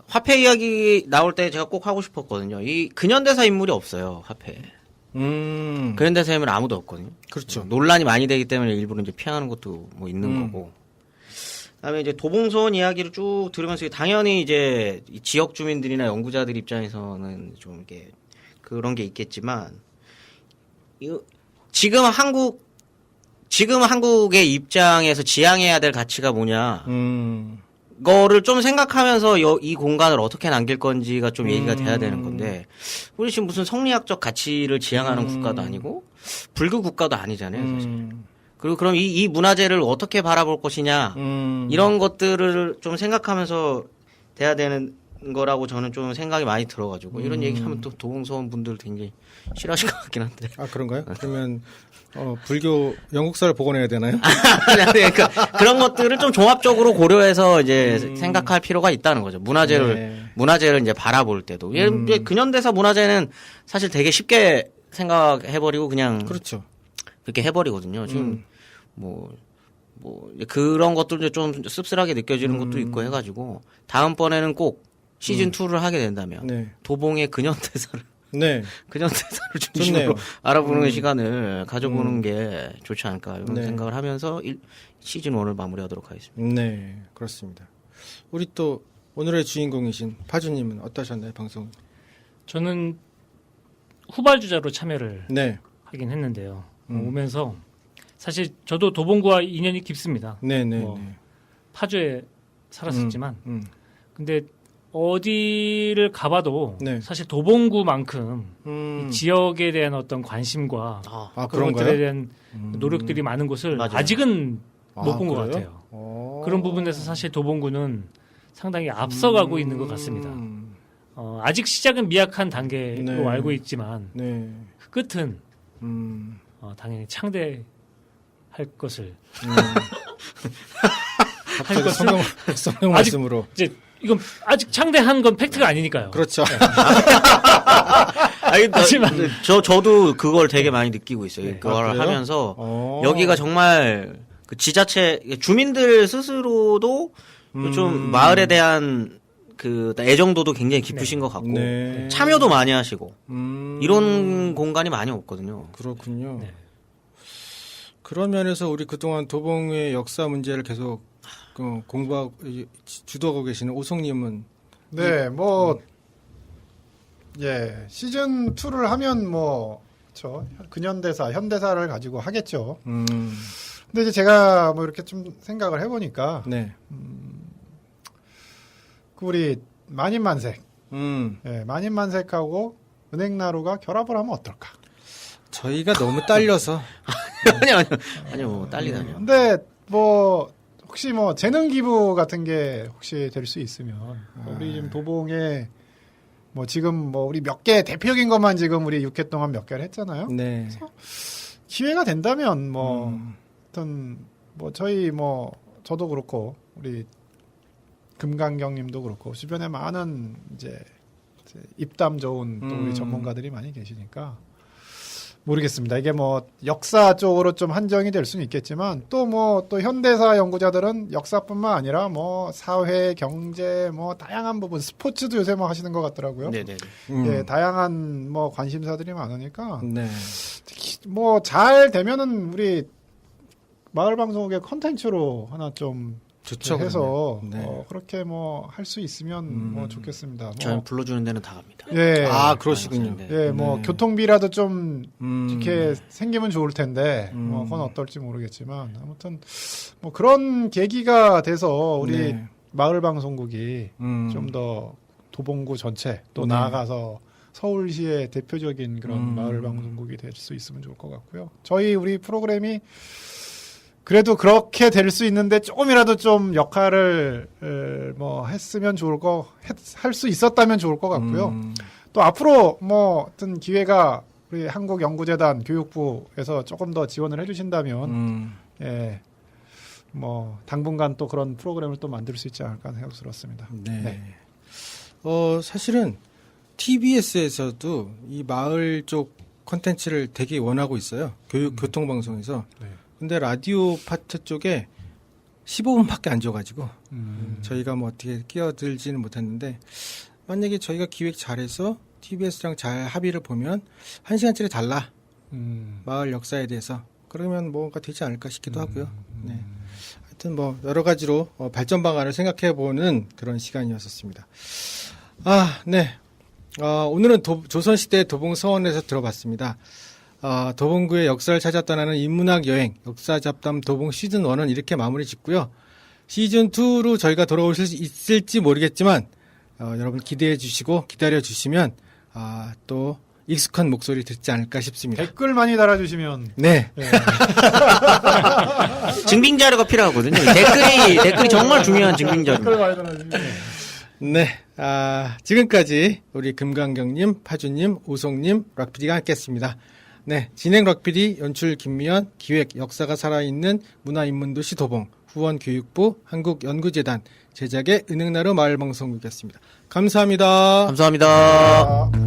Speaker 2: 화폐 이야기 나올 때 제가 꼭 하고 싶었거든요. 이 근현대사 인물이 없어요. 화폐. 근현대사에는 아무도 없거든요.
Speaker 1: 그렇죠.
Speaker 2: 논란이 많이 되기 때문에 일부러 이제 피하는 것도 뭐 있는 거고. 그다음에 이제 도봉소원 이야기를 쭉 들으면서 당연히 이제 이 지역 주민들이나 연구자들 입장에서는 좀 이게 그런 게 있겠지만 지금 한국의 입장에서 지향해야 될 가치가 뭐냐. 거를 좀 생각하면서 이 공간을 어떻게 남길 건지가 좀 얘기가 돼야 되는 건데 우리 지금 무슨 성리학적 가치를 지향하는 국가도 아니고 불교 국가도 아니잖아요, 사실. 그리고 그럼 이 문화재를 어떻게 바라볼 것이냐 이런 것들을 좀 생각하면서 돼야 되는 거라고 저는 좀 생각이 많이 들어가지고 이런 얘기하면 또 도봉소원 분들 굉장히 싫어하실 것 같긴 한데.
Speaker 1: 아 그런가요? 그러면 불교 영국사를 복원해야 되나요?
Speaker 2: 그러니까 그런 것들을 좀 종합적으로 고려해서 이제 생각할 필요가 있다는 거죠. 문화재를 이제 바라볼 때도. 근현대사 문화재는 사실 되게 쉽게 생각해버리고 그냥
Speaker 1: 그렇죠.
Speaker 2: 그렇게 해버리거든요. 지금 뭐 그런 것들도 좀 씁쓸하게 느껴지는 것도 있고 해가지고 다음번에는 꼭 시즌 2를 하게 된다면
Speaker 1: 네.
Speaker 2: 도봉의 근현대사를
Speaker 1: 네.
Speaker 2: 근현대사를 중심으로
Speaker 1: 좋네요.
Speaker 2: 알아보는 시간을 가져보는 게 좋지 않을까 이런
Speaker 1: 네.
Speaker 2: 생각을 하면서 시즌 1을 마무리하도록 하겠습니다.
Speaker 1: 네, 그렇습니다. 우리 또 오늘의 주인공이신 파주님은 어떠셨나요, 방송?
Speaker 4: 저는 후발주자로 참여를
Speaker 1: 네,
Speaker 4: 하긴 했는데요. 오면서 사실 저도 도봉구와 인연이 깊습니다.
Speaker 1: 네, 네,
Speaker 4: 뭐,
Speaker 1: 네.
Speaker 4: 파주에 살았었지만 근데 어디를 가봐도
Speaker 1: 네.
Speaker 4: 사실 도봉구만큼 이 지역에 대한 어떤 관심과
Speaker 1: 아,
Speaker 4: 그런
Speaker 1: 그런가요?
Speaker 4: 것들에 대한 노력들이 많은 곳을
Speaker 2: 맞아요.
Speaker 4: 아직은
Speaker 1: 아,
Speaker 4: 못 본 것
Speaker 1: 그래요?
Speaker 4: 같아요. 그런 부분에서 사실 도봉구는 상당히 앞서가고 있는 것 같습니다. 아직 시작은 미약한 단계로
Speaker 1: 네.
Speaker 4: 알고 있지만
Speaker 1: 네.
Speaker 4: 그 끝은 당연히 창대할 것을
Speaker 1: 갑자기 성경
Speaker 4: 아직-
Speaker 1: 말씀으로.
Speaker 4: 이제 이건 아직 창대한 건 팩트가 아니니까요.
Speaker 1: 그렇죠.
Speaker 2: 아니,
Speaker 4: 하지만-
Speaker 2: 저도 그걸 되게 많이 느끼고 있어요.
Speaker 4: 네.
Speaker 2: 그걸
Speaker 1: 아, 그래요?
Speaker 2: 하면서 여기가 정말 그 지자체 주민들 스스로도 좀 마을에 대한 그 애정도도 굉장히 깊으신 것 같고
Speaker 1: 네.
Speaker 2: 참여도 많이 하시고
Speaker 1: 음.
Speaker 2: 이런 공간이 많이 없거든요.
Speaker 1: 그렇군요.
Speaker 4: 네.
Speaker 1: 그런 면에서 우리 그동안 도봉의 역사 문제를 계속 공부하고 주도하고 계시는 오송님은
Speaker 3: 네, 뭐, 예, 시즌 2를 하면 뭐, 그쵸. 근현대사, 현대사를 가지고 하겠죠. 근데 이제 제가 뭐 이렇게 좀 생각을 해보니까,
Speaker 1: 네.
Speaker 3: 그 우리 만인만색,
Speaker 1: 음.
Speaker 3: 예, 만인만색하고 은행나루가 결합을 하면 어떨까?
Speaker 1: 저희가 너무 딸려서
Speaker 2: 아니요, 뭐 딸리다뇨.
Speaker 3: 근데 뭐, 혹시 뭐 재능 기부 같은 게 혹시 될 수 있으면, 우리 지금 도봉에 뭐 지금 뭐 우리 몇 개 대표적인 것만 지금 우리 6회 동안 몇 개를 했잖아요.
Speaker 1: 네.
Speaker 3: 기회가 된다면 뭐 어떤 뭐 저희 뭐 저도 그렇고 우리 금강경님도 그렇고 주변에 많은 이제 입담 좋은 또 우리 전문가들이 많이 계시니까 모르겠습니다. 이게 뭐 역사 쪽으로 좀 한정이 될 수는 있겠지만 또 뭐 또 현대사 연구자들은 역사뿐만 아니라 뭐 사회, 경제 뭐 다양한 부분 스포츠도 요새 뭐 하시는 것 같더라고요.
Speaker 2: 네네.
Speaker 3: 예, 다양한 뭐 관심사들이 많으니까
Speaker 1: 네.
Speaker 3: 뭐 잘 되면은 우리 마을 방송국의 컨텐츠로 하나 좀
Speaker 1: 좋죠.
Speaker 3: 해서
Speaker 1: 그러면. 네.
Speaker 3: 그렇게 뭐 할 수 있으면 뭐 좋겠습니다. 뭐
Speaker 2: 저는 불러주는 데는 다 갑니다.
Speaker 3: 예,
Speaker 1: 아, 그러시군요.
Speaker 2: 네.
Speaker 3: 예, 뭐
Speaker 1: 네.
Speaker 3: 교통비라도 좀 이렇게
Speaker 1: 음.
Speaker 3: 생기면 좋을 텐데 뭐 그건 어떨지 모르겠지만 아무튼 뭐 그런 계기가 돼서 우리
Speaker 1: 네.
Speaker 3: 마을 방송국이
Speaker 1: 좀
Speaker 3: 좀 더 도봉구 전체 또
Speaker 1: 네.
Speaker 3: 나아가서 서울시의 대표적인 그런 마을 방송국이 될 수 있으면 좋을 것 같고요. 저희 우리 프로그램이 그래도 그렇게 될 수 있는데 조금이라도 좀 역할을 뭐 했으면 좋을 할 수 있었다면 좋을 것 같고요. 또 앞으로 뭐 어떤 기회가 우리 한국연구재단 교육부에서 조금 더 지원을 해주신다면 예, 뭐 당분간 또 그런 프로그램을 또 만들 수 있지 않을까 생각 들었습니다.
Speaker 1: 네.
Speaker 3: 네.
Speaker 1: 사실은 TBS에서도 이 마을 쪽 콘텐츠를 되게 원하고 있어요. 교통방송에서.
Speaker 3: 네.
Speaker 1: 근데 라디오 파트 쪽에 15분밖에 안 줘가지고 저희가 뭐 어떻게 끼어들지는 못했는데 만약에 저희가 기획 잘해서 TBS랑 잘 합의를 보면 1시간짜리 달라. 마을 역사에 대해서. 그러면 뭔가 되지 않을까 싶기도 하고요. 네. 하여튼 뭐 여러 가지로 발전 방안을 생각해 보는 그런 시간이었었습니다. 네. 오늘은 조선시대 도봉서원에서 들어봤습니다. 도봉구의 역사를 찾아 떠나는 인문학 여행, 역사 잡담 도봉 시즌 1은 이렇게 마무리 짓고요. 시즌 2로 저희가 돌아올 수 있을지 모르겠지만, 여러분 기대해 주시고 기다려 주시면, 또 익숙한 목소리 듣지 않을까 싶습니다.
Speaker 3: 댓글 많이 달아주시면.
Speaker 1: 네.
Speaker 2: 증빙 자료가 필요하거든요. 댓글이 정말 중요한 증빙 자료.
Speaker 3: 댓글 많이 달아주시면.
Speaker 1: 네. 지금까지 우리 금강경님, 파주님, 오송님, 락PD가 함께했습니다. 네. 진행 락PD, 연출 김미연, 기획 역사가 살아있는 문화인문도시 도봉, 후원 교육부, 한국연구재단, 제작의 은행나루 마을방송국이었습니다. 감사합니다.
Speaker 2: 감사합니다.
Speaker 3: 아.